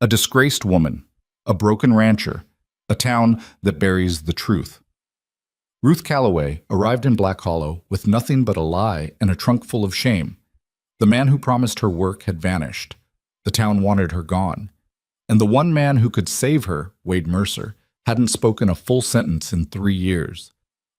A disgraced woman, a broken rancher, a town that buries the truth. Ruth Calloway arrived in Black Hollow with nothing but a lie and a trunk full of shame. The man who promised her work had vanished. The town wanted her gone. And the one man who could save her, Wade Mercer, hadn't spoken a full sentence in 3 years.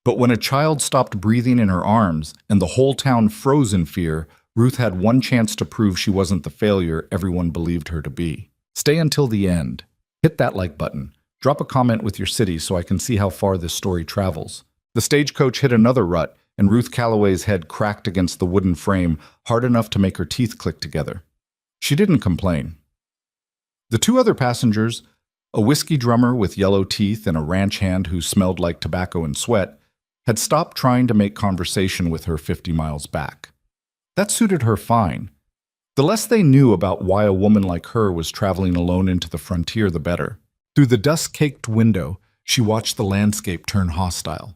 But when a child stopped breathing in her arms and the whole town froze in fear, Ruth had one chance to prove she wasn't the failure everyone believed her to be. Stay until the end. Hit that like button. Drop a comment with your city so I can see how far this story travels. The stagecoach hit another rut, and Ruth Calloway's head cracked against the wooden frame hard enough to make her teeth click together. She didn't complain. The two other passengers, a whiskey drummer with yellow teeth and a ranch hand who smelled like tobacco and sweat, had stopped trying to make conversation with her 50 miles back. That suited her fine. The less they knew about why a woman like her was traveling alone into the frontier, the better. Through the dust-caked window, she watched the landscape turn hostile.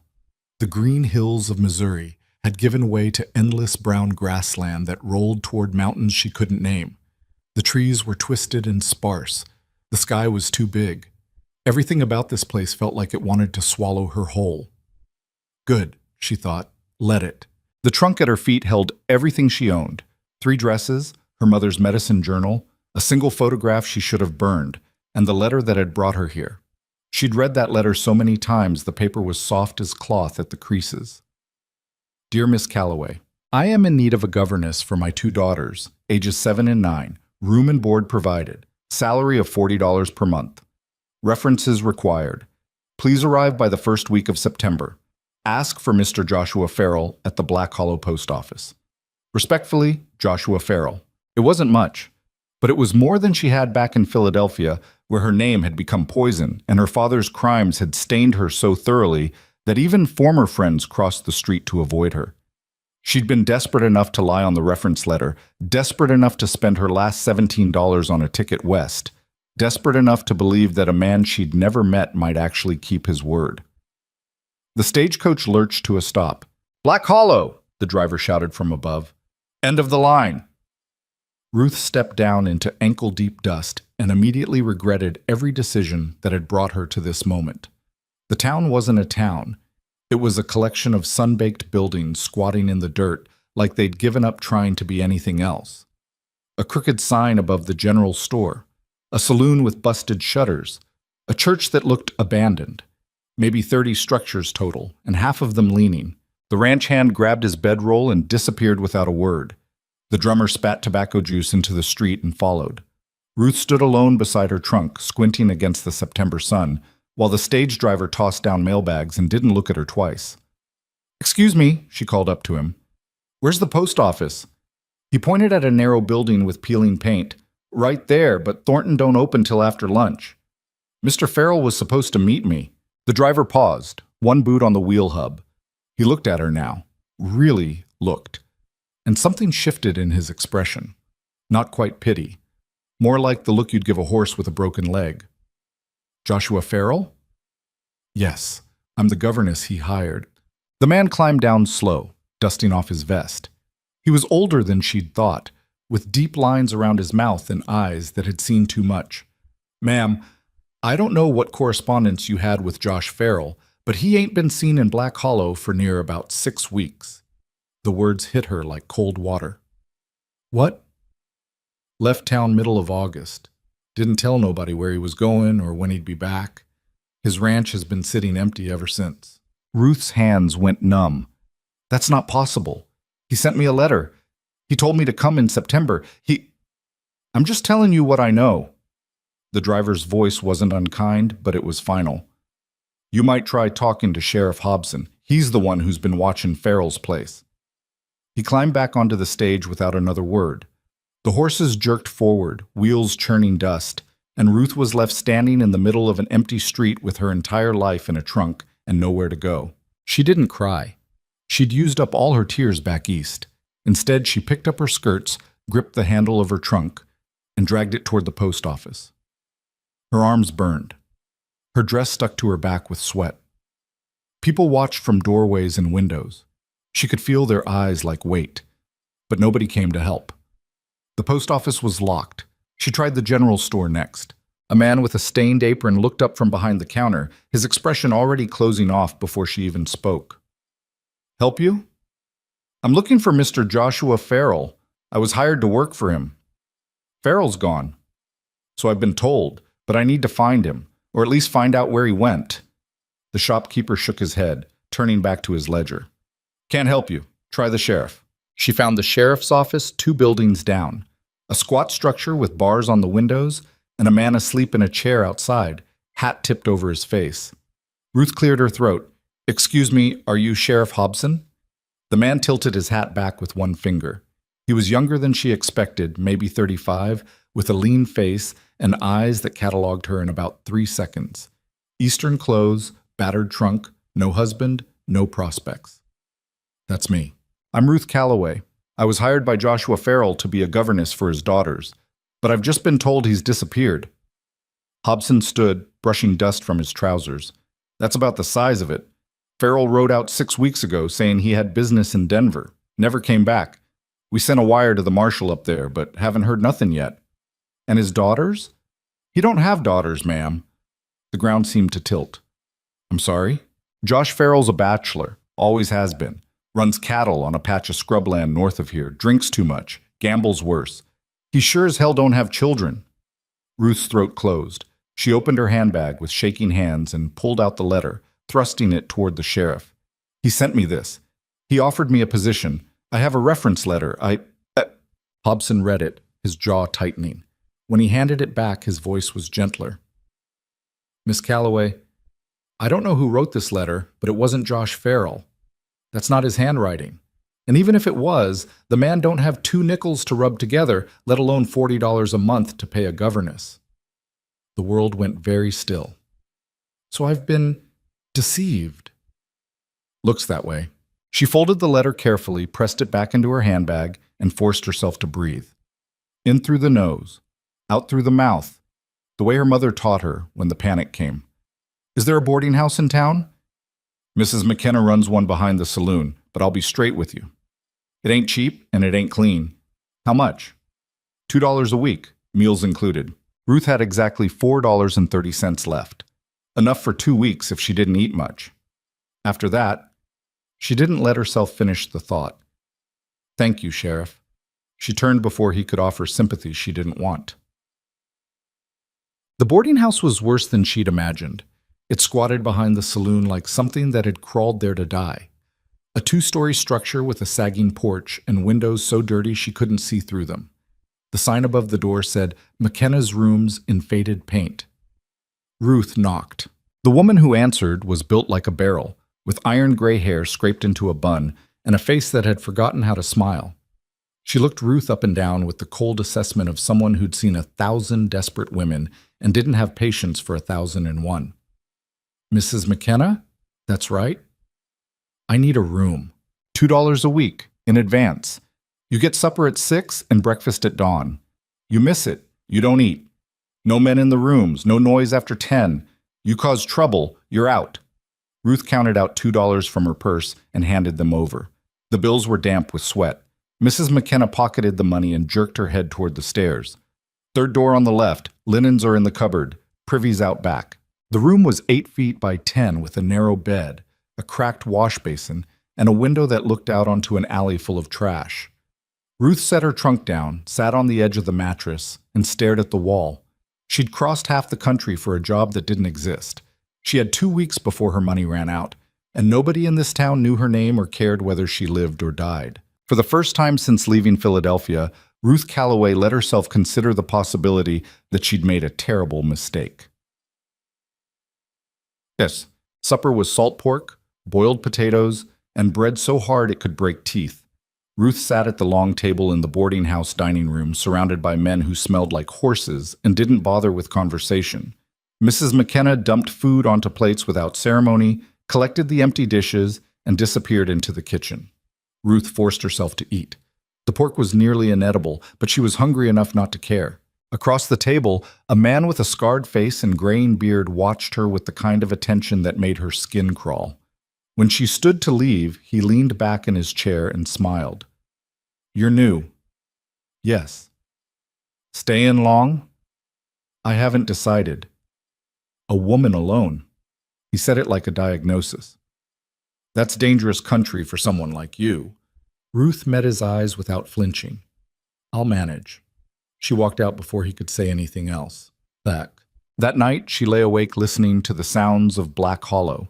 The green hills of Missouri had given way to endless brown grassland that rolled toward mountains she couldn't name. The trees were twisted and sparse. The sky was too big. Everything about this place felt like it wanted to swallow her whole. Good, she thought. Let it. The trunk at her feet held everything she owned. 3 dresses, her mother's medicine journal, a single photograph she should have burned, and the letter that had brought her here. She'd read that letter so many times the paper was soft as cloth at the creases. Dear Miss Calloway, I am in need of a governess for my 2 daughters, ages 7 and 9, room and board provided, salary of $40 per month. References required. Please arrive by the first week of September. Ask for Mr. Joshua Farrell at the Black Hollow Post Office. Respectfully, Joshua Farrell. It wasn't much, but it was more than she had back in Philadelphia, where her name had become poison and her father's crimes had stained her so thoroughly that even former friends crossed the street to avoid her. She'd been desperate enough to lie on the reference letter, desperate enough to spend her last $17 on a ticket west, desperate enough to believe that a man she'd never met might actually keep his word. The stagecoach lurched to a stop. "Black Hollow!" the driver shouted from above. "End of the line!" Ruth stepped down into ankle-deep dust and immediately regretted every decision that had brought her to this moment. The town wasn't a town. It was a collection of sun-baked buildings squatting in the dirt like they'd given up trying to be anything else. A crooked sign above the general store, a saloon with busted shutters, a church that looked abandoned. Maybe 30 structures total, and half of them leaning. The ranch hand grabbed his bedroll and disappeared without a word. The drummer spat tobacco juice into the street and followed. Ruth stood alone beside her trunk, squinting against the September sun, while the stage driver tossed down mailbags and didn't look at her twice. "Excuse me," she called up to him. "Where's the post office?" He pointed at a narrow building with peeling paint. "Right there, but Thornton don't open till after lunch." "Mr. Farrell was supposed to meet me." The driver paused, one boot on the wheel hub. He looked at her now, really looked, and something shifted in his expression. Not quite pity, more like the look you'd give a horse with a broken leg. "Joshua Farrell?" "Yes, I'm the governess he hired." The man climbed down slow, dusting off his vest. He was older than she'd thought, with deep lines around his mouth and eyes that had seen too much. "Ma'am, I don't know what correspondence you had with Josh Farrell, but he ain't been seen in Black Hollow for near about 6 weeks. The words hit her like cold water. "What?" "Left town middle of August. Didn't tell nobody where he was going or when he'd be back. His ranch has been sitting empty ever since." Ruth's hands went numb. "That's not possible. He sent me a letter. He told me to come in September. I'm just telling you what I know." The driver's voice wasn't unkind, but it was final. "You might try talking to Sheriff Hobson. He's the one who's been watching Farrell's place." He climbed back onto the stage without another word. The horses jerked forward, wheels churning dust, and Ruth was left standing in the middle of an empty street with her entire life in a trunk and nowhere to go. She didn't cry. She'd used up all her tears back east. Instead, she picked up her skirts, gripped the handle of her trunk, and dragged it toward the post office. Her arms burned. Her dress stuck to her back with sweat. People watched from doorways and windows. She could feel their eyes like weight, but nobody came to help. The post office was locked. She tried the general store next. A man with a stained apron looked up from behind the counter, his expression already closing off before she even spoke. Help you? I'm looking for Mr. Joshua Farrell. I was hired to work for him. Farrell's gone. So I've been told, but I need to find him, or at least find out where he went. The shopkeeper shook his head, turning back to his ledger. Can't help you. Try the sheriff. She found the sheriff's office 2 buildings down, a squat structure with bars on the windows, and a man asleep in a chair outside, hat tipped over his face. Ruth cleared her throat. Excuse me, are you Sheriff Hobson? The man tilted his hat back with one finger. He was younger than she expected, maybe 35, with a lean face and eyes that cataloged her in about 3 seconds. Eastern clothes, battered trunk, no husband, no prospects. That's me. I'm Ruth Calloway. I was hired by Joshua Farrell to be a governess for his daughters, but I've just been told he's disappeared. Hobson stood, brushing dust from his trousers. That's about the size of it. Farrell rode out 6 weeks ago saying he had business in Denver. Never came back. We sent a wire to the marshal up there, but haven't heard nothing yet. And his daughters? He don't have daughters, ma'am. The ground seemed to tilt. I'm sorry? Josh Farrell's a bachelor. Always has been. Runs cattle on a patch of scrubland north of here. Drinks too much. Gambles worse. He sure as hell don't have children. Ruth's throat closed. She opened her handbag with shaking hands and pulled out the letter, thrusting it toward the sheriff. He sent me this. He offered me a position. I have a reference letter. Hobson read it, his jaw tightening. When he handed it back, his voice was gentler. Miss Calloway, I don't know who wrote this letter, but it wasn't Josh Farrell. That's not his handwriting. And even if it was, the man don't have 2 nickels to rub together, let alone $40 a month to pay a governess. The world went very still. So I've been deceived. Looks that way. She folded the letter carefully, pressed it back into her handbag, and forced herself to breathe. In through the nose, out through the mouth, the way her mother taught her when the panic came. Is there a boarding house in town? Mrs. McKenna runs one behind the saloon, but I'll be straight with you. It ain't cheap, and it ain't clean. How much? $2 a week, meals included. Ruth had exactly $4.30 left. Enough for 2 weeks if she didn't eat much. After that, she didn't let herself finish the thought. Thank you, Sheriff. She turned before he could offer sympathy she didn't want. The boarding house was worse than she'd imagined. It squatted behind the saloon like something that had crawled there to die. A 2-story structure with a sagging porch and windows so dirty she couldn't see through them. The sign above the door said, McKenna's Rooms in faded paint. Ruth knocked. The woman who answered was built like a barrel, with iron gray hair scraped into a bun and a face that had forgotten how to smile. She looked Ruth up and down with the cold assessment of someone who'd seen 1,000 desperate women and didn't have patience for 1,001. Mrs. McKenna? That's right. I need a room. $2 a week, in advance. You get supper at 6 and breakfast at dawn. You miss it, you don't eat. No men in the rooms, no noise after 10. You cause trouble, you're out. Ruth counted out $2 from her purse and handed them over. The bills were damp with sweat. Mrs. McKenna pocketed the money and jerked her head toward the stairs. Third door on the left, linens are in the cupboard, privies out back. The room was 8 feet by 10 with a narrow bed, a cracked wash basin, and a window that looked out onto an alley full of trash. Ruth set her trunk down, sat on the edge of the mattress, and stared at the wall. She'd crossed half the country for a job that didn't exist. She had 2 weeks before her money ran out, and nobody in this town knew her name or cared whether she lived or died. For the first time since leaving Philadelphia, Ruth Calloway let herself consider the possibility that she'd made a terrible mistake. Yes, supper was salt pork, boiled potatoes, and bread so hard it could break teeth. Ruth sat at the long table in the boarding house dining room, surrounded by men who smelled like horses and didn't bother with conversation. Mrs. McKenna dumped food onto plates without ceremony, collected the empty dishes, and disappeared into the kitchen. Ruth forced herself to eat. The pork was nearly inedible, but she was hungry enough not to care. Across the table, a man with a scarred face and graying beard watched her with the kind of attention that made her skin crawl. When she stood to leave, he leaned back in his chair and smiled. You're new. Yes. Stay in long? I haven't decided. A woman alone. He said it like a diagnosis. That's dangerous country for someone like you. Ruth met his eyes without flinching. I'll manage. She walked out before he could say anything else. That night, she lay awake listening to the sounds of Black Hollow.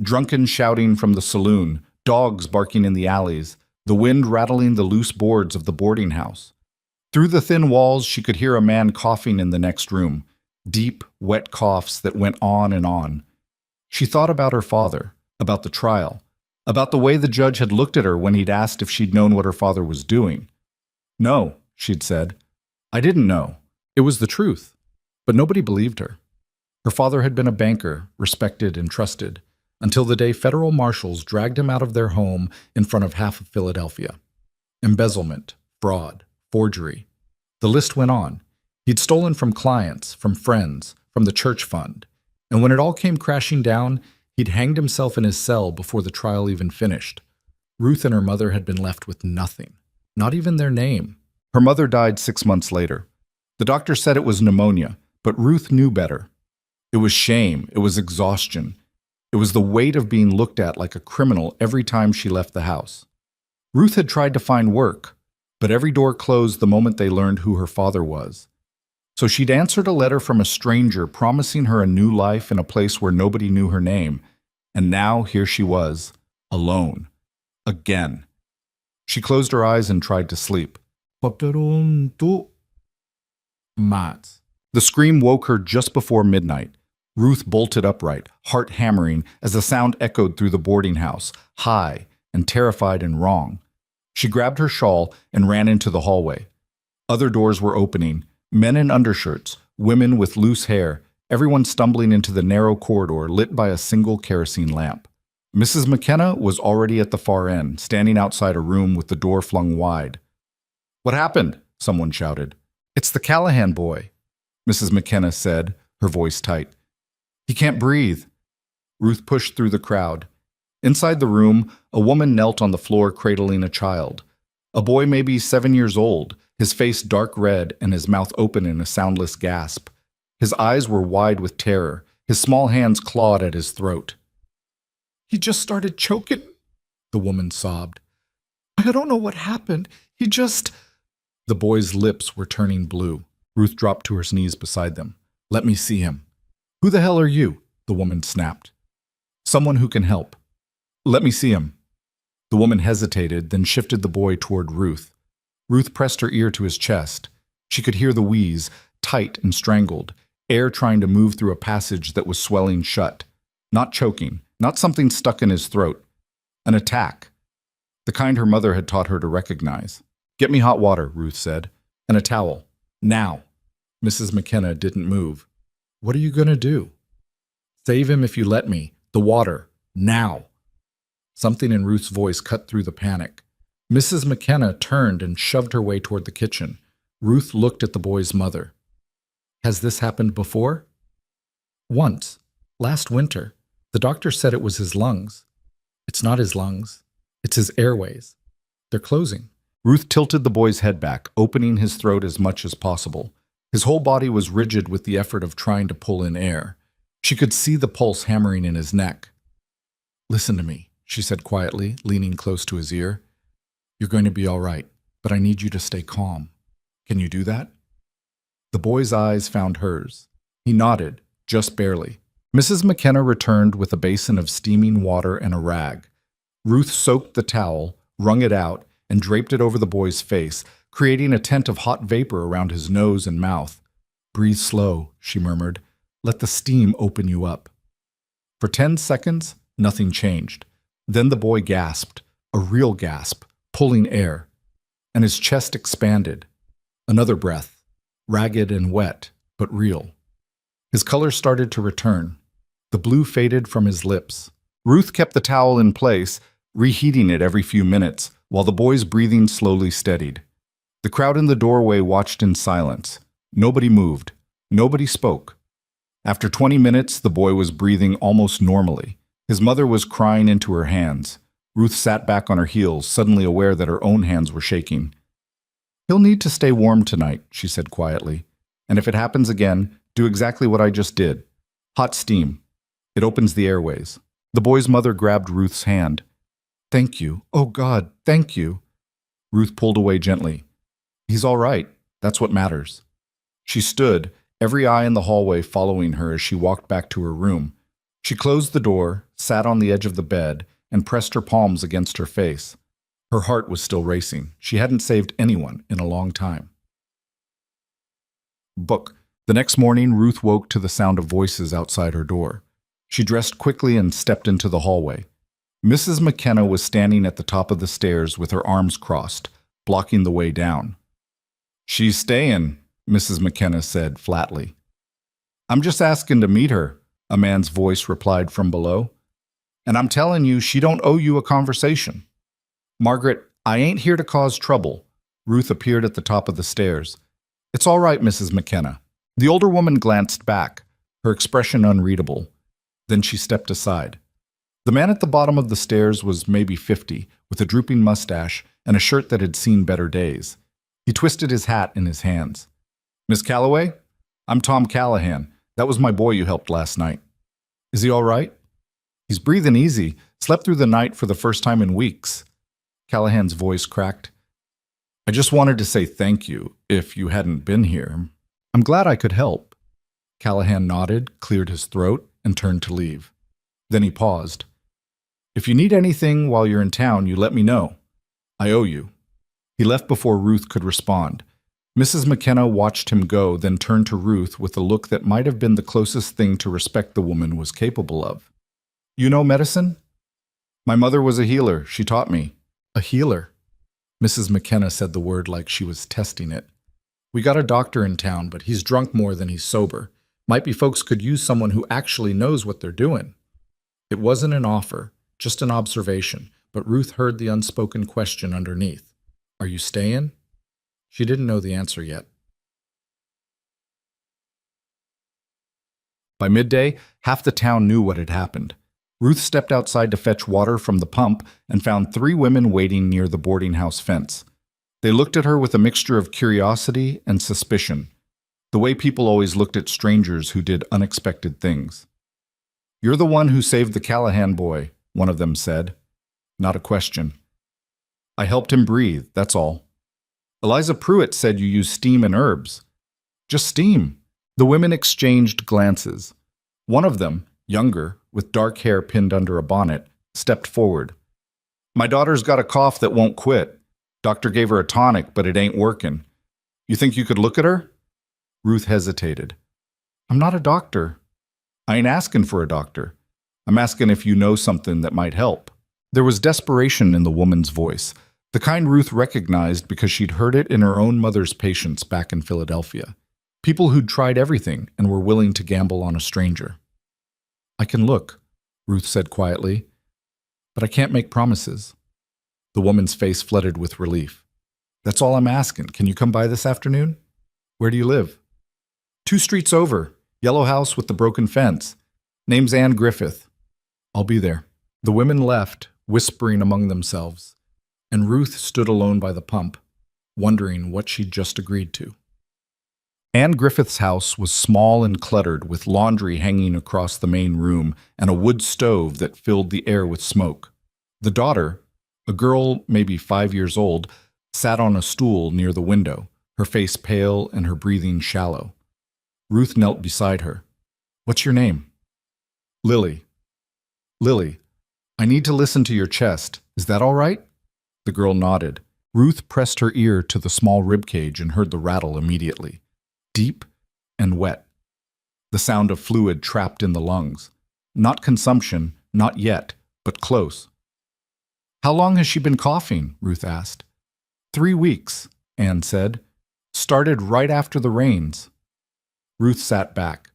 Drunken shouting from the saloon, dogs barking in the alleys, the wind rattling the loose boards of the boarding house. Through the thin walls, she could hear a man coughing in the next room, deep, wet coughs that went on and on. She thought about her father, about the trial, about the way the judge had looked at her when he'd asked if she'd known what her father was doing. No, she'd said. I didn't know. It was the truth. But nobody believed her. Her father had been a banker, respected and trusted, until the day federal marshals dragged him out of their home in front of half of Philadelphia. Embezzlement, fraud, forgery. The list went on. He'd stolen from clients, from friends, from the church fund. And when it all came crashing down, he'd hanged himself in his cell before the trial even finished. Ruth and her mother had been left with nothing, not even their name. Her mother died 6 months later. The doctor said it was pneumonia, but Ruth knew better. It was shame. It was exhaustion. It was the weight of being looked at like a criminal every time she left the house. Ruth had tried to find work, but every door closed the moment they learned who her father was. So she'd answered a letter from a stranger promising her a new life in a place where nobody knew her name. And now here she was, alone. Again. She closed her eyes and tried to sleep. Mats. The scream woke her just before midnight. Ruth bolted upright, heart hammering, as the sound echoed through the boarding house, high and terrified and wrong. She grabbed her shawl and ran into the hallway. Other doors were opening, men in undershirts, women with loose hair, everyone stumbling into the narrow corridor lit by a single kerosene lamp. Mrs. McKenna was already at the far end, standing outside a room with the door flung wide. "What happened?" someone shouted. "It's the Callahan boy," Mrs. McKenna said, her voice tight. "He can't breathe." Ruth pushed through the crowd. Inside the room, a woman knelt on the floor cradling a child. A boy maybe 7 years old, his face dark red and his mouth open in a soundless gasp. His eyes were wide with terror, his small hands clawed at his throat. "He just started choking," the woman sobbed. "I don't know what happened. He just—" The boy's lips were turning blue. Ruth dropped to her knees beside them. "Let me see him." "Who the hell are you?" the woman snapped. "Someone who can help." "Let me see him." The woman hesitated, then shifted the boy toward Ruth. Ruth pressed her ear to his chest. She could hear the wheeze, tight and strangled, air trying to move through a passage that was swelling shut. Not choking, not something stuck in his throat. An attack. The kind her mother had taught her to recognize. "Get me hot water," Ruth said, "and a towel. Now." Mrs. McKenna didn't move. "What are you going to do?" "Save him if you let me. The water. Now." Something in Ruth's voice cut through the panic. Mrs. McKenna turned and shoved her way toward the kitchen. Ruth looked at the boy's mother. "Has this happened before?" "Once. Last winter. The doctor said it was his lungs." "It's not his lungs. It's his airways. They're closing." Ruth tilted the boy's head back, opening his throat as much as possible. His whole body was rigid with the effort of trying to pull in air. She could see the pulse hammering in his neck. "Listen to me," she said quietly, leaning close to his ear. "You're going to be all right, but I need you to stay calm. Can you do that?" The boy's eyes found hers. He nodded, just barely. Mrs. McKenna returned with a basin of steaming water and a rag. Ruth soaked the towel, wrung it out, and draped it over the boy's face, creating a tent of hot vapor around his nose and mouth. "Breathe slow," she murmured. "Let the steam open you up." For 10 seconds, nothing changed. Then the boy gasped, a real gasp, pulling air, and his chest expanded. Another breath, ragged and wet, but real. His color started to return. The blue faded from his lips. Ruth kept the towel in place, reheating it every few minutes, while the boy's breathing slowly steadied. The crowd in the doorway watched in silence. Nobody moved. Nobody spoke. After 20 minutes, the boy was breathing almost normally. His mother was crying into her hands. Ruth sat back on her heels, suddenly aware that her own hands were shaking. He'll need to stay warm tonight, she said quietly. And if it happens again, do exactly what I just did. Hot steam. It opens the airways. The boy's mother grabbed Ruth's hand. Thank you. Oh, God, thank you. Ruth pulled away gently. He's all right. That's what matters. She stood, every eye in the hallway following her as she walked back to her room. She closed the door, sat on the edge of the bed, and pressed her palms against her face. Her heart was still racing. She hadn't saved anyone in a long time. Book. The next morning, Ruth woke to the sound of voices outside her door. She dressed quickly and stepped into the hallway. Mrs. McKenna was standing at the top of the stairs with her arms crossed, blocking the way down. She's staying, Mrs. McKenna said flatly. I'm just asking to meet her, a man's voice replied from below. And I'm telling you, she don't owe you a conversation. Margaret, I ain't here to cause trouble. Ruth appeared at the top of the stairs. It's all right, Mrs. McKenna. The older woman glanced back, her expression unreadable. Then she stepped aside. The man at the bottom of the stairs was maybe 50, with a drooping mustache and a shirt that had seen better days. He twisted his hat in his hands. Miss Calloway? I'm Tom Callahan. That was my boy you helped last night. Is he all right? He's breathing easy. Slept through the night for the first time in weeks. Callahan's voice cracked. I just wanted to say thank you, if you hadn't been here. I'm glad I could help. Callahan nodded, cleared his throat, and turned to leave. Then he paused. If you need anything while you're in town, you let me know. I owe you. He left before Ruth could respond. Mrs. McKenna watched him go, then turned to Ruth with a look that might have been the closest thing to respect the woman was capable of. You know medicine? My mother was a healer. She taught me. A healer? Mrs. McKenna said the word like she was testing it. We got a doctor in town, but he's drunk more than he's sober. Might be folks could use someone who actually knows what they're doing. It wasn't an offer, just an observation, but Ruth heard the unspoken question underneath. Are you staying? She didn't know the answer yet. By midday, half the town knew what had happened. Ruth stepped outside to fetch water from the pump and found 3 women waiting near the boarding house fence. They looked at her with a mixture of curiosity and suspicion, the way people always looked at strangers who did unexpected things. You're the one who saved the Callahan boy, one of them said. Not a question. I helped him breathe, that's all. Eliza Pruitt said you use steam and herbs. Just steam. The women exchanged glances. One of them, younger, with dark hair pinned under a bonnet, stepped forward. My daughter's got a cough that won't quit. Doctor gave her a tonic, but it ain't working. You think you could look at her? Ruth hesitated. I'm not a doctor. I ain't asking for a doctor. I'm asking if you know something that might help. There was desperation in the woman's voice, the kind Ruth recognized because she'd heard it in her own mother's patients back in Philadelphia. People who'd tried everything and were willing to gamble on a stranger. I can look, Ruth said quietly, but I can't make promises. The woman's face flooded with relief. That's all I'm asking. Can you come by this afternoon? Where do you live? 2 streets over, yellow house with the broken fence. Name's Ann Griffith. I'll be there. The women left, whispering among themselves, and Ruth stood alone by the pump, wondering what she'd just agreed to. Ann Griffith's house was small and cluttered, with laundry hanging across the main room and a wood stove that filled the air with smoke. The daughter, a girl maybe 5 years old, sat on a stool near the window, her face pale and her breathing shallow. Ruth knelt beside her. What's your name? Lily. Lily, I need to listen to your chest. Is that all right? The girl nodded. Ruth pressed her ear to the small ribcage and heard the rattle immediately. Deep and wet. The sound of fluid trapped in the lungs. Not consumption, not yet, but close. How long has she been coughing? Ruth asked. 3 weeks, Anne said. Started right after the rains. Ruth sat back.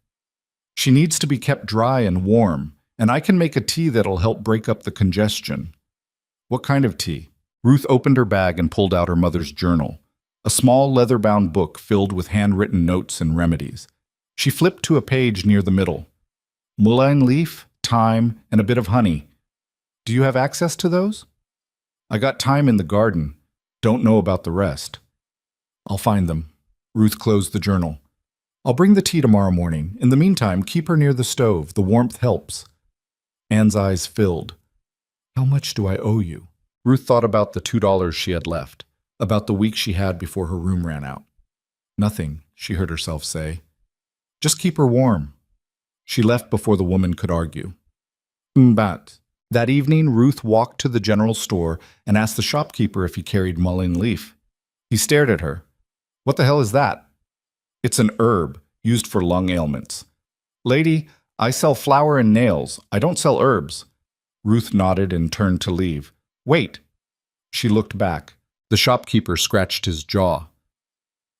She needs to be kept dry and warm, and I can make a tea that'll help break up the congestion. What kind of tea? Ruth opened her bag and pulled out her mother's journal, a small leather-bound book filled with handwritten notes and remedies. She flipped to a page near the middle. Mullein leaf, thyme, and a bit of honey. Do you have access to those? I got thyme in the garden. Don't know about the rest. I'll find them. Ruth closed the journal. I'll bring the tea tomorrow morning. In the meantime, keep her near the stove. The warmth helps. Anne's eyes filled. How much do I owe you? Ruth thought about the $2 she had left, about the week she had before her room ran out. Nothing, she heard herself say. Just keep her warm. She left before the woman could argue. But that evening, Ruth walked to the general store and asked the shopkeeper if he carried mullein leaf. He stared at her. What the hell is that? It's an herb used for lung ailments. Lady, I sell flour and nails. I don't sell herbs. Ruth nodded and turned to leave. Wait. She looked back. The shopkeeper scratched his jaw.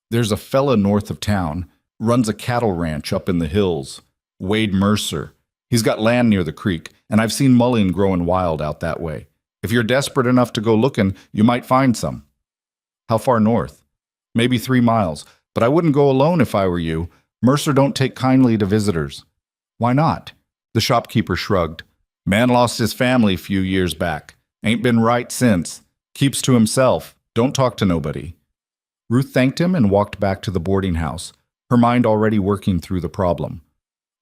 There's a fella north of town, runs a cattle ranch up in the hills. Wade Mercer. He's got land near the creek, and I've seen mullein growing wild out that way. If you're desperate enough to go looking, you might find some. How far north? Maybe 3 miles, but I wouldn't go alone if I were you. Mercer don't take kindly to visitors. Why not? The shopkeeper shrugged. Man lost his family a few years back. Ain't been right since. Keeps to himself. Don't talk to nobody. Ruth thanked him and walked back to the boarding house, her mind already working through the problem.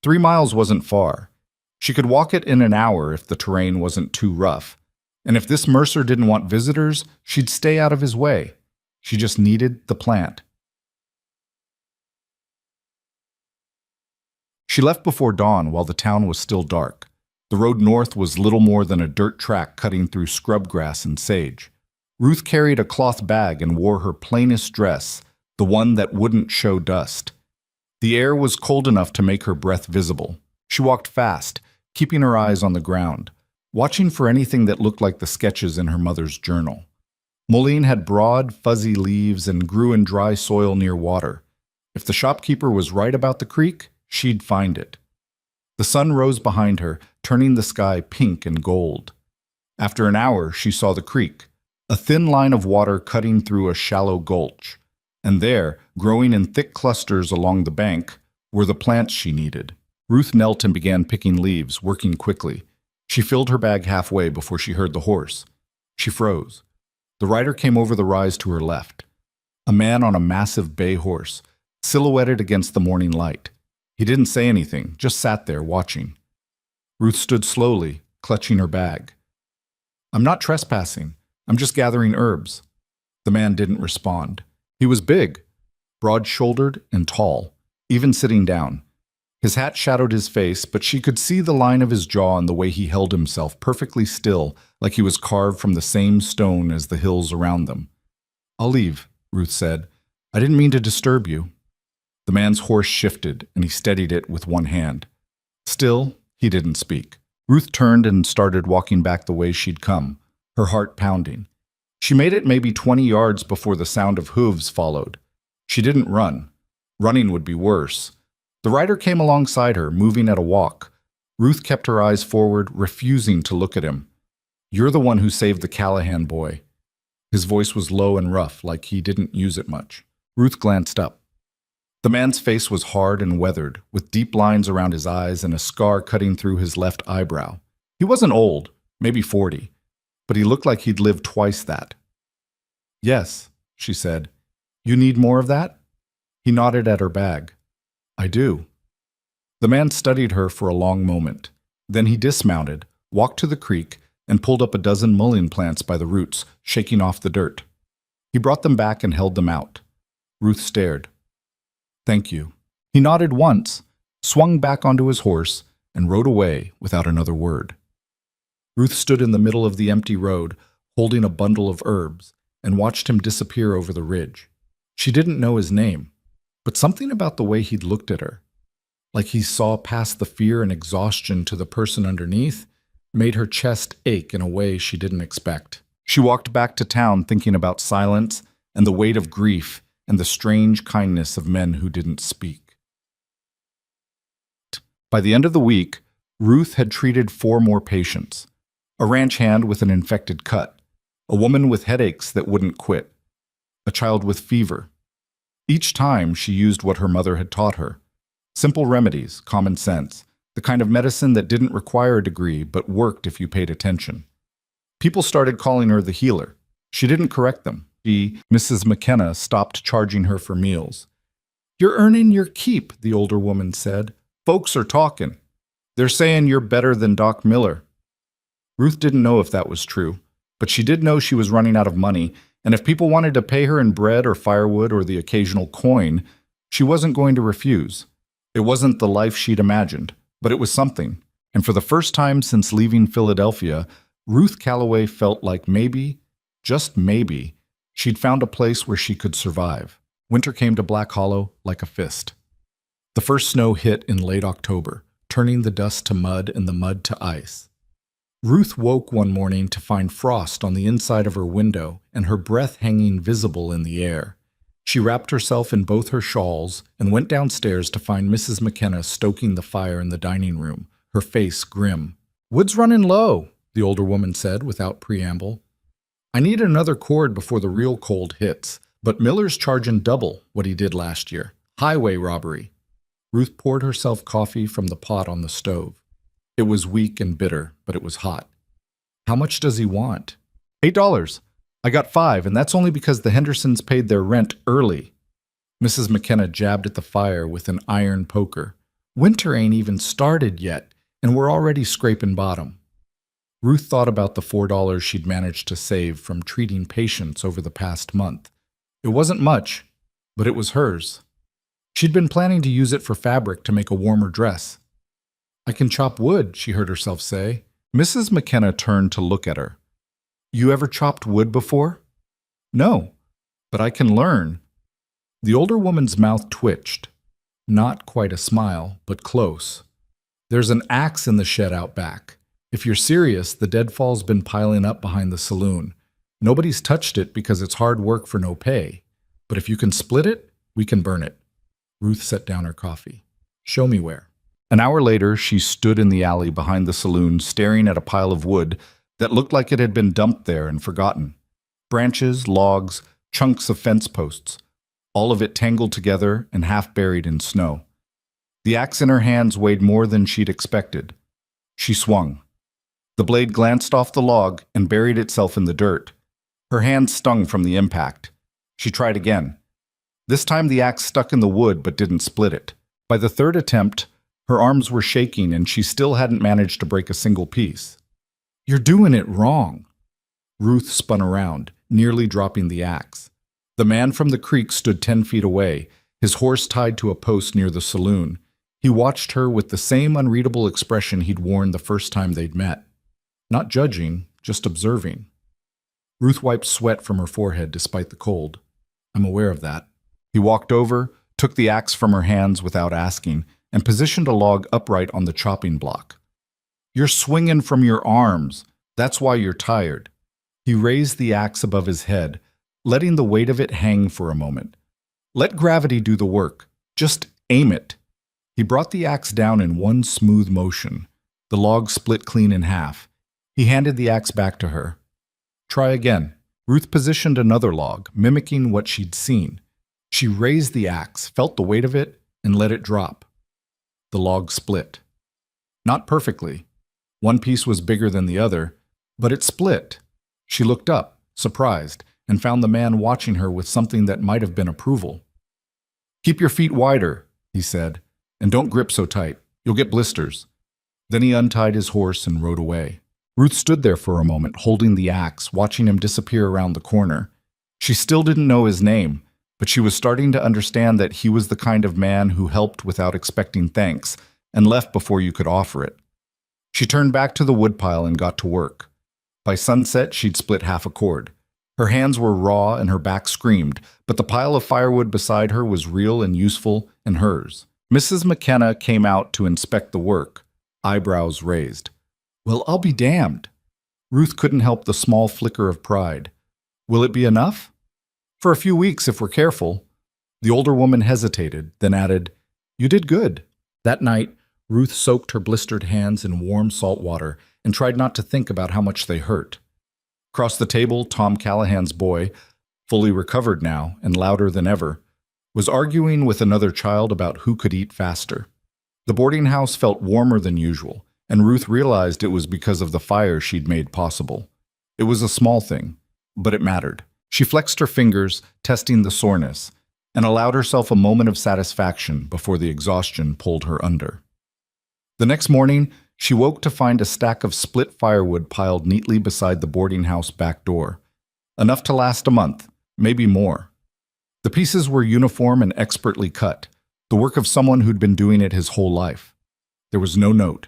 3 miles wasn't far. She could walk it in an hour if the terrain wasn't too rough. And if this Mercer didn't want visitors, she'd stay out of his way. She just needed the plant. She left before dawn while the town was still dark. The road north was little more than a dirt track cutting through scrub grass and sage. Ruth carried a cloth bag and wore her plainest dress, the one that wouldn't show dust. The air was cold enough to make her breath visible. She walked fast, keeping her eyes on the ground, watching for anything that looked like the sketches in her mother's journal. Mullein had broad, fuzzy leaves and grew in dry soil near water. If the shopkeeper was right about the creek, she'd find it. The sun rose behind her, turning the sky pink and gold. After an hour, she saw the creek, a thin line of water cutting through a shallow gulch. And there, growing in thick clusters along the bank, were the plants she needed. Ruth knelt and began picking leaves, working quickly. She filled her bag halfway before she heard the horse. She froze. The rider came over the rise to her left. A man on a massive bay horse, silhouetted against the morning light. He didn't say anything, just sat there watching. Ruth stood slowly, clutching her bag. I'm not trespassing. I'm just gathering herbs. The man didn't respond. He was big, broad-shouldered and tall, even sitting down. His hat shadowed his face, but she could see the line of his jaw and the way he held himself perfectly still, like he was carved from the same stone as the hills around them. I'll leave, Ruth said. I didn't mean to disturb you. The man's horse shifted, and he steadied it with one hand. Still, he didn't speak. Ruth turned and started walking back the way she'd come, her heart pounding. She made it maybe 20 yards before the sound of hooves followed. She didn't run. Running would be worse. The rider came alongside her, moving at a walk. Ruth kept her eyes forward, refusing to look at him. You're the one who saved the Callahan boy. His voice was low and rough, like he didn't use it much. Ruth glanced up. The man's face was hard and weathered, with deep lines around his eyes and a scar cutting through his left eyebrow. He wasn't old, maybe 40, but he looked like he'd lived twice that. Yes, she said. You need more of that? He nodded at her bag. I do. The man studied her for a long moment. Then he dismounted, walked to the creek, and pulled up a dozen mullein plants by the roots, shaking off the dirt. He brought them back and held them out. Ruth stared. Thank you. He nodded once, swung back onto his horse, and rode away without another word. Ruth stood in the middle of the empty road, holding a bundle of herbs, and watched him disappear over the ridge. She didn't know his name, but something about the way he'd looked at her, like he saw past the fear and exhaustion to the person underneath, made her chest ache in a way she didn't expect. She walked back to town thinking about silence and the weight of grief and the strange kindness of men who didn't speak. By the end of the week, Ruth had treated 4 more patients. A ranch hand with an infected cut, a woman with headaches that wouldn't quit, a child with fever. Each time she used what her mother had taught her. Simple remedies, common sense, the kind of medicine that didn't require a degree but worked if you paid attention. People started calling her the healer. She didn't correct them, Mrs. McKenna stopped charging her for meals. "You're earning your keep," the older woman said. "Folks are talking. They're saying you're better than Doc Miller." Ruth didn't know if that was true, but she did know she was running out of money, and if people wanted to pay her in bread or firewood or the occasional coin, she wasn't going to refuse. It wasn't the life she'd imagined, but it was something. And for the first time since leaving Philadelphia, Ruth Calloway felt like maybe, just maybe, she'd found a place where she could survive. Winter came to Black Hollow like a fist. The first snow hit in late October, turning the dust to mud and the mud to ice. Ruth woke one morning to find frost on the inside of her window and her breath hanging visible in the air. She wrapped herself in both her shawls and went downstairs to find Mrs. McKenna stoking the fire in the dining room, her face grim. "Wood's running low," the older woman said without preamble. "I need another cord before the real cold hits, but Miller's charging double what he did last year. Highway robbery." Ruth poured herself coffee from the pot on the stove. It was weak and bitter, but it was hot. "How much does he want?" $8. "I got 5, and that's only because the Hendersons paid their rent early." Mrs. McKenna jabbed at the fire with an iron poker. "Winter ain't even started yet, and we're already scraping bottom." Ruth thought about the $4 she'd managed to save from treating patients over the past month. It wasn't much, but it was hers. She'd been planning to use it for fabric to make a warmer dress. "I can chop wood," she heard herself say. Mrs. McKenna turned to look at her. "You ever chopped wood before?" "No, but I can learn." The older woman's mouth twitched. Not quite a smile, but close. "There's an axe in the shed out back. If you're serious, the deadfall's been piling up behind the saloon. Nobody's touched it because it's hard work for no pay. But if you can split it, we can burn it." Ruth set down her coffee. "Show me where." An hour later, she stood in the alley behind the saloon staring at a pile of wood that looked like it had been dumped there and forgotten. Branches, logs, chunks of fence posts, all of it tangled together and half buried in snow. The axe in her hands weighed more than she'd expected. She swung. The blade glanced off the log and buried itself in the dirt. Her hand stung from the impact. She tried again. This time the axe stuck in the wood but didn't split it. By the third attempt, her arms were shaking and she still hadn't managed to break a single piece. "You're doing it wrong." Ruth spun around, nearly dropping the axe. The man from the creek stood 10 feet away, his horse tied to a post near the saloon. He watched her with the same unreadable expression he'd worn the first time they'd met. Not judging, just observing. Ruth wiped sweat from her forehead despite the cold. "I'm aware of that." He walked over, took the axe from her hands without asking, and positioned a log upright on the chopping block. "You're swinging from your arms. That's why you're tired." He raised the axe above his head, letting the weight of it hang for a moment. "Let gravity do the work. Just aim it." He brought the axe down in one smooth motion. The log split clean in half. He handed the axe back to her. "Try again." Ruth positioned another log, mimicking what she'd seen. She raised the axe, felt the weight of it, and let it drop. The log split. Not perfectly. One piece was bigger than the other, but it split. She looked up, surprised, and found the man watching her with something that might have been approval. "Keep your feet wider," he said, "and don't grip so tight. You'll get blisters." Then he untied his horse and rode away. Ruth stood there for a moment, holding the axe, watching him disappear around the corner. She still didn't know his name, but she was starting to understand that he was the kind of man who helped without expecting thanks and left before you could offer it. She turned back to the woodpile and got to work. By sunset, she'd split half a cord. Her hands were raw and her back screamed, but the pile of firewood beside her was real and useful and hers. Mrs. McKenna came out to inspect the work, eyebrows raised. "Well, I'll be damned." Ruth couldn't help the small flicker of pride. "Will it be enough?" "For a few weeks, if we're careful." The older woman hesitated, then added, "You did good." That night, Ruth soaked her blistered hands in warm salt water and tried not to think about how much they hurt. Across the table, Tom Callahan's boy, fully recovered now and louder than ever, was arguing with another child about who could eat faster. The boarding house felt warmer than usual, and Ruth realized it was because of the fire she'd made possible. It was a small thing, but it mattered. She flexed her fingers, testing the soreness, and allowed herself a moment of satisfaction before the exhaustion pulled her under. The next morning, she woke to find a stack of split firewood piled neatly beside the boarding house back door. Enough to last a month, maybe more. The pieces were uniform and expertly cut, the work of someone who'd been doing it his whole life. There was no note,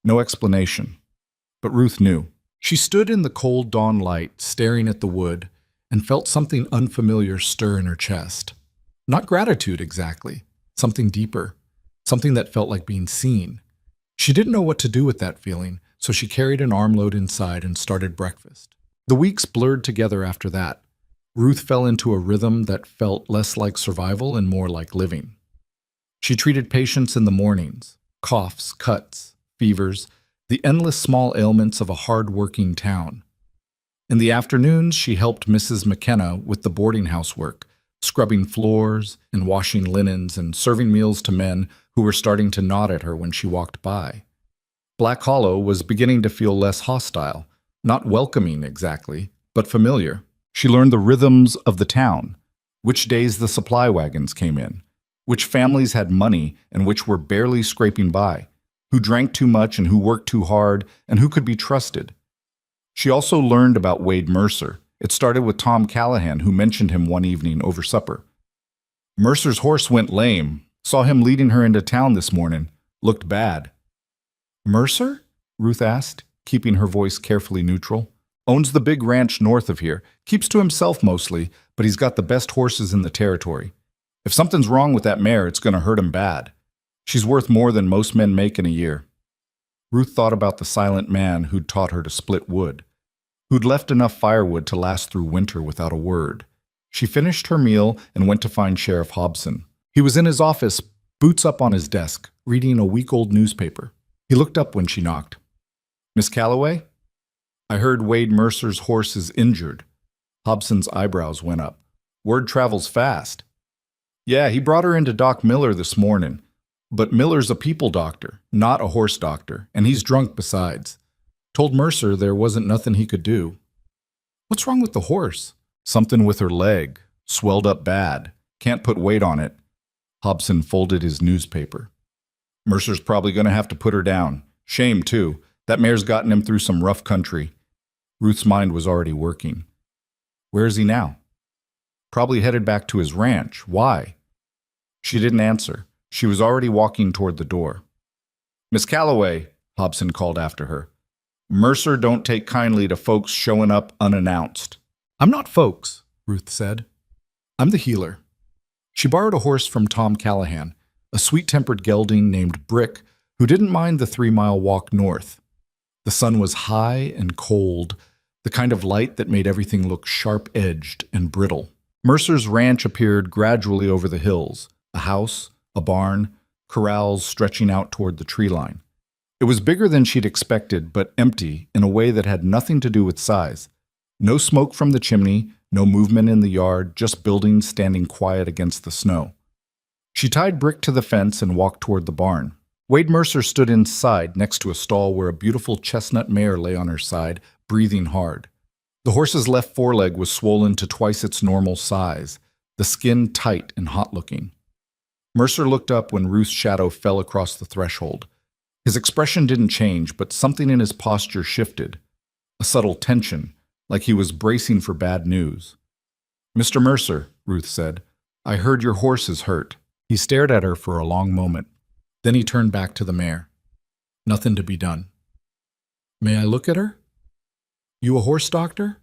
no explanation. But Ruth knew. She stood in the cold dawn light, staring at the wood, and felt something unfamiliar stir in her chest. Not gratitude exactly, something deeper, something that felt like being seen. She didn't know what to do with that feeling, so she carried an armload inside and started breakfast. The weeks blurred together after that. Ruth fell into a rhythm that felt less like survival and more like living. She treated patients in the mornings, coughs, cuts, fevers, the endless small ailments of a hard-working town. In the afternoons, she helped Mrs. McKenna with the boarding house work, scrubbing floors and washing linens and serving meals to men who were starting to nod at her when she walked by. Black Hollow was beginning to feel less hostile, not welcoming exactly, but familiar. She learned the rhythms of the town, which days the supply wagons came in, which families had money and which were barely scraping by, who drank too much and who worked too hard, and who could be trusted. She also learned about Wade Mercer. It started with Tom Callahan, who mentioned him one evening over supper. Mercer's horse went lame. Saw him leading her into town this morning. Looked bad. Mercer? Ruth asked, keeping her voice carefully neutral. Owns the big ranch north of here. Keeps to himself mostly, but he's got the best horses in the territory. If something's wrong with that mare, it's going to hurt him bad. She's worth more than most men make in a year. Ruth thought about the silent man who'd taught her to split wood, who'd left enough firewood to last through winter without a word. She finished her meal and went to find Sheriff Hobson. He was in his office, boots up on his desk, reading a week-old newspaper. He looked up when she knocked. Miss Calloway? I heard Wade Mercer's horse is injured. Hobson's eyebrows went up. Word travels fast. Yeah, he brought her into Doc Miller this morning. But Miller's a people doctor, not a horse doctor, and he's drunk besides. Told Mercer there wasn't nothing he could do. What's wrong with the horse? Something with her leg. Swelled up bad. Can't put weight on it. Hobson folded his newspaper. Mercer's probably going to have to put her down. Shame, too. That mare's gotten him through some rough country. Ruth's mind was already working. Where is he now? Probably headed back to his ranch. Why? She didn't answer. She was already walking toward the door. Miss Calloway, Hobson called after her. Mercer don't take kindly to folks showing up unannounced. I'm not folks, Ruth said. I'm the healer. She borrowed a horse from Tom Callahan, a sweet-tempered gelding named Brick, who didn't mind the 3-mile walk north. The sun was high and cold, the kind of light that made everything look sharp-edged and brittle. Mercer's ranch appeared gradually over the hills, a house, a barn, corrals stretching out toward the tree line. It was bigger than she'd expected, but empty in a way that had nothing to do with size. No smoke from the chimney, no movement in the yard, just buildings standing quiet against the snow. She tied Brick to the fence and walked toward the barn. Wade Mercer stood inside next to a stall where a beautiful chestnut mare lay on her side, breathing hard. The horse's left foreleg was swollen to twice its normal size, the skin tight and hot-looking. Mercer looked up when Ruth's shadow fell across the threshold. His expression didn't change, but something in his posture shifted. A subtle tension, like he was bracing for bad news. Mr. Mercer, Ruth said, I heard your horse is hurt. He stared at her for a long moment. Then he turned back to the mare. Nothing to be done. May I look at her? You a horse doctor?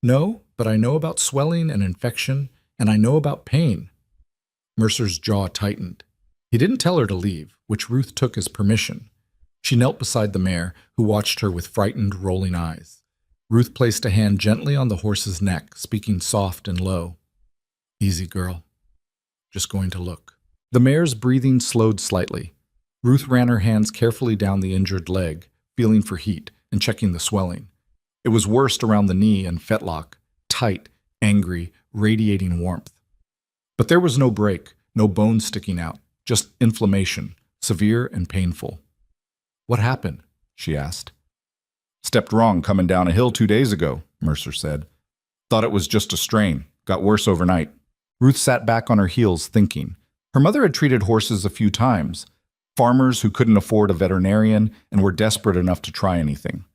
No, but I know about swelling and infection, and I know about pain. Mercer's jaw tightened. He didn't tell her to leave, which Ruth took as permission. She knelt beside the mare, who watched her with frightened, rolling eyes. Ruth placed a hand gently on the horse's neck, speaking soft and low. Easy, girl. Just going to look. The mare's breathing slowed slightly. Ruth ran her hands carefully down the injured leg, feeling for heat and checking the swelling. It was worst around the knee and fetlock, tight, angry, radiating warmth. But there was no break, no bone sticking out, just inflammation, severe and painful. What happened? She asked. Stepped wrong coming down a hill 2 days ago, Mercer said. Thought it was just a strain. Got worse overnight. Ruth sat back on her heels thinking. Her mother had treated horses a few times. Farmers who couldn't afford a veterinarian and were desperate enough to try anything.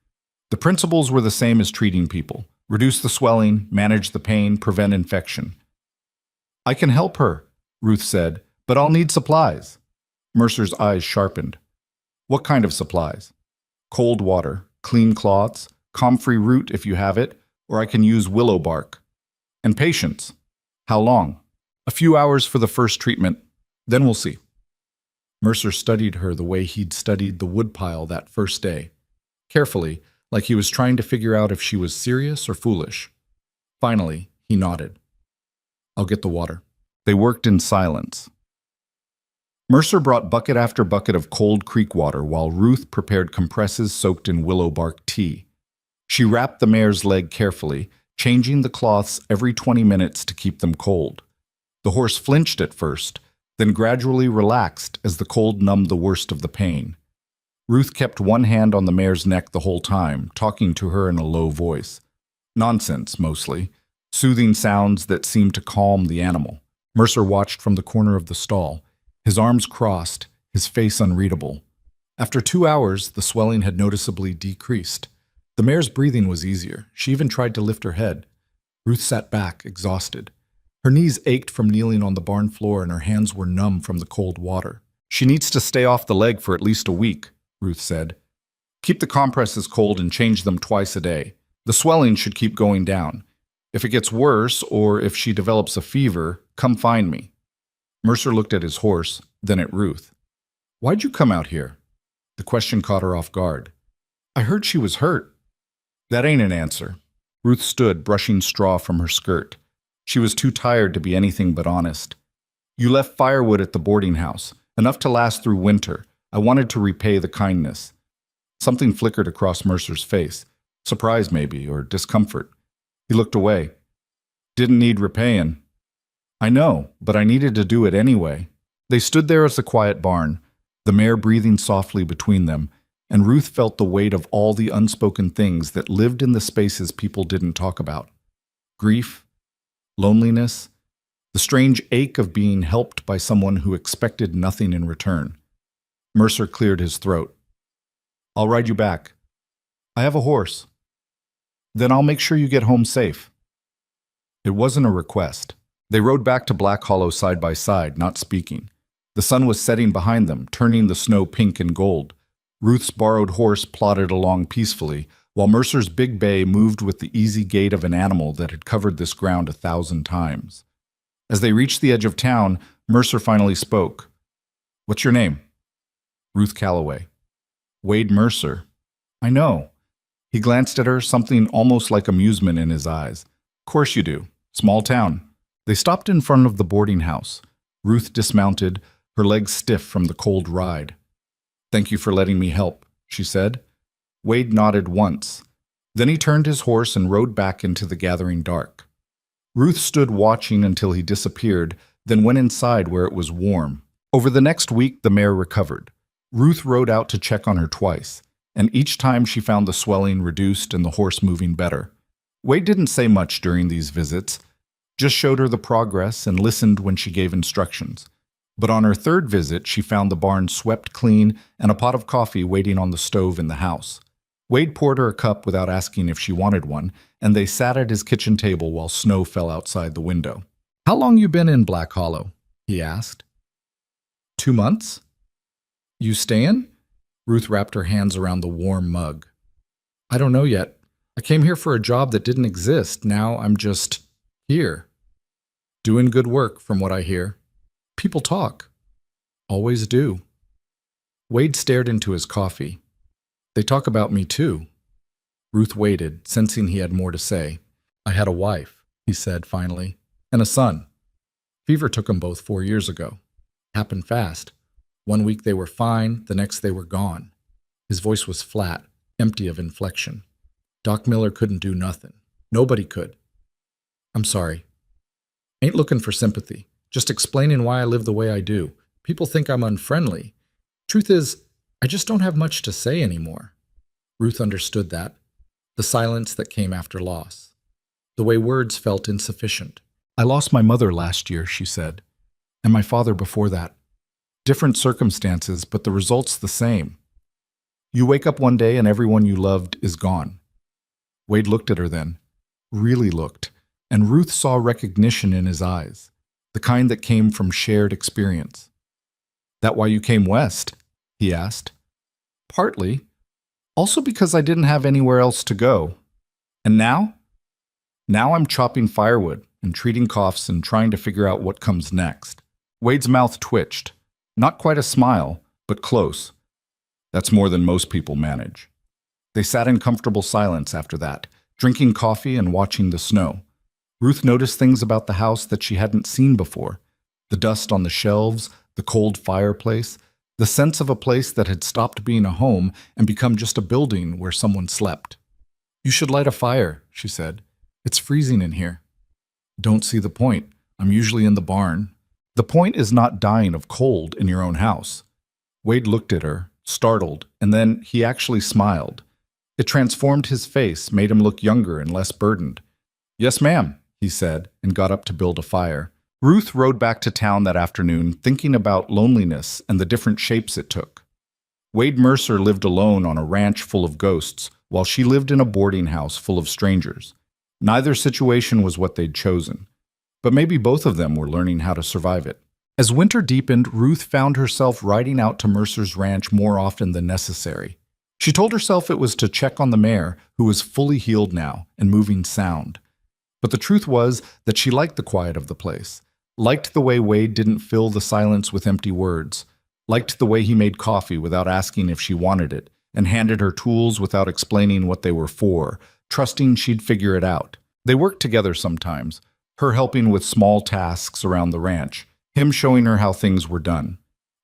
The principles were the same as treating people. Reduce the swelling, manage the pain, prevent infection. I can help her, Ruth said, but I'll need supplies. Mercer's eyes sharpened. What kind of supplies? Cold water, clean cloths, comfrey root if you have it, or I can use willow bark. And patience. How long? A few hours for the first treatment, then we'll see. Mercer studied her the way he'd studied the woodpile that first day, carefully, like he was trying to figure out if she was serious or foolish. Finally, he nodded. I'll get the water. They worked in silence. Mercer brought bucket after bucket of cold creek water while Ruth prepared compresses soaked in willow bark tea. She wrapped the mare's leg carefully, changing the cloths every 20 minutes to keep them cold. The horse flinched at first, then gradually relaxed as the cold numbed the worst of the pain. Ruth kept one hand on the mare's neck the whole time, talking to her in a low voice. Nonsense, mostly. Soothing sounds that seemed to calm the animal. Mercer watched from the corner of the stall, his arms crossed, his face unreadable. After 2 hours, the swelling had noticeably decreased. The mare's breathing was easier. She even tried to lift her head. Ruth sat back, exhausted. Her knees ached from kneeling on the barn floor and her hands were numb from the cold water. She needs to stay off the leg for at least a week, Ruth said. Keep the compresses cold and change them twice a day. The swelling should keep going down. If it gets worse, or if she develops a fever, come find me. Mercer looked at his horse, then at Ruth. Why'd you come out here? The question caught her off guard. I heard she was hurt. That ain't an answer. Ruth stood, brushing straw from her skirt. She was too tired to be anything but honest. You left firewood at the boarding house, enough to last through winter. I wanted to repay the kindness. Something flickered across Mercer's face. Surprise, maybe, or discomfort. He looked away. Didn't need repaying. I know, but I needed to do it anyway. They stood there as a quiet barn, the mare breathing softly between them, and Ruth felt the weight of all the unspoken things that lived in the spaces people didn't talk about. Grief, loneliness, the strange ache of being helped by someone who expected nothing in return. Mercer cleared his throat. I'll ride you back. I have a horse. Then I'll make sure you get home safe. It wasn't a request. They rode back to Black Hollow side by side, not speaking. The sun was setting behind them, turning the snow pink and gold. Ruth's borrowed horse plodded along peacefully, while Mercer's big bay moved with the easy gait of an animal that had covered this ground 1,000 times. As they reached the edge of town, Mercer finally spoke. What's your name? Ruth Calloway. Wade Mercer. I know. He glanced at her, something almost like amusement in his eyes. Of course you do. Small town. They stopped in front of the boarding house. Ruth dismounted, her legs stiff from the cold ride. Thank you for letting me help, she said. Wade nodded once. Then he turned his horse and rode back into the gathering dark. Ruth stood watching until he disappeared, then went inside where it was warm. Over the next week, the mare recovered. Ruth rode out to check on her twice, and each time she found the swelling reduced and the horse moving better. Wade didn't say much during these visits, just showed her the progress and listened when she gave instructions. But on her third visit, she found the barn swept clean and a pot of coffee waiting on the stove in the house. Wade poured her a cup without asking if she wanted one, and they sat at his kitchen table while snow fell outside the window. How long you been in Black Hollow? He asked. 2 months? You stayin'? Ruth wrapped her hands around the warm mug. I don't know yet. I came here for a job that didn't exist. Now I'm just here. Doing good work, from what I hear. People talk. Always do. Wade stared into his coffee. They talk about me too. Ruth waited, sensing he had more to say. I had a wife, he said finally, and a son. Fever took them both 4 years ago. Happened fast. 1 week they were fine, the next they were gone. His voice was flat, empty of inflection. Doc Miller couldn't do nothing. Nobody could. I'm sorry. Ain't looking for sympathy. Just explaining why I live the way I do. People think I'm unfriendly. Truth is, I just don't have much to say anymore. Ruth understood that. The silence that came after loss. The way words felt insufficient. I lost my mother last year, she said, and my father before that. Different circumstances, but the result's the same. You wake up one day and everyone you loved is gone. Wade looked at her then, really looked, and Ruth saw recognition in his eyes, the kind that came from shared experience. That why you came west? He asked. Partly. Also because I didn't have anywhere else to go. And now? Now I'm chopping firewood and treating coughs and trying to figure out what comes next. Wade's mouth twitched. Not quite a smile, but close. That's more than most people manage. They sat in comfortable silence after that, drinking coffee and watching the snow. Ruth noticed things about the house that she hadn't seen before. The dust on the shelves, the cold fireplace, the sense of a place that had stopped being a home and become just a building where someone slept. You should light a fire, she said. It's freezing in here. Don't see the point. I'm usually in the barn. The point is not dying of cold in your own house. Wade looked at her, startled, and then he actually smiled. It transformed his face, made him look younger and less burdened. Yes, ma'am, he said, and got up to build a fire. Ruth rode back to town that afternoon, thinking about loneliness and the different shapes it took. Wade Mercer lived alone on a ranch full of ghosts, while she lived in a boarding house full of strangers. Neither situation was what they'd chosen, but maybe both of them were learning how to survive it. As winter deepened, Ruth found herself riding out to Mercer's ranch more often than necessary. She told herself it was to check on the mare, who was fully healed now and moving sound. But the truth was that she liked the quiet of the place, liked the way Wade didn't fill the silence with empty words, liked the way he made coffee without asking if she wanted it, and handed her tools without explaining what they were for, trusting she'd figure it out. They worked together sometimes, her helping with small tasks around the ranch, him showing her how things were done.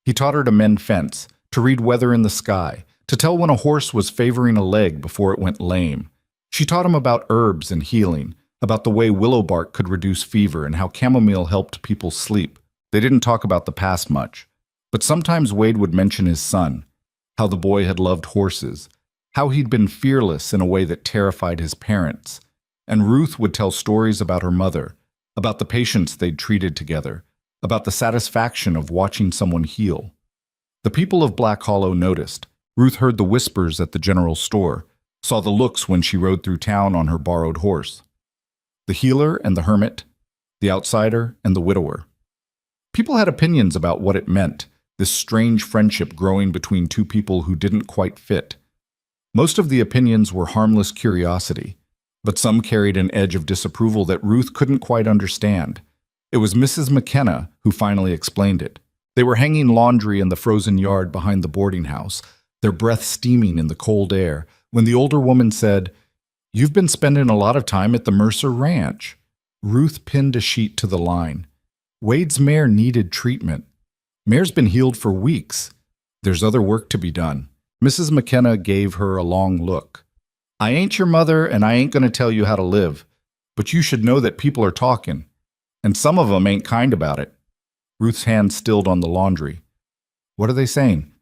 He taught her to mend fence, to read weather in the sky, to tell when a horse was favoring a leg before it went lame. She taught him about herbs and healing, about the way willow bark could reduce fever and how chamomile helped people sleep. They didn't talk about the past much, but sometimes Wade would mention his son, how the boy had loved horses, how he'd been fearless in a way that terrified his parents. And Ruth would tell stories about her mother, about the patients they'd treated together, about the satisfaction of watching someone heal. The people of Black Hollow noticed. Ruth heard the whispers at the general store, saw the looks when she rode through town on her borrowed horse. The healer and the hermit, the outsider and the widower. People had opinions about what it meant, this strange friendship growing between two people who didn't quite fit. Most of the opinions were harmless curiosity, but some carried an edge of disapproval that Ruth couldn't quite understand. It was Mrs. McKenna who finally explained it. They were hanging laundry in the frozen yard behind the boarding house, their breath steaming in the cold air, when the older woman said, "You've been spending a lot of time at the Mercer Ranch." Ruth pinned a sheet to the line. Wade's mare needed treatment. Mare's been healed for weeks. There's other work to be done. Mrs. McKenna gave her a long look. I ain't your mother, and I ain't going to tell you how to live, but you should know that people are talking, and some of them ain't kind about it. Ruth's hand stilled on the laundry. What are they saying?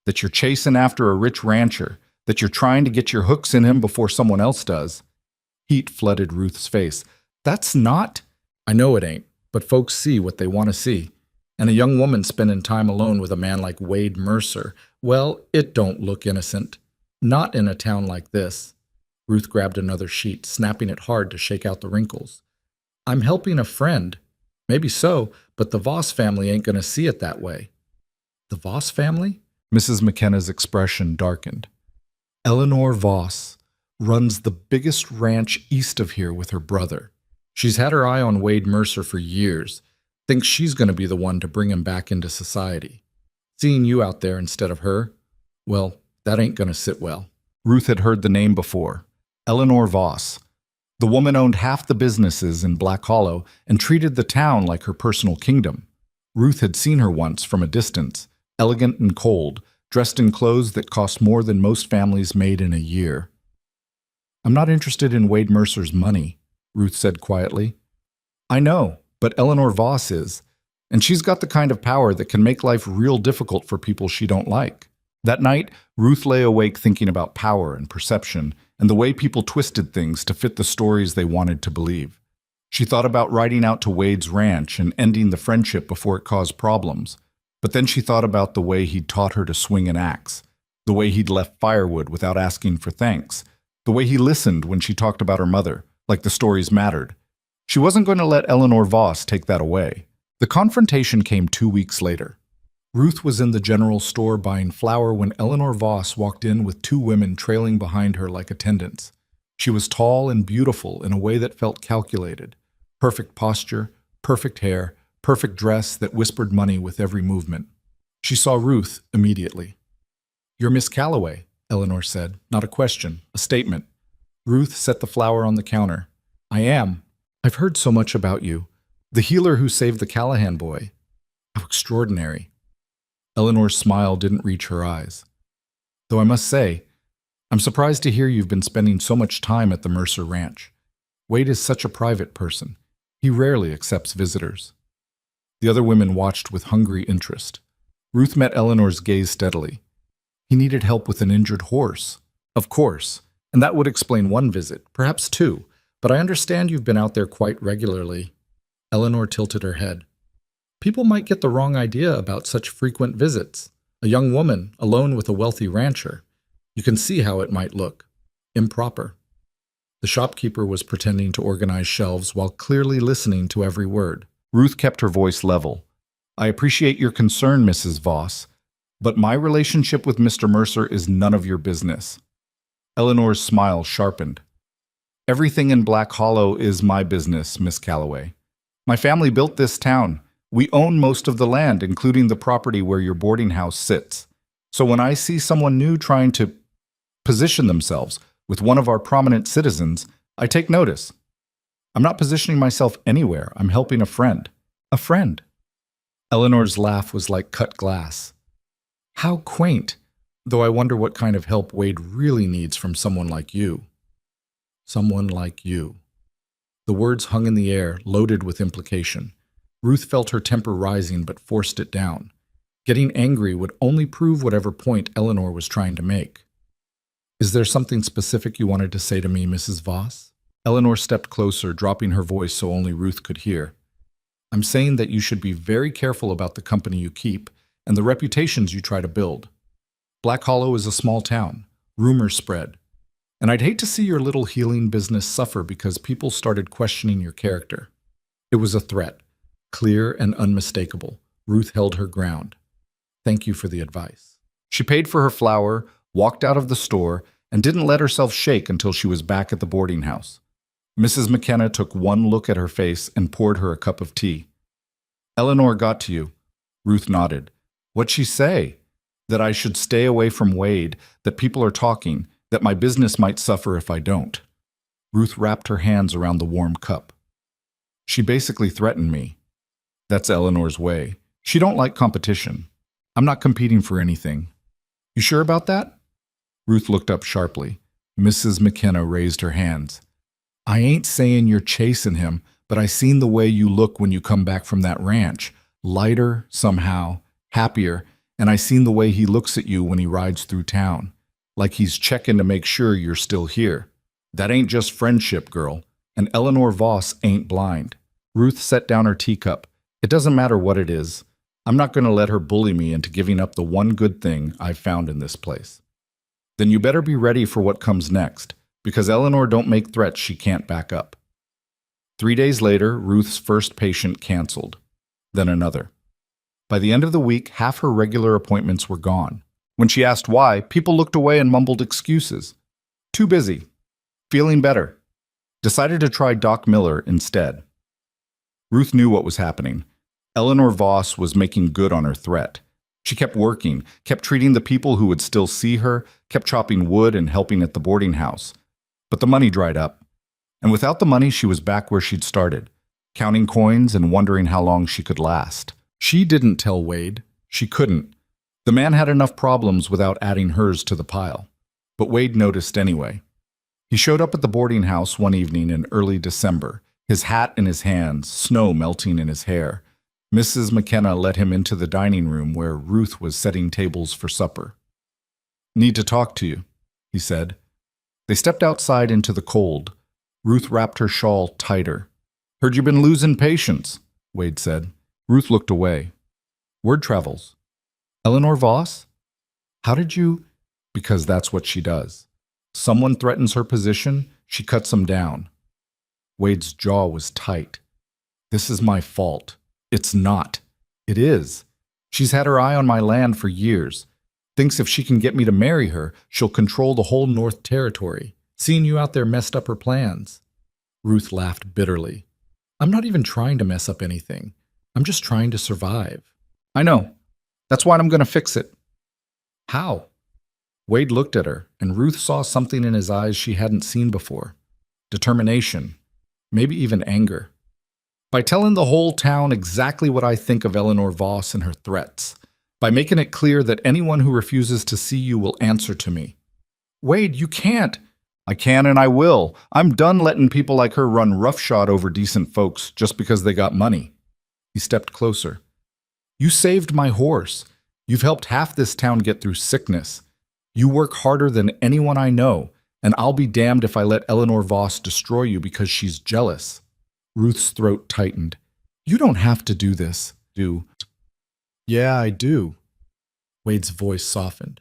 That you're chasing after a rich rancher, that you're trying to get your hooks in him before someone else does. Heat flooded Ruth's face. That's not... I know it ain't, but folks see what they want to see. And a young woman spending time alone with a man like Wade Mercer, well, it don't look innocent. Not in a town like this. Ruth grabbed another sheet, snapping it hard to shake out the wrinkles. I'm helping a friend. Maybe so, but the Voss family ain't going to see it that way. The Voss family? Mrs. McKenna's expression darkened. Eleanor Voss runs the biggest ranch east of here with her brother. She's had her eye on Wade Mercer for years. Thinks she's going to be the one to bring him back into society. Seeing you out there instead of her, well, that ain't going to sit well. Ruth had heard the name before. Eleanor Voss. The woman owned half the businesses in Black Hollow and treated the town like her personal kingdom. Ruth had seen her once from a distance, elegant and cold, dressed in clothes that cost more than most families made in a year. I'm not interested in Wade Mercer's money, Ruth said quietly. I know, but Eleanor Voss is, and she's got the kind of power that can make life real difficult for people she don't like. That night, Ruth lay awake thinking about power and perception and the way people twisted things to fit the stories they wanted to believe. She thought about riding out to Wade's ranch and ending the friendship before it caused problems. But then she thought about the way he'd taught her to swing an axe, the way he'd left firewood without asking for thanks, the way he listened when she talked about her mother, like the stories mattered. She wasn't going to let Eleanor Voss take that away. The confrontation came 2 weeks later. Ruth was in the general store buying flour when Eleanor Voss walked in with 2 women trailing behind her like attendants. She was tall and beautiful in a way that felt calculated. Perfect posture, perfect hair, perfect dress that whispered money with every movement. She saw Ruth immediately. "You're Miss Calloway," Eleanor said. Not a question, a statement. Ruth set the flour on the counter. "I am. I've heard so much about you. The healer who saved the Callahan boy. How extraordinary." Eleanor's smile didn't reach her eyes. "Though I must say, I'm surprised to hear you've been spending so much time at the Mercer Ranch. Wade is such a private person. He rarely accepts visitors." The other women watched with hungry interest. Ruth met Eleanor's gaze steadily. "He needed help with an injured horse." "Of course, and that would explain one visit, perhaps 2, but I understand you've been out there quite regularly." Eleanor tilted her head. "People might get the wrong idea about such frequent visits. A young woman, alone with a wealthy rancher. You can see how it might look. Improper." The shopkeeper was pretending to organize shelves while clearly listening to every word. Ruth kept her voice level. "I appreciate your concern, Mrs. Voss, but my relationship with Mr. Mercer is none of your business." Eleanor's smile sharpened. "Everything in Black Hollow is my business, Miss Calloway. My family built this town. We own most of the land, including the property where your boarding house sits. So when I see someone new trying to position themselves with one of our prominent citizens, I take notice. I'm not positioning myself anywhere. I'm helping a friend." "A friend?" Eleanor's laugh was like cut glass. "How quaint, though I wonder what kind of help Wade really needs from someone like you." "Someone like you." The words hung in the air, loaded with implication. Ruth felt her temper rising but forced it down. Getting angry would only prove whatever point Eleanor was trying to make. "Is there something specific you wanted to say to me, Mrs. Voss?" Eleanor stepped closer, dropping her voice so only Ruth could hear. "I'm saying that you should be very careful about the company you keep and the reputations you try to build. Black Hollow is a small town. Rumors spread. And I'd hate to see your little healing business suffer because people started questioning your character." It was a threat, clear and unmistakable. Ruth held her ground. "Thank you for the advice." She paid for her flour, walked out of the store, and didn't let herself shake until she was back at the boarding house. Mrs. McKenna took one look at her face and poured her a cup of tea. "Eleanor got to you." Ruth nodded. "What'd she say?" "That I should stay away from Wade, that people are talking, that my business might suffer if I don't." Ruth wrapped her hands around the warm cup. "She basically threatened me." "That's Eleanor's way. She don't like competition. I'm not competing for anything." "You sure about that?" Ruth looked up sharply. Mrs. McKenna raised her hands. "I ain't saying you're chasing him, but I seen the way you look when you come back from that ranch. Lighter, somehow, happier, and I seen the way he looks at you when he rides through town. Like he's checking to make sure you're still here. That ain't just friendship, girl, and Eleanor Voss ain't blind." Ruth set down her teacup. "It doesn't matter what it is. I'm not going to let her bully me into giving up the one good thing I've found in this place." "Then you better be ready for what comes next, because Eleanor don't make threats she can't back up." 3 days later, Ruth's first patient canceled. Then another. By the end of the week, half her regular appointments were gone. When she asked why, people looked away and mumbled excuses. Too busy. Feeling better. Decided to try Doc Miller instead. Ruth knew what was happening. Eleanor Voss was making good on her threat. She kept working, kept treating the people who would still see her, kept chopping wood and helping at the boarding house. But the money dried up. And without the money, she was back where she'd started, counting coins and wondering how long she could last. She didn't tell Wade. She couldn't. The man had enough problems without adding hers to the pile. But Wade noticed anyway. He showed up at the boarding house one evening in early December, his hat in his hands, snow melting in his hair. Mrs. McKenna let him into the dining room where Ruth was setting tables for supper. Need to talk to you, he said. They stepped outside into the cold. Ruth wrapped her shawl tighter. Heard you been losing patience, Wade said. Ruth looked away. Word travels. Eleanor Voss? How did you? Because that's what she does. Someone threatens her position, she cuts them down. Wade's jaw was tight. This is my fault. It's not. It is. She's had her eye on my land for years. Thinks if she can get me to marry her, she'll control the whole North Territory. Seeing you out there messed up her plans. Ruth laughed bitterly. I'm not even trying to mess up anything. I'm just trying to survive. I know. That's why I'm going to fix it. How? Wade looked at her, and Ruth saw something in his eyes she hadn't seen before. Determination. Maybe even anger. By telling the whole town exactly what I think of Eleanor Voss and her threats. By making it clear that anyone who refuses to see you will answer to me. Wade, you can't. I can and I will. I'm done letting people like her run roughshod over decent folks just because they got money. He stepped closer. You saved my horse. You've helped half this town get through sickness. You work harder than anyone I know, and I'll be damned if I let Eleanor Voss destroy you because she's jealous. Ruth's throat tightened. You don't have to do this, Yeah, I do. Wade's voice softened.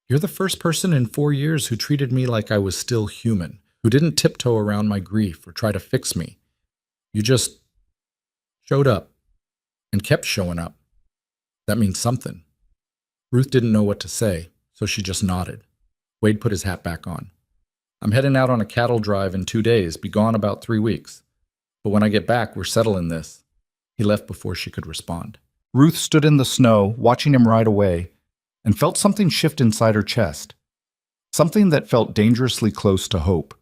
You're the first person in 4 years who treated me like I was still human, who didn't tiptoe around my grief or try to fix me. You just showed up and kept showing up. That means something. Ruth didn't know what to say, so she just nodded. Wade put his hat back on. I'm heading out on a cattle drive in 2 days, be gone about 3 weeks. But when I get back, we're settling this. He left before she could respond. Ruth stood in the snow, watching him ride away, and felt something shift inside her chest. Something that felt dangerously close to hope.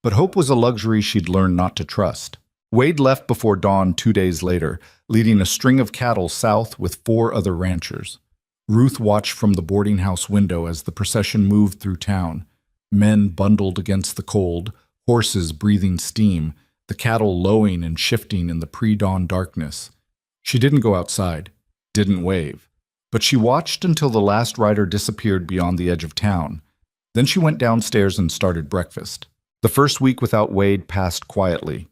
But hope was a luxury she'd learned not to trust. Wade left before dawn 2 days later, leading a string of cattle south with 4 other ranchers. Ruth watched from the boarding house window as the procession moved through town. Men bundled against the cold, horses breathing steam, the cattle lowing and shifting in the pre-dawn darkness. She didn't go outside, didn't wave, but she watched until the last rider disappeared beyond the edge of town. Then she went downstairs and started breakfast. The first week without Wade passed quietly.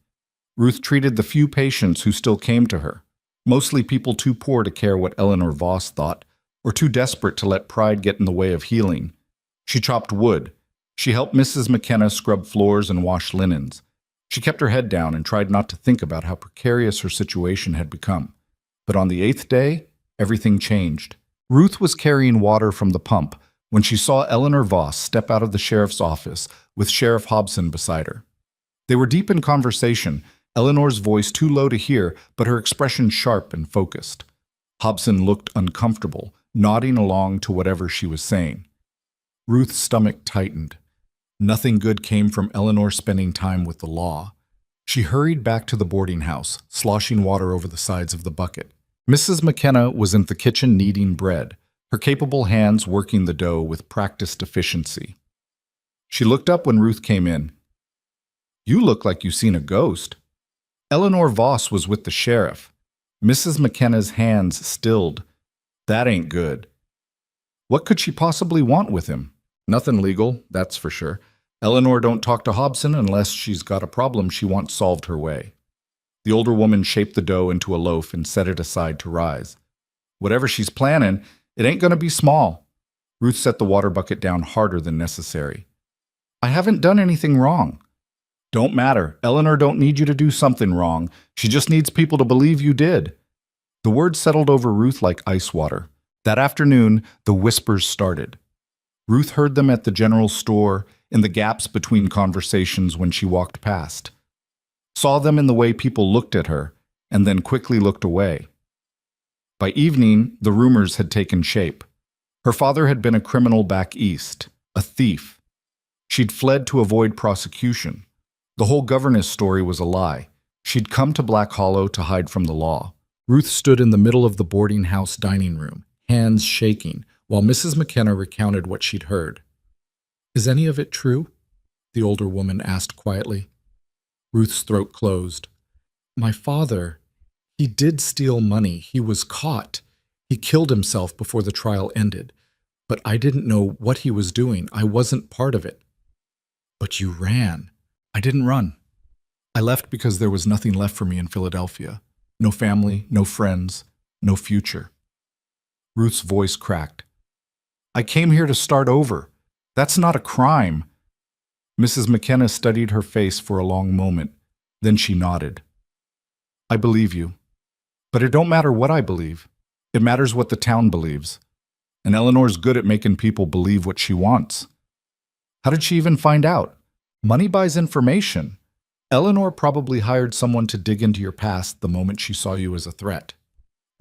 Ruth treated the few patients who still came to her, mostly people too poor to care what Eleanor Voss thought, or too desperate to let pride get in the way of healing. She chopped wood. She helped Mrs. McKenna scrub floors and wash linens. She kept her head down and tried not to think about how precarious her situation had become. But on the 8th day, everything changed. Ruth was carrying water from the pump when she saw Eleanor Voss step out of the sheriff's office with Sheriff Hobson beside her. They were deep in conversation, Eleanor's voice too low to hear, but her expression sharp and focused. Hobson looked uncomfortable, nodding along to whatever she was saying. Ruth's stomach tightened. Nothing good came from Eleanor spending time with the law. She hurried back to the boarding house, sloshing water over the sides of the bucket. Mrs. McKenna was in the kitchen kneading bread, her capable hands working the dough with practiced efficiency. She looked up when Ruth came in. You look like you've seen a ghost. Eleanor Voss was with the sheriff. Mrs. McKenna's hands stilled. That ain't good. What could she possibly want with him? Nothing legal, that's for sure. Eleanor don't talk to Hobson unless she's got a problem she wants solved her way. The older woman shaped the dough into a loaf and set it aside to rise. Whatever she's planning, it ain't gonna be small. Ruth set the water bucket down harder than necessary. I haven't done anything wrong. Don't matter. Eleanor don't need you to do something wrong. She just needs people to believe you did. The words settled over Ruth like ice water. That afternoon, the whispers started. Ruth heard them at the general store, in the gaps between conversations when she walked past. Saw them in the way people looked at her, and then quickly looked away. By evening, the rumors had taken shape. Her father had been a criminal back east, a thief. She'd fled to avoid prosecution. The whole governess story was a lie. She'd come to Black Hollow to hide from the law. Ruth stood in the middle of the boarding house dining room, hands shaking, while Mrs. McKenna recounted what she'd heard. Is any of it true? The older woman asked quietly. Ruth's throat closed. My father, he did steal money. He was caught. He killed himself before the trial ended. But I didn't know what he was doing. I wasn't part of it. But you ran. I didn't run. I left because there was nothing left for me in Philadelphia. No family, no friends, no future. Ruth's voice cracked. I came here to start over. That's not a crime. Mrs. McKenna studied her face for a long moment. Then she nodded. I believe you. But it don't matter what I believe. It matters what the town believes. And Eleanor's good at making people believe what she wants. How did she even find out? Money buys information. Eleanor probably hired someone to dig into your past the moment she saw you as a threat.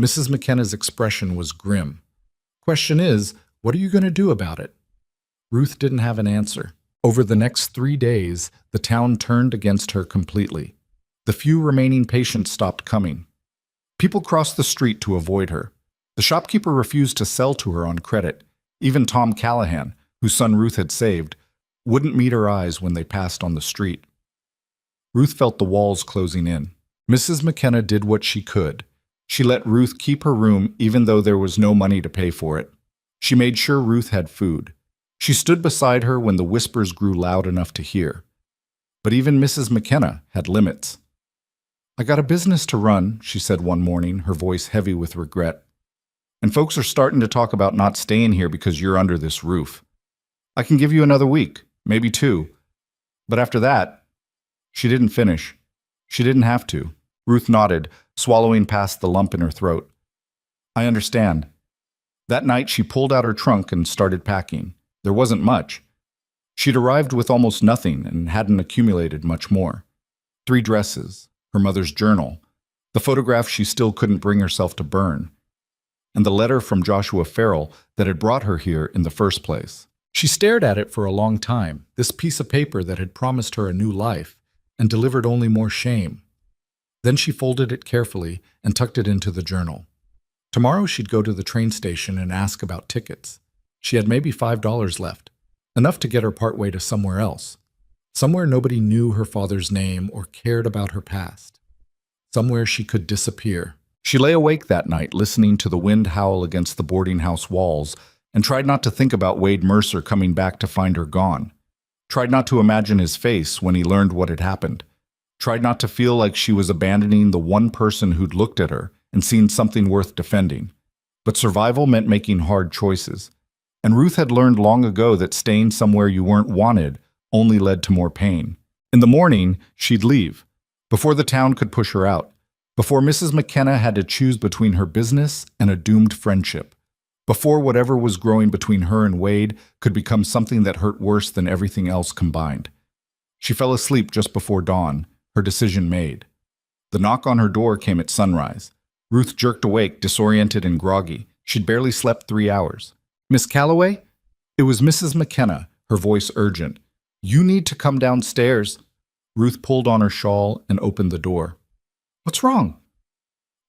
Mrs. McKenna's expression was grim. Question is, what are you going to do about it? Ruth didn't have an answer. Over the next 3 days, the town turned against her completely. The few remaining patients stopped coming. People crossed the street to avoid her. The shopkeeper refused to sell to her on credit. Even Tom Callahan, whose son Ruth had saved, wouldn't meet her eyes when they passed on the street. Ruth felt the walls closing in. Mrs. McKenna did what she could. She let Ruth keep her room even though there was no money to pay for it. She made sure Ruth had food. She stood beside her when the whispers grew loud enough to hear. But even Mrs. McKenna had limits. I got a business to run, she said one morning, her voice heavy with regret. And folks are starting to talk about not staying here because you're under this roof. I can give you another week, maybe 2. But after that, she didn't finish. She didn't have to. Ruth nodded, swallowing past the lump in her throat. I understand. That night she pulled out her trunk and started packing. There wasn't much. She'd arrived with almost nothing and hadn't accumulated much more. 3 dresses, her mother's journal, the photograph she still couldn't bring herself to burn, and the letter from Joshua Farrell that had brought her here in the first place. She stared at it for a long time, this piece of paper that had promised her a new life and delivered only more shame. Then she folded it carefully and tucked it into the journal. Tomorrow she'd go to the train station and ask about tickets. She had maybe $5 left, enough to get her partway to somewhere else. Somewhere nobody knew her father's name or cared about her past. Somewhere she could disappear. She lay awake that night listening to the wind howl against the boarding house walls and tried not to think about Wade Mercer coming back to find her gone. Tried not to imagine his face when he learned what had happened. Tried not to feel like she was abandoning the one person who'd looked at her and seen something worth defending. But survival meant making hard choices. And Ruth had learned long ago that staying somewhere you weren't wanted only led to more pain. In the morning, she'd leave, before the town could push her out, before Mrs. McKenna had to choose between her business and a doomed friendship, before whatever was growing between her and Wade could become something that hurt worse than everything else combined. She fell asleep just before dawn, her decision made. The knock on her door came at sunrise. Ruth jerked awake, disoriented and groggy. She'd barely slept 3 hours. Miss Calloway? It was Mrs. McKenna, her voice urgent. You need to come downstairs. Ruth pulled on her shawl and opened the door. What's wrong?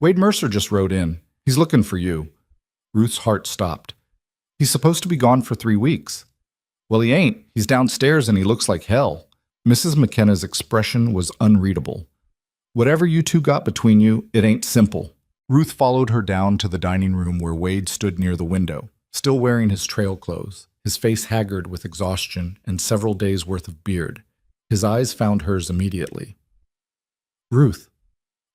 Wade Mercer just rode in. He's looking for you. Ruth's heart stopped. He's supposed to be gone for 3 weeks. Well, he ain't. He's downstairs and he looks like hell. Mrs. McKenna's expression was unreadable. Whatever you two got between you, it ain't simple. Ruth followed her down to the dining room where Wade stood near the window, still wearing his trail clothes, his face haggard with exhaustion and several days' worth of beard. His eyes found hers immediately. Ruth.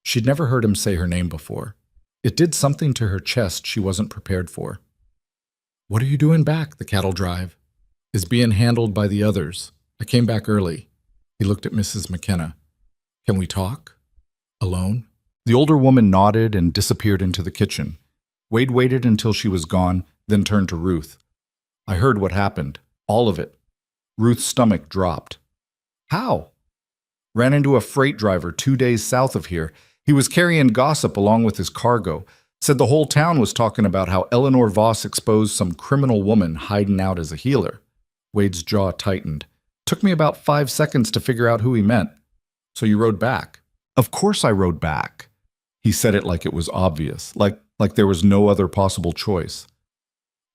She'd never heard him say her name before. It did something to her chest she wasn't prepared for. What are you doing back, the cattle drive? Is being handled by the others. I came back early. He looked at Mrs. McKenna. Can we talk? Alone? The older woman nodded and disappeared into the kitchen. Wade waited until she was gone, then turned to Ruth. I heard what happened. All of it. Ruth's stomach dropped. How? Ran into a freight driver 2 days south of here. He was carrying gossip along with his cargo. Said the whole town was talking about how Eleanor Voss exposed some criminal woman hiding out as a healer. Wade's jaw tightened. Took me about 5 seconds to figure out who he meant. So you rode back? Of course I rode back. He said it like it was obvious, like there was no other possible choice.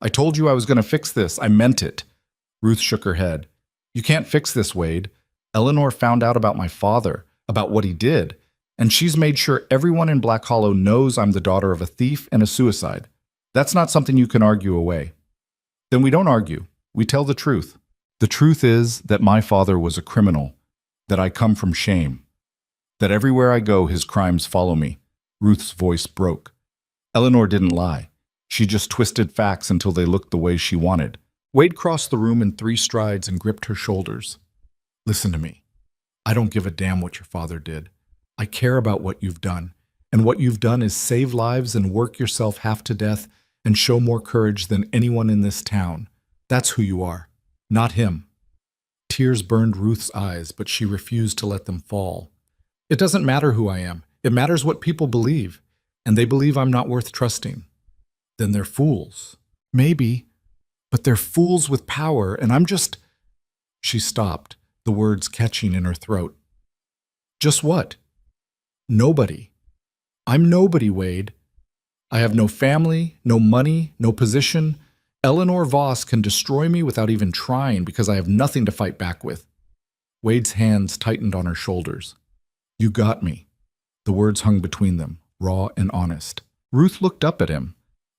I told you I was going to fix this. I meant it. Ruth shook her head. You can't fix this, Wade. Eleanor found out about my father, about what he did, and she's made sure everyone in Black Hollow knows I'm the daughter of a thief and a suicide. That's not something you can argue away. Then we don't argue. We tell the truth. The truth is that my father was a criminal, that I come from shame, that everywhere I go his crimes follow me. Ruth's voice broke. Eleanor didn't lie. She just twisted facts until they looked the way she wanted. Wade crossed the room in 3 strides and gripped her shoulders. Listen to me. I don't give a damn what your father did. I care about what you've done. And what you've done is save lives and work yourself half to death and show more courage than anyone in this town. That's who you are, not him. Tears burned Ruth's eyes, but she refused to let them fall. It doesn't matter who I am. It matters what people believe. And they believe I'm not worth trusting. Then they're fools. Maybe. But they're fools with power, and I'm just... She stopped, the words catching in her throat. Just what? Nobody. I'm nobody, Wade. I have no family, no money, no position. Eleanor Voss can destroy me without even trying because I have nothing to fight back with. Wade's hands tightened on her shoulders. You got me. The words hung between them, raw and honest. Ruth looked up at him.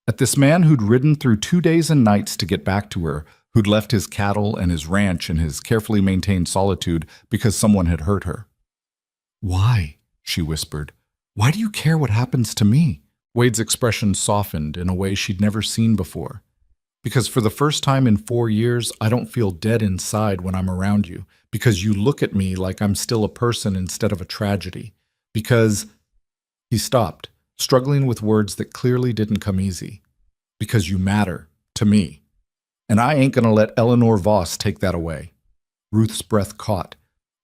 At this man who'd ridden through 2 days and nights to get back to her, who'd left his cattle and his ranch and his carefully maintained solitude because someone had hurt her. Why? She whispered. Why do you care what happens to me? Wade's expression softened in a way she'd never seen before. Because for the first time in 4 years, I don't feel dead inside when I'm around you. Because you look at me like I'm still a person instead of a tragedy. Because... He stopped, struggling with words that clearly didn't come easy. Because you matter, to me. And I ain't gonna let Eleanor Voss take that away. Ruth's breath caught.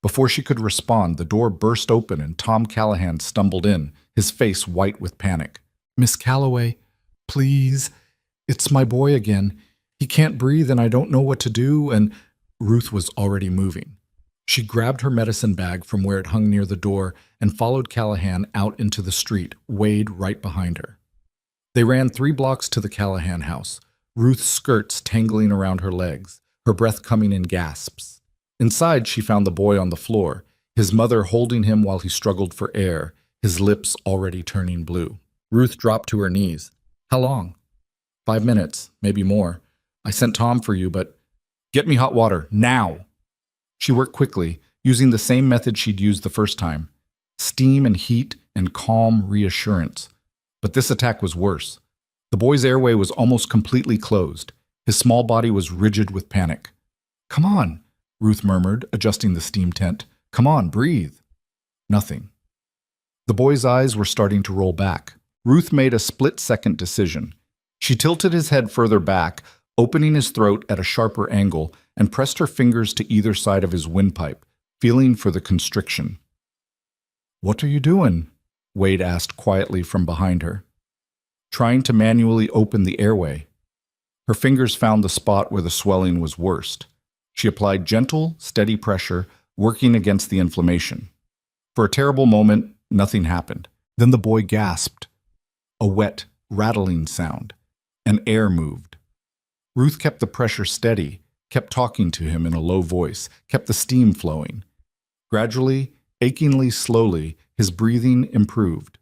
Before she could respond, the door burst open and Tom Callahan stumbled in, his face white with panic. Miss Calloway, please. It's my boy again. He can't breathe and I don't know what to do, and Ruth was already moving. She grabbed her medicine bag from where it hung near the door and followed Callahan out into the street, Wade right behind her. They ran 3 blocks to the Callahan house, Ruth's skirts tangling around her legs, her breath coming in gasps. Inside, she found the boy on the floor, his mother holding him while he struggled for air, his lips already turning blue. Ruth dropped to her knees. How long? 5 minutes, maybe more. I sent Tom for you, but... Get me hot water, now! She worked quickly, using the same method she'd used the first time. Steam and heat and calm reassurance. But this attack was worse. The boy's airway was almost completely closed. His small body was rigid with panic. Come on, Ruth murmured, adjusting the steam tent. Come on, breathe. Nothing. The boy's eyes were starting to roll back. Ruth made a split-second decision. She tilted his head further back, opening his throat at a sharper angle, and pressed her fingers to either side of his windpipe, feeling for the constriction. What are you doing? Wade asked quietly from behind her. Trying to manually open the airway. Her fingers found the spot where the swelling was worst. She applied gentle, steady pressure, working against the inflammation. For a terrible moment, nothing happened. Then the boy gasped. A wet, rattling sound. And air moved. Ruth kept the pressure steady, kept talking to him in a low voice, kept the steam flowing. Gradually, achingly slowly, his breathing improved.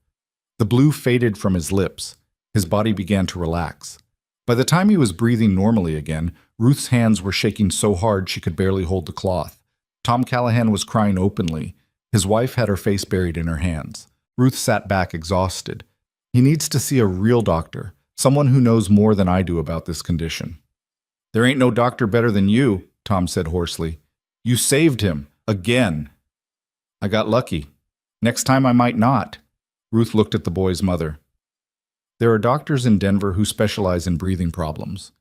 The blue faded from his lips. His body began to relax. By the time he was breathing normally again, Ruth's hands were shaking so hard she could barely hold the cloth. Tom Callahan was crying openly. His wife had her face buried in her hands. Ruth sat back exhausted. He needs to see a real doctor, someone who knows more than I do about this condition. There ain't no doctor better than you, Tom said hoarsely. You saved him. Again. I got lucky. Next time I might not. Ruth looked at the boy's mother. There are doctors in Denver who specialize in breathing problems.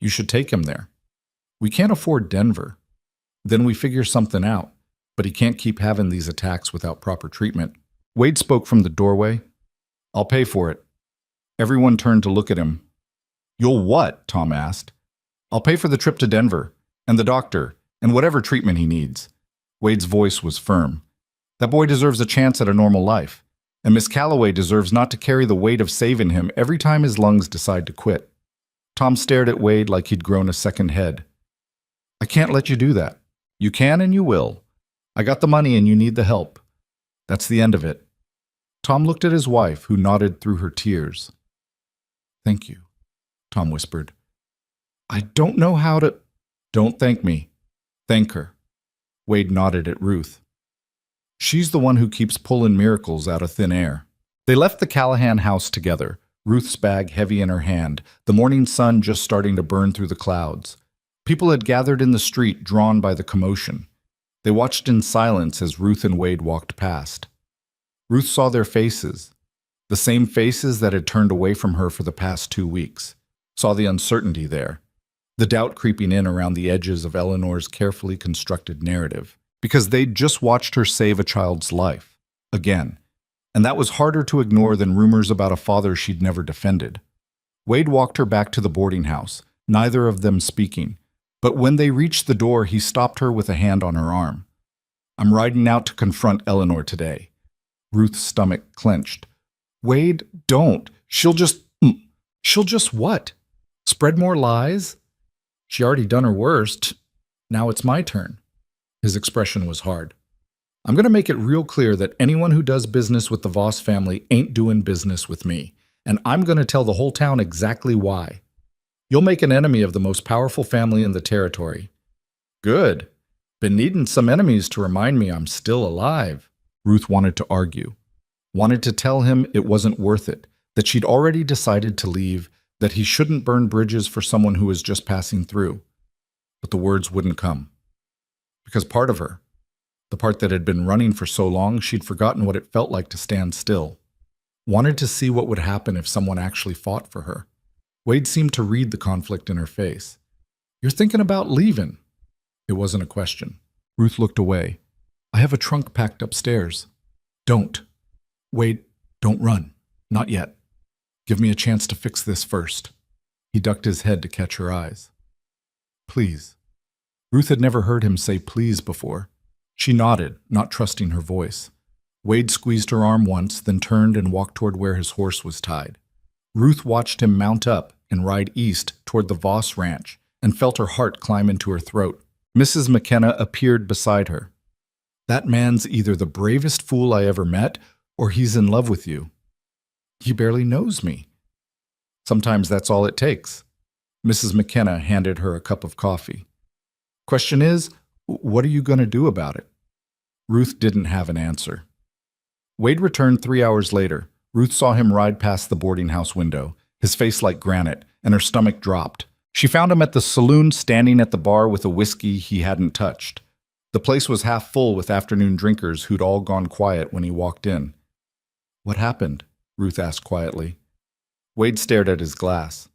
You should take him there. We can't afford Denver. Then we figure something out, but he can't keep having these attacks without proper treatment. Wade spoke from the doorway. I'll pay for it. Everyone turned to look at him. You'll what? Tom asked. I'll pay for the trip to Denver, and the doctor, and whatever treatment he needs. Wade's voice was firm. That boy deserves a chance at a normal life, and Miss Calloway deserves not to carry the weight of saving him every time his lungs decide to quit. Tom stared at Wade like he'd grown a second head. I can't let you do that. You can and you will. I got the money and you need the help. That's the end of it. Tom looked at his wife, who nodded through her tears. Thank you, Tom whispered. I don't know how to. Don't thank me. Thank her. Wade nodded at Ruth. She's the one who keeps pulling miracles out of thin air. They left the Callahan house together, Ruth's bag heavy in her hand, the morning sun just starting to burn through the clouds. People had gathered in the street, drawn by the commotion. They watched in silence as Ruth and Wade walked past. Ruth saw their faces, the same faces that had turned away from her for the past 2 weeks, saw the uncertainty there, the doubt creeping in around the edges of Eleanor's carefully constructed narrative, because they'd just watched her save a child's life, again, and that was harder to ignore than rumors about a father she'd never defended. Wade walked her back to the boarding house, neither of them speaking, but when they reached the door, he stopped her with a hand on her arm. I'm riding out to confront Eleanor today. Ruth's stomach clenched. Wade, don't. She'll just what? Spread more lies? She already done her worst. Now it's my turn. His expression was hard. I'm going to make it real clear that anyone who does business with the Voss family ain't doing business with me, and I'm going to tell the whole town exactly why. You'll make an enemy of the most powerful family in the territory. Good. Been needing some enemies to remind me I'm still alive. Ruth wanted to argue. Wanted to tell him it wasn't worth it, that she'd already decided to leave, that he shouldn't burn bridges for someone who was just passing through. But the words wouldn't come. Because part of her, the part that had been running for so long, she'd forgotten what it felt like to stand still. Wanted to see what would happen if someone actually fought for her. Wade seemed to read the conflict in her face. You're thinking about leaving. It wasn't a question. Ruth looked away. I have a trunk packed upstairs. Don't. Wade, don't run. Not yet. Give me a chance to fix this first. He ducked his head to catch her eyes. Please. Ruth had never heard him say please before. She nodded, not trusting her voice. Wade squeezed her arm once, then turned and walked toward where his horse was tied. Ruth watched him mount up and ride east toward the Voss ranch and felt her heart climb into her throat. Mrs. McKenna appeared beside her. That man's either the bravest fool I ever met, or he's in love with you. He barely knows me. Sometimes that's all it takes. Mrs. McKenna handed her a cup of coffee. Question is, what are you going to do about it? Ruth didn't have an answer. Wade returned 3 hours later. Ruth saw him ride past the boarding house window, his face like granite, and her stomach dropped. She found him at the saloon standing at the bar with a whiskey he hadn't touched. The place was half full with afternoon drinkers who'd all gone quiet when he walked in. What happened? Ruth asked quietly. Wade stared at his glass.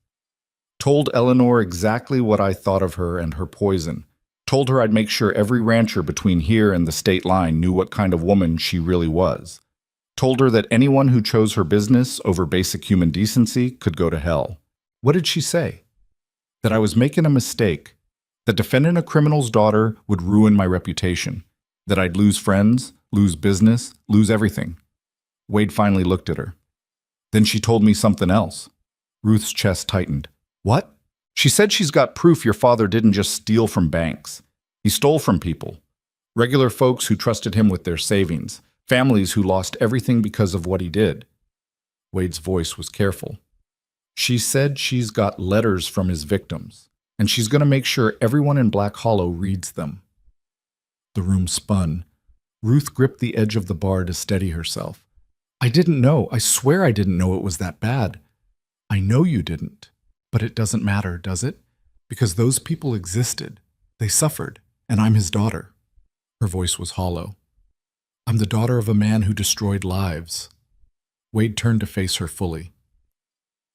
Told Eleanor exactly what I thought of her and her poison. Told her I'd make sure every rancher between here and the state line knew what kind of woman she really was. Told her that anyone who chose her business over basic human decency could go to hell. What did she say? That I was making a mistake. That defending a criminal's daughter would ruin my reputation. That I'd lose friends, lose business, lose everything. Wade finally looked at her. Then she told me something else. Ruth's chest tightened. What? She said she's got proof your father didn't just steal from banks. He stole from people. Regular folks who trusted him with their savings. Families who lost everything because of what he did. Wade's voice was careful. She said she's got letters from his victims, and she's going to make sure everyone in Black Hollow reads them. The room spun. Ruth gripped the edge of the bar to steady herself. I didn't know. I swear I didn't know it was that bad. I know you didn't. But it doesn't matter, does it? Because those people existed. They suffered, and I'm his daughter. Her voice was hollow. I'm the daughter of a man who destroyed lives. Wade turned to face her fully.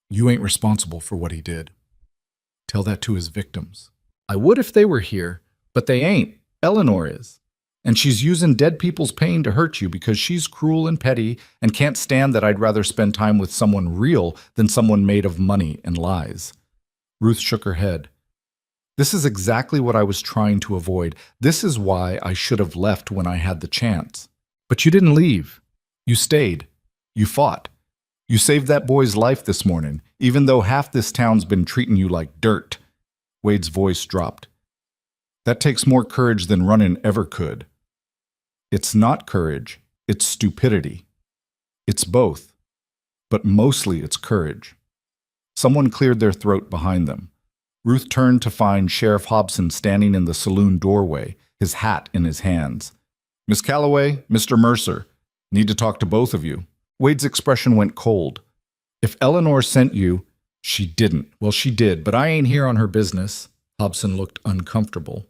You ain't responsible for what he did. Tell that to his victims. I would if they were here, but they ain't. Eleanor is. And she's using dead people's pain to hurt you because she's cruel and petty and can't stand that I'd rather spend time with someone real than someone made of money and lies. Ruth shook her head. This is exactly what I was trying to avoid. This is why I should have left when I had the chance. But you didn't leave. You stayed. You fought. You saved that boy's life this morning, even though half this town's been treating you like dirt. Wade's voice dropped. That takes more courage than running ever could. It's not courage, it's stupidity. It's both, but mostly it's courage. Someone cleared their throat behind them. Ruth turned to find Sheriff Hobson standing in the saloon doorway, his hat in his hands. "Miss Calloway, Mr. Mercer, need to talk to both of you." Wade's expression went cold. "If Eleanor sent you—" "She didn't." "Well, she did, but I ain't here on her business." Hobson looked uncomfortable.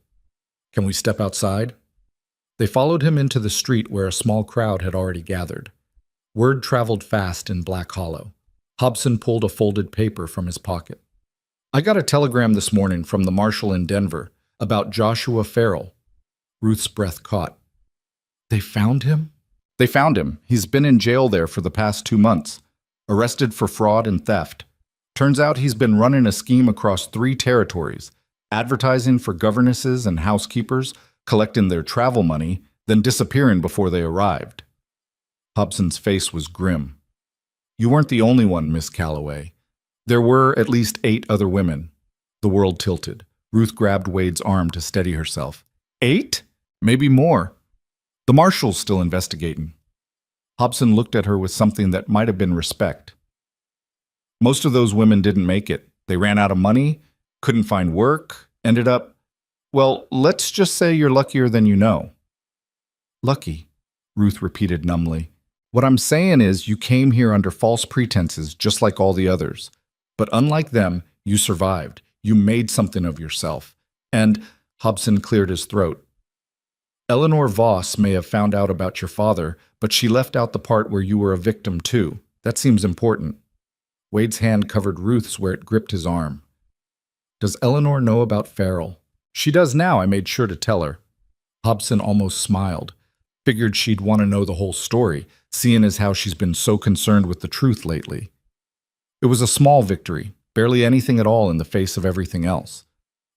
"Can we step outside?" They followed him into the street where a small crowd had already gathered. Word traveled fast in Black Hollow. Hobson pulled a folded paper from his pocket. "I got a telegram this morning from the marshal in Denver about Joshua Farrell." Ruth's breath caught. "They found him?" "They found him. He's been in jail there for the past 2 months, arrested for fraud and theft. Turns out he's been running a scheme across 3 territories, advertising for governesses and housekeepers, collecting their travel money, then disappearing before they arrived." Hobson's face was grim. "You weren't the only one, Miss Calloway. There were at least 8 other women." The world tilted. Ruth grabbed Wade's arm to steady herself. 8? Maybe more. The marshal's still investigating." Hobson looked at her with something that might have been respect. "Most of those women didn't make it. They ran out of money, couldn't find work, ended up— well, let's just say you're luckier than you know." "Lucky," Ruth repeated numbly. "What I'm saying is you came here under false pretenses just like all the others. But unlike them, you survived. You made something of yourself. And—" Hobson cleared his throat. "Eleanor Voss may have found out about your father, but she left out the part where you were a victim too. That seems important." Wade's hand covered Ruth's where it gripped his arm. "Does Eleanor know about Farrell?" "She does now. I made sure to tell her." Hobson almost smiled. Figured she'd want to know the whole story, seeing as how she's been so concerned with the truth lately. It was a small victory, barely anything at all in the face of everything else.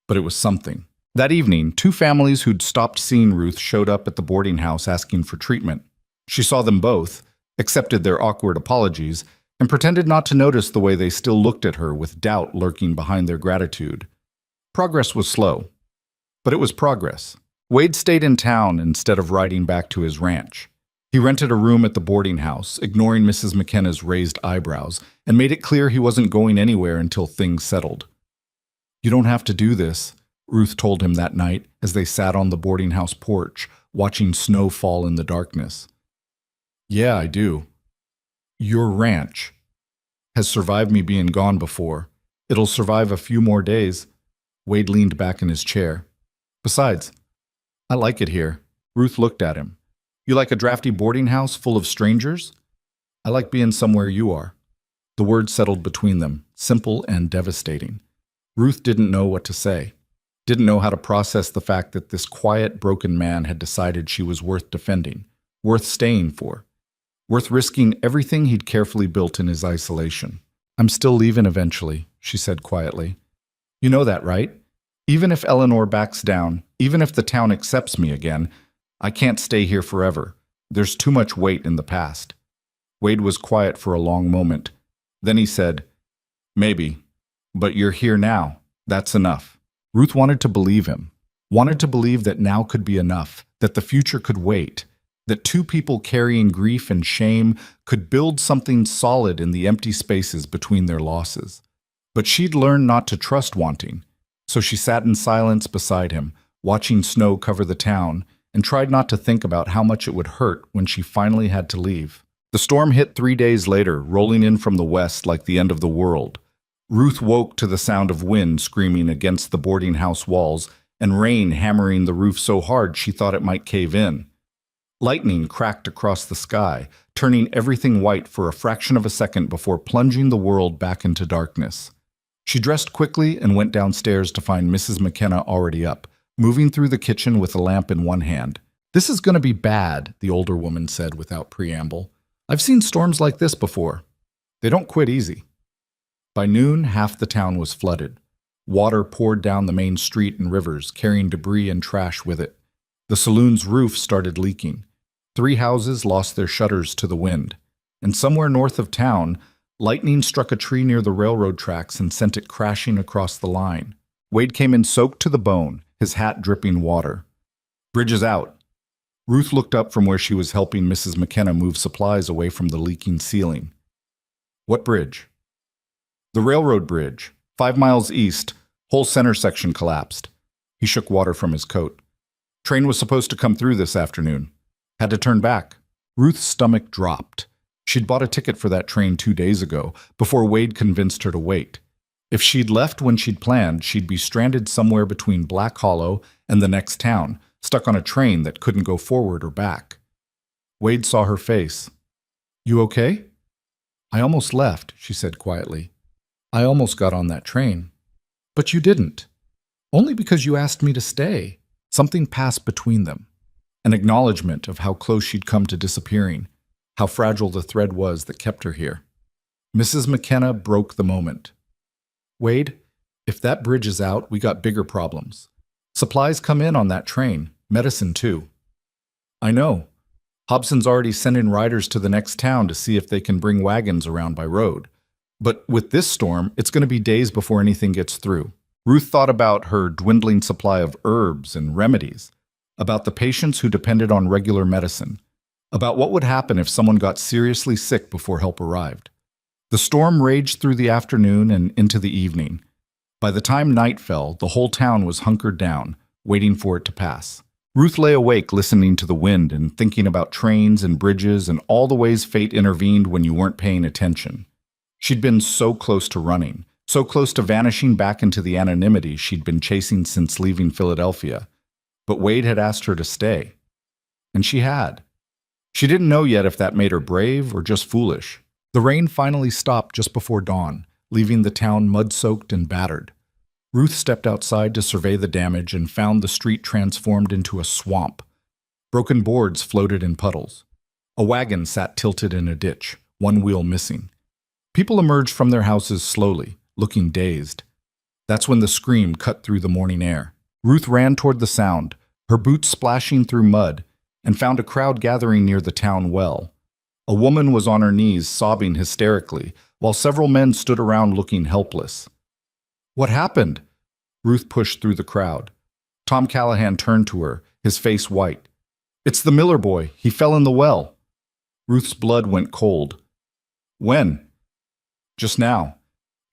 But it was something. That evening, 2 families who'd stopped seeing Ruth showed up at the boarding house asking for treatment. She saw them both, accepted their awkward apologies, and pretended not to notice the way they still looked at her with doubt lurking behind their gratitude. Progress was slow, but it was progress. Wade stayed in town instead of riding back to his ranch. He rented a room at the boarding house, ignoring Mrs. McKenna's raised eyebrows, and made it clear he wasn't going anywhere until things settled. "You don't have to do this," Ruth told him that night as they sat on the boarding house porch, watching snow fall in the darkness. "Yeah, I do. Your ranch has survived me being gone before. It'll survive a few more days." Wade leaned back in his chair. "Besides, I like it here." Ruth looked at him. "You like a drafty boarding house full of strangers?" "I like being somewhere you are." The words settled between them, simple and devastating. Ruth didn't know what to say. Didn't know how to process the fact that this quiet, broken man had decided she was worth defending, worth staying for, worth risking everything he'd carefully built in his isolation. "I'm still leaving eventually," she said quietly. "You know that, right? Even if Eleanor backs down, even if the town accepts me again, I can't stay here forever. There's too much weight in the past." Wade was quiet for a long moment. Then he said, "Maybe, but you're here now. That's enough." Ruth wanted to believe him, wanted to believe that now could be enough, that the future could wait, that 2 people carrying grief and shame could build something solid in the empty spaces between their losses. But she'd learned not to trust wanting, so she sat in silence beside him, watching snow cover the town, and tried not to think about how much it would hurt when she finally had to leave. The storm hit 3 days later, rolling in from the west like the end of the world. Ruth woke to the sound of wind screaming against the boarding house walls and rain hammering the roof so hard she thought it might cave in. Lightning cracked across the sky, turning everything white for a fraction of a second before plunging the world back into darkness. She dressed quickly and went downstairs to find Mrs. McKenna already up, moving through the kitchen with a lamp in one hand. "This is going to be bad," the older woman said without preamble. "I've seen storms like this before. They don't quit easy." By noon, half the town was flooded. Water poured down the main street and rivers, carrying debris and trash with it. The saloon's roof started leaking. 3 houses lost their shutters to the wind. And somewhere north of town, lightning struck a tree near the railroad tracks and sent it crashing across the line. Wade came in soaked to the bone, his hat dripping water. "Bridge is out." Ruth looked up from where she was helping Mrs. McKenna move supplies away from the leaking ceiling. "What bridge?" "The railroad bridge, 5 miles east, Whole center section collapsed. He shook water from his coat. Train was supposed to come through this afternoon. Had to turn back. Ruth's stomach dropped. She'd bought a ticket for that train 2 days ago, before Wade convinced her to wait. If she'd left when she'd planned, she'd be stranded somewhere between Black Hollow and the next town, stuck on a train that couldn't go forward or back. Wade saw her face. "You okay?" "I almost left," she said quietly. "I almost got on that train." "But you didn't." "Only because you asked me to stay." Something passed between them. An acknowledgement of how close she'd come to disappearing, how fragile the thread was that kept her here. Mrs. McKenna broke the moment. "Wade, if that bridge is out, we got bigger problems. Supplies come in on that train, medicine too." "I know. Hobson's already sent in riders to the next town to see if they can bring wagons around by road. But with this storm, it's going to be days before anything gets through." Ruth thought about her dwindling supply of herbs and remedies, about the patients who depended on regular medicine, about what would happen if someone got seriously sick before help arrived. The storm raged through the afternoon and into the evening. By the time night fell, the whole town was hunkered down, waiting for it to pass. Ruth lay awake listening to the wind and thinking about trains and bridges and all the ways fate intervened when you weren't paying attention. She'd been so close to running, so close to vanishing back into the anonymity she'd been chasing since leaving Philadelphia. But Wade had asked her to stay. And she had. She didn't know yet if that made her brave or just foolish. The rain finally stopped just before dawn, leaving the town mud-soaked and battered. Ruth stepped outside to survey the damage and found the street transformed into a swamp. Broken boards floated in puddles. A wagon sat tilted in a ditch, one wheel missing. People emerged from their houses slowly, looking dazed. That's when the scream cut through the morning air. Ruth ran toward the sound, her boots splashing through mud, and found a crowd gathering near the town well. A woman was on her knees, sobbing hysterically, while several men stood around looking helpless. "What happened?" Ruth pushed through the crowd. Tom Callahan turned to her, his face white. "It's the Miller boy. He fell in the well." Ruth's blood went cold. "When?" "Just now.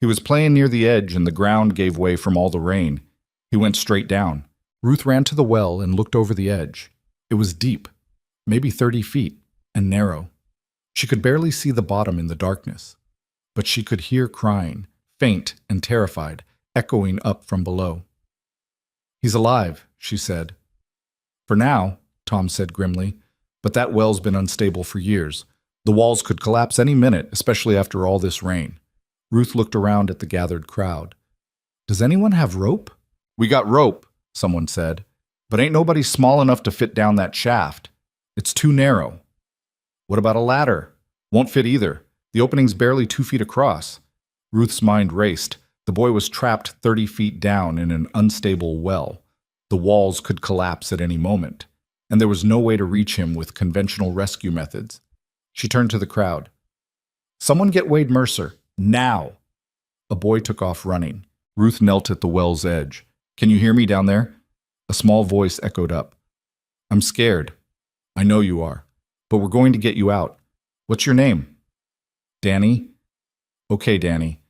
He was playing near the edge and the ground gave way from all the rain. He went straight down." Ruth ran to the well and looked over the edge. It was deep, maybe 30 feet, and narrow. She could barely see the bottom in the darkness, but she could hear crying, faint and terrified, echoing up from below. "He's alive," she said. "For now," Tom said grimly, "but that well's been unstable for years. The walls could collapse any minute, especially after all this rain." Ruth looked around at the gathered crowd. "Does anyone have rope?" "We got rope," someone said, "but ain't nobody small enough to fit down that shaft. It's too narrow." "What about a ladder?" "Won't fit either. The opening's barely 2 feet across." Ruth's mind raced. The boy was trapped 30 feet down in an unstable well. The walls could collapse at any moment, and there was no way to reach him with conventional rescue methods. She turned to the crowd. "Someone get Wade Mercer. Now!" A boy took off running. Ruth knelt at the well's edge. "Can you hear me down there?" A small voice echoed up. "I'm scared." "I know you are. But we're going to get you out. What's your name?" "Danny." "Okay, Danny.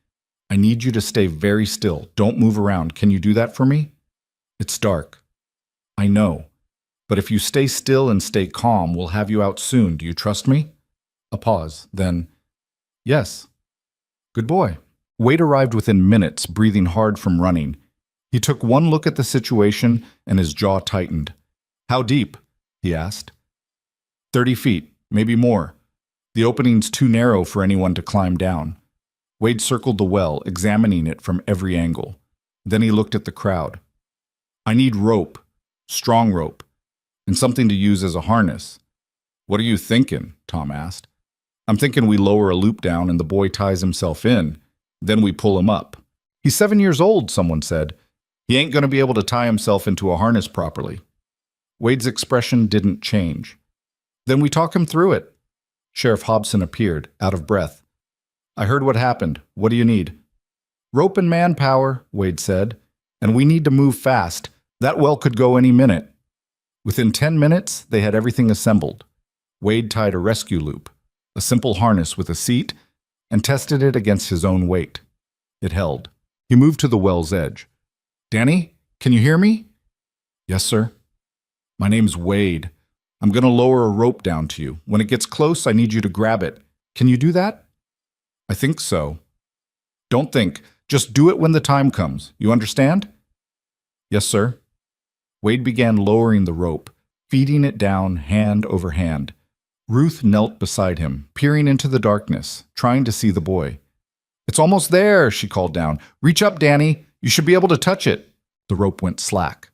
I need you to stay very still. Don't move around. Can you do that for me?" "It's dark." "I know. But if you stay still and stay calm, we'll have you out soon. Do you trust me?" A pause. Then, "Yes." "Good boy." Wade arrived within minutes, breathing hard from running. He took one look at the situation and his jaw tightened. "How deep?" he asked. 30 feet, maybe more. The opening's too narrow for anyone to climb down." Wade circled the well, examining it from every angle. Then he looked at the crowd. "I need rope, strong rope, and something to use as a harness." "What are you thinking?" Tom asked. "I'm thinking we lower a loop down and the boy ties himself in. Then we pull him up." "He's 7 years old," someone said. "He ain't going to be able to tie himself into a harness properly." Wade's expression didn't change. "Then we talk him through it." Sheriff Hobson appeared, out of breath. "I heard what happened. What do you need?" "Rope and manpower," Wade said. "And we need to move fast. That well could go any minute." Within 10 minutes, they had everything assembled. Wade tied a rescue loop, a simple harness with a seat, and tested it against his own weight. It held. He moved to the well's edge. Danny, can you hear me? Yes, sir. My name's Wade. I'm going to lower a rope down to you. When it gets close, I need you to grab it. Can you do that? I think so. Don't think. Just do it when the time comes. You understand? Yes, sir. Wade began lowering the rope, feeding it down hand over hand. Ruth knelt beside him, peering into the darkness, trying to see the boy. It's almost there, she called down. Reach up, Danny. You should be able to touch it. The rope went slack.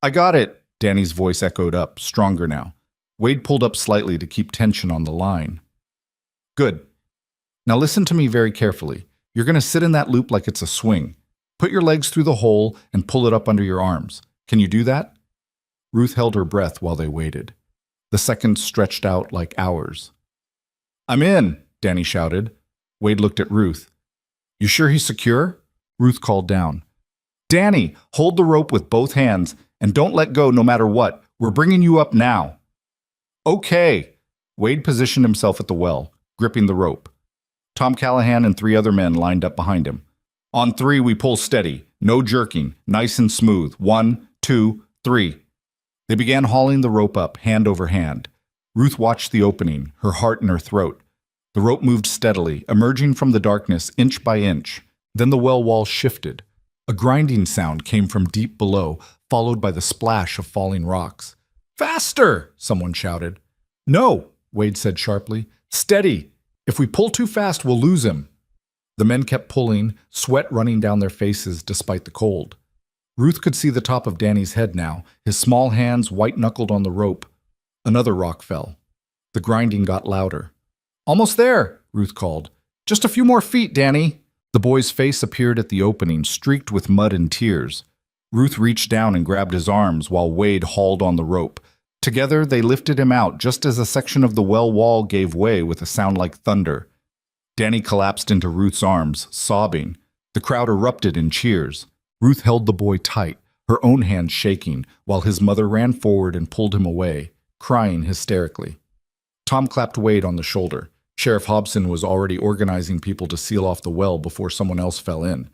I got it, Danny's voice echoed up, stronger now. Wade pulled up slightly to keep tension on the line. Good. Now listen to me very carefully. You're going to sit in that loop like it's a swing. Put your legs through the hole and pull it up under your arms. Can you do that? Ruth held her breath while they waited. The seconds stretched out like hours. I'm in, Danny shouted. Wade looked at Ruth. You sure he's secure? Ruth called down. Danny, hold the rope with both hands and don't let go no matter what. We're bringing you up now. Okay. Wade positioned himself at the well, gripping the rope. Tom Callahan and 3 other men lined up behind him. On 3, we pull steady. No jerking. Nice and smooth. 1, 2, 3. They began hauling the rope up, hand over hand. Ruth watched the opening, her heart in her throat. The rope moved steadily, emerging from the darkness inch by inch. Then the well wall shifted. A grinding sound came from deep below, followed by the splash of falling rocks. Faster! Someone shouted. No, Wade said sharply. Steady! If we pull too fast, we'll lose him. The men kept pulling, sweat running down their faces despite the cold. Ruth could see the top of Danny's head now, his small hands white-knuckled on the rope. Another rock fell. The grinding got louder. Almost there, Ruth called. Just a few more feet, Danny. The boy's face appeared at the opening, streaked with mud and tears. Ruth reached down and grabbed his arms while Wade hauled on the rope. Together, they lifted him out just as a section of the well wall gave way with a sound like thunder. Danny collapsed into Ruth's arms, sobbing. The crowd erupted in cheers. Ruth held the boy tight, her own hands shaking, while his mother ran forward and pulled him away, crying hysterically. Tom clapped Wade on the shoulder. Sheriff Hobson was already organizing people to seal off the well before someone else fell in.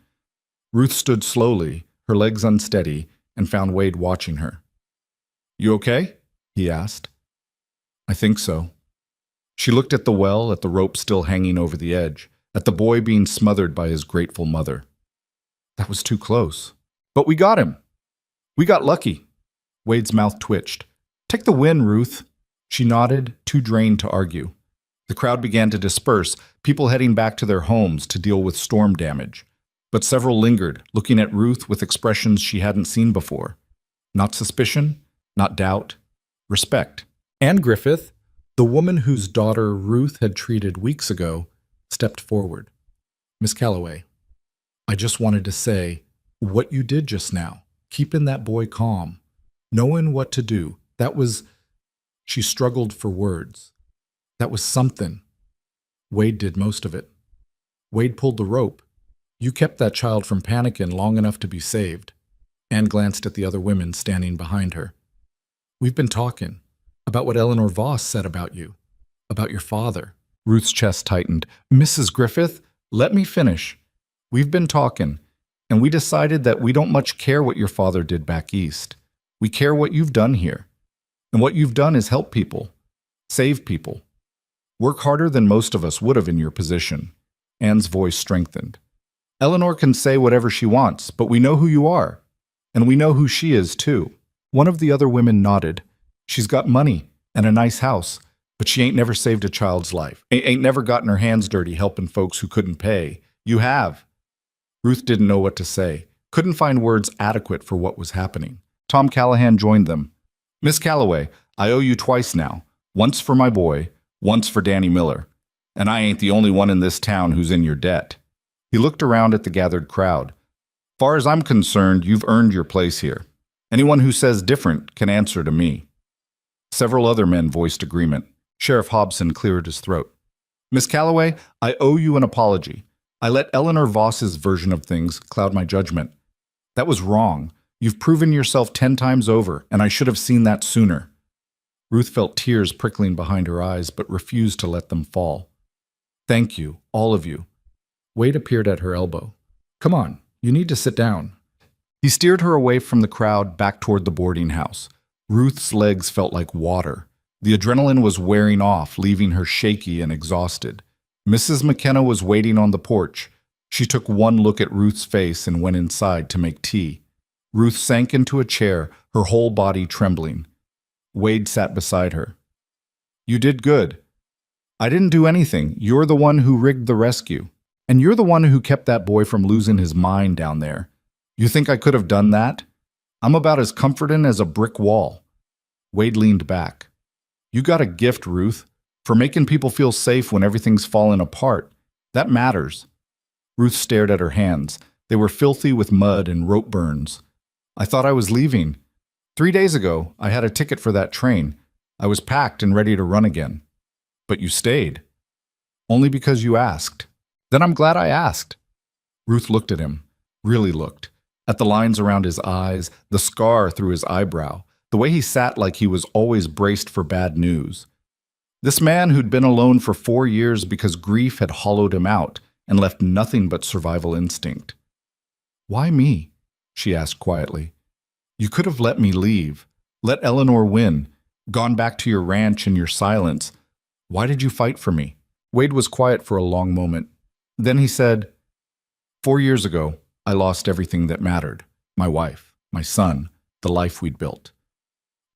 Ruth stood slowly, her legs unsteady, and found Wade watching her. You okay? He asked. I think so. She looked at the well, at the rope still hanging over the edge, at the boy being smothered by his grateful mother. That was too close. But we got him. We got lucky. Wade's mouth twitched. Take the win, Ruth. She nodded, too drained to argue. The crowd began to disperse, people heading back to their homes to deal with storm damage. But several lingered, looking at Ruth with expressions she hadn't seen before. Not suspicion, not doubt, respect. Anne Griffith, the woman whose daughter Ruth had treated weeks ago, stepped forward. Miss Calloway, I just wanted to say, what you did just now, keeping that boy calm, knowing what to do, that was... She struggled for words. That was something. Wade did most of it. Wade pulled the rope. You kept that child from panicking long enough to be saved. Anne glanced at the other women standing behind her. We've been talking about what Eleanor Voss said about you, about your father. Ruth's chest tightened. Mrs. Griffith, let me finish. We've been talking, and we decided that we don't much care what your father did back east. We care what you've done here. And what you've done is help people, save people. Work harder than most of us would have in your position. Anne's voice strengthened. Eleanor can say whatever she wants, but we know who you are. And we know who she is, too. One of the other women nodded. She's got money and a nice house, but she ain't never saved a child's life. Ain't never gotten her hands dirty helping folks who couldn't pay. You have. Ruth didn't know what to say, couldn't find words adequate for what was happening. Tom Callahan joined them. Miss Calloway, I owe you twice now. Once for my boy, once for Danny Miller. And I ain't the only one in this town who's in your debt. He looked around at the gathered crowd. Far as I'm concerned, you've earned your place here. Anyone who says different can answer to me. Several other men voiced agreement. Sheriff Hobson cleared his throat. Miss Calloway, I owe you an apology. I let Eleanor Voss's version of things cloud my judgment. That was wrong. You've proven yourself 10 times over, and I should have seen that sooner. Ruth felt tears prickling behind her eyes, but refused to let them fall. Thank you, all of you. Wade appeared at her elbow. Come on, you need to sit down. He steered her away from the crowd back toward the boarding house. Ruth's legs felt like water. The adrenaline was wearing off, leaving her shaky and exhausted. Mrs. McKenna was waiting on the porch. She took one look at Ruth's face and went inside to make tea. Ruth sank into a chair, her whole body trembling. Wade sat beside her. "You did good. I didn't do anything. You're the one who rigged the rescue. And you're the one who kept that boy from losing his mind down there. You think I could have done that? I'm about as comforting as a brick wall." Wade leaned back. "You got a gift, Ruth, for making people feel safe when everything's falling apart. That matters." Ruth stared at her hands. They were filthy with mud and rope burns. "I thought I was leaving. 3 days ago, I had a ticket for that train. I was packed and ready to run again. But you stayed. Only because you asked. Then I'm glad I asked." Ruth looked at him, really looked, at the lines around his eyes, the scar through his eyebrow, the way he sat like he was always braced for bad news. This man who'd been alone for 4 years because grief had hollowed him out and left nothing but survival instinct. "Why me?" she asked quietly. "You could have let me leave, let Eleanor win, gone back to your ranch in your silence. Why did you fight for me?" Wade was quiet for a long moment. Then he said, 4 years ago, I lost everything that mattered. My wife, my son, the life we'd built.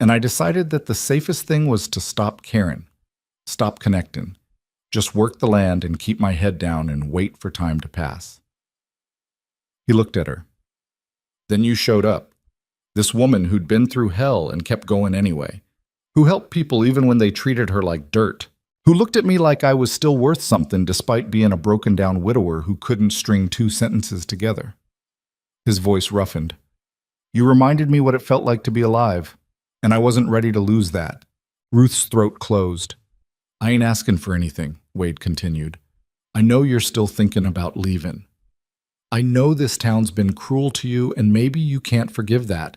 And I decided that the safest thing was to stop caring, stop connecting, just work the land and keep my head down and wait for time to pass." He looked at her. "Then you showed up. This woman who'd been through hell and kept going anyway, who helped people even when they treated her like dirt, who looked at me like I was still worth something despite being a broken-down widower who couldn't string 2 sentences together." His voice roughened. "You reminded me what it felt like to be alive, and I wasn't ready to lose that." Ruth's throat closed. "I ain't asking for anything," Wade continued. "I know you're still thinking about leaving. I know this town's been cruel to you, and maybe you can't forgive that,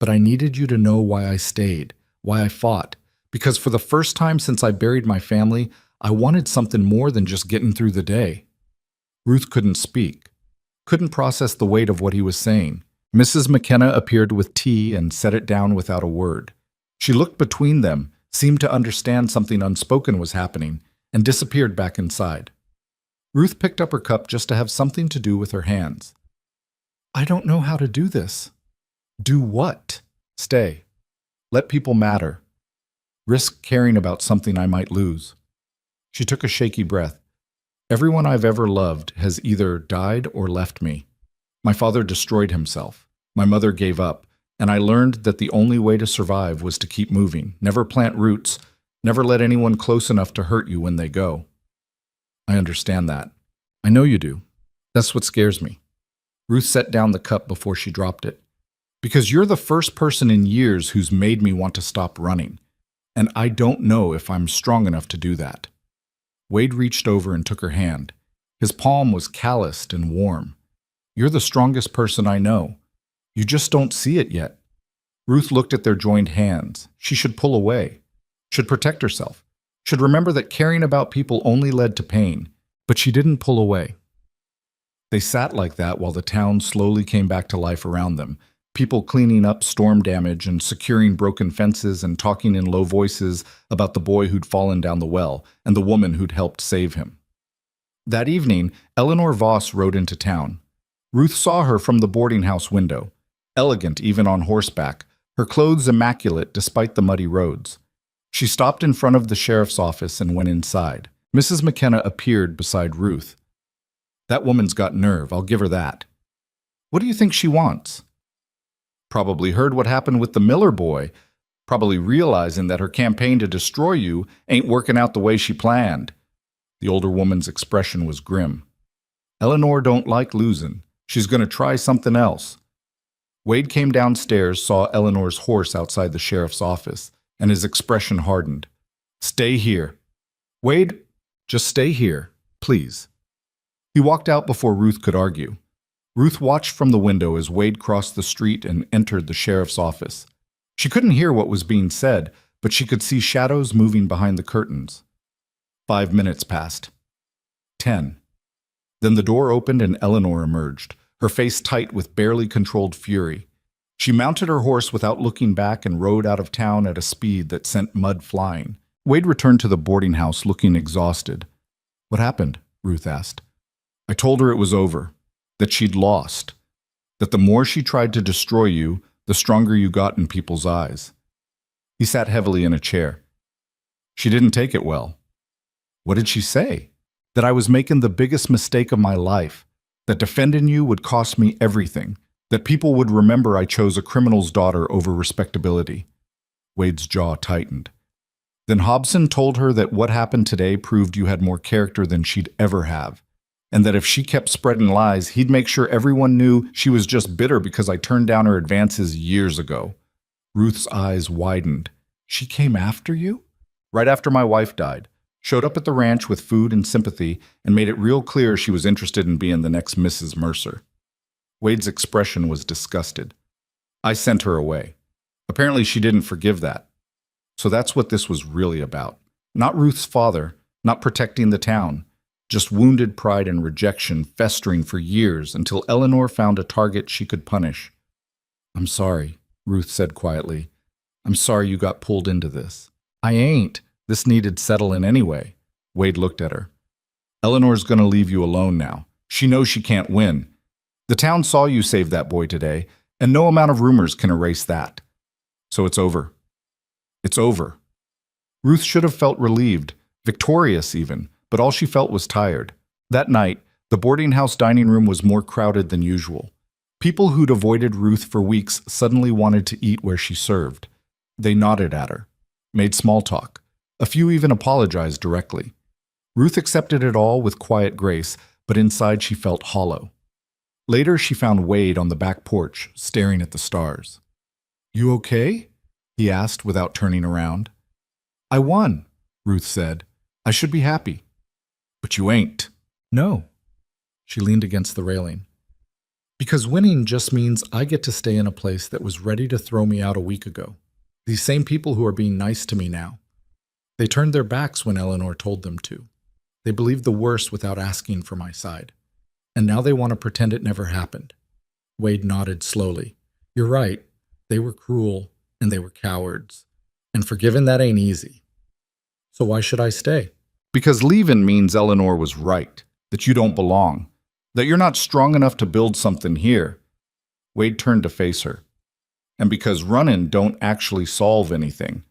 but I needed you to know why I stayed, why I fought. Because for the first time since I buried my family, I wanted something more than just getting through the day." Ruth couldn't speak, couldn't process the weight of what he was saying. Mrs. McKenna appeared with tea and set it down without a word. She looked between them, seemed to understand something unspoken was happening, and disappeared back inside. Ruth picked up her cup just to have something to do with her hands. "I don't know how to do this." "Do what?" "Stay. Let people matter. Risk caring about something I might lose." She took a shaky breath. "Everyone I've ever loved has either died or left me. My father destroyed himself. My mother gave up, and I learned that the only way to survive was to keep moving, never plant roots, never let anyone close enough to hurt you when they go." "I understand that. I know you do. That's what scares me." Ruth set down the cup before she dropped it. "Because you're the first person in years who's made me want to stop running. And I don't know if I'm strong enough to do that." Wade reached over and took her hand. His palm was calloused and warm. "You're the strongest person I know. You just don't see it yet." Ruth looked at their joined hands. She should pull away, should protect herself, should remember that caring about people only led to pain, but she didn't pull away. They sat like that while the town slowly came back to life around them, people cleaning up storm damage and securing broken fences and talking in low voices about the boy who'd fallen down the well and the woman who'd helped save him. That evening, Eleanor Voss rode into town. Ruth saw her from the boarding house window, elegant even on horseback, her clothes immaculate despite the muddy roads. She stopped in front of the sheriff's office and went inside. Mrs. McKenna appeared beside Ruth. "That woman's got nerve, I'll give her that." "What do you think she wants?" "Probably heard what happened with the Miller boy, probably realizing that her campaign to destroy you ain't working out the way she planned." The older woman's expression was grim. "Eleanor don't like losing. She's going to try something else." Wade came downstairs, saw Eleanor's horse outside the sheriff's office, and his expression hardened. "Stay here." "Wade, just stay here, please." He walked out before Ruth could argue. Ruth watched from the window as Wade crossed the street and entered the sheriff's office. She couldn't hear what was being said, but she could see shadows moving behind the curtains. 5 minutes passed. 10. Then the door opened and Eleanor emerged. her face tight with barely controlled fury. She mounted her horse without looking back and rode out of town at a speed that sent mud flying. Wade returned to the boarding house looking exhausted. "What happened?" Ruth asked. "I told her it was over, that she'd lost, that the more she tried to destroy you, the stronger you got in people's eyes." He sat heavily in a chair. "She didn't take it well." "What did she say?" "That I was making the biggest mistake of my life, that defending you would cost me everything, that people would remember I chose a criminal's daughter over respectability." Wade's jaw tightened. "Then Hobson told her that what happened today proved you had more character than she'd ever have, and that if she kept spreading lies, he'd make sure everyone knew she was just bitter because I turned down her advances years ago." Ruth's eyes widened. "She came after you?" "Right after my wife died. Showed up at the ranch with food and sympathy and made it real clear she was interested in being the next Mrs. Mercer." Wade's expression was disgusted. "I sent her away. Apparently she didn't forgive that. So that's what this was really about. Not Ruth's father, not protecting the town, just wounded pride and rejection festering for years until Eleanor found a target she could punish." "I'm sorry," Ruth said quietly. "I'm sorry you got pulled into this." "I ain't. This needed settling anyway." Wade looked at her. "Eleanor's gonna leave you alone now. She knows she can't win. The town saw you save that boy today, and no amount of rumors can erase that. So it's over. It's over." Ruth should have felt relieved, victorious even, but all she felt was tired. That night, the boarding house dining room was more crowded than usual. People who'd avoided Ruth for weeks suddenly wanted to eat where she served. They nodded at her, made small talk. A few even apologized directly. Ruth accepted it all with quiet grace, but inside she felt hollow. Later, she found Wade on the back porch, staring at the stars. "You okay?" he asked without turning around. "I won," Ruth said. "I should be happy." "But you ain't." "No." She leaned against the railing. "Because winning just means I get to stay in a place that was ready to throw me out a week ago. These same people who are being nice to me now. They turned their backs when Eleanor told them to. They believed the worst without asking for my side. And now they want to pretend it never happened." Wade nodded slowly. "You're right. They were cruel, and they were cowards. And forgiving that ain't easy. So why should I stay?" "Because leaving means Eleanor was right, that you don't belong, that you're not strong enough to build something here." Wade turned to face her. "And because running don't actually solve anything.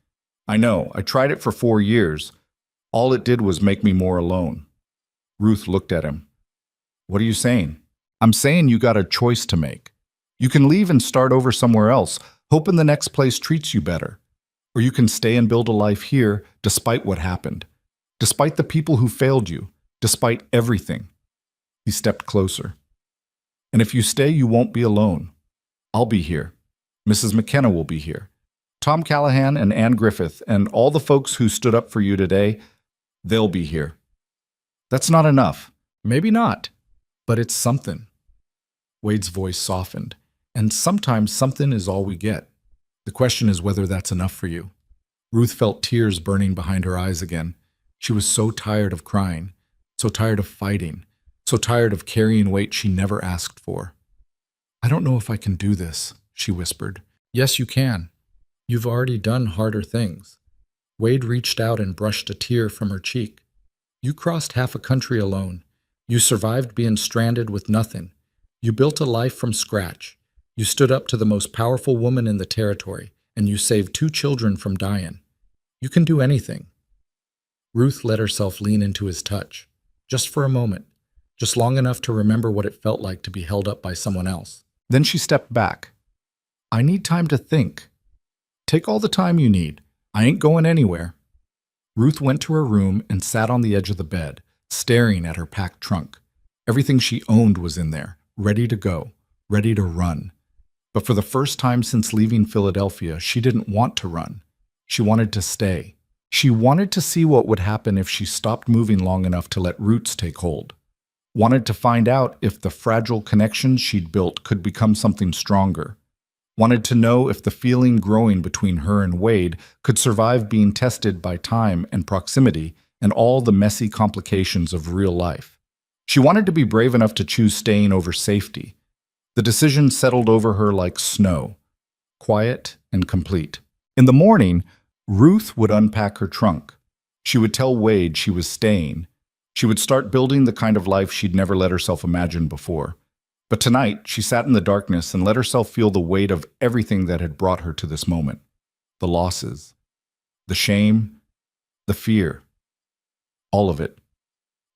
I know, I tried it for 4 years. All it did was make me more alone." Ruth looked at him. "What are you saying?" "I'm saying you got a choice to make. You can leave and start over somewhere else, hoping the next place treats you better. Or you can stay and build a life here despite what happened, despite the people who failed you, despite everything." He stepped closer. "And if you stay, you won't be alone. I'll be here. Mrs. McKenna will be here. Tom Callahan and Ann Griffith and all the folks who stood up for you today, they'll be here. That's not enough. Maybe not, but it's something." Wade's voice softened. "And sometimes something is all we get. The question is whether that's enough for you." Ruth felt tears burning behind her eyes again. She was so tired of crying, so tired of fighting, so tired of carrying weight she never asked for. "I don't know if I can do this," she whispered. "Yes, you can. You've already done harder things." Wade reached out and brushed a tear from her cheek. "You crossed half a country alone. You survived being stranded with nothing. You built a life from scratch. You stood up to the most powerful woman in the territory, and you saved 2 children from dying. You can do anything." Ruth let herself lean into his touch, just for a moment, just long enough to remember what it felt like to be held up by someone else. Then she stepped back. "I need time to think." "Take all the time you need. I ain't going anywhere." Ruth went to her room and sat on the edge of the bed, staring at her packed trunk. Everything she owned was in there, ready to go, ready to run. But for the first time since leaving Philadelphia, she didn't want to run. She wanted to stay. She wanted to see what would happen if she stopped moving long enough to let roots take hold. Wanted to find out if the fragile connections she'd built could become something stronger. Wanted to know if the feeling growing between her and Wade could survive being tested by time and proximity and all the messy complications of real life. She wanted to be brave enough to choose staying over safety, The decision settled over her like snow, quiet and complete. In the morning, Ruth would unpack her trunk. She would tell Wade she was staying. She would start building the kind of life she'd never let herself imagine before. But tonight, she sat in the darkness and let herself feel the weight of everything that had brought her to this moment. The losses, the shame, the fear, all of it.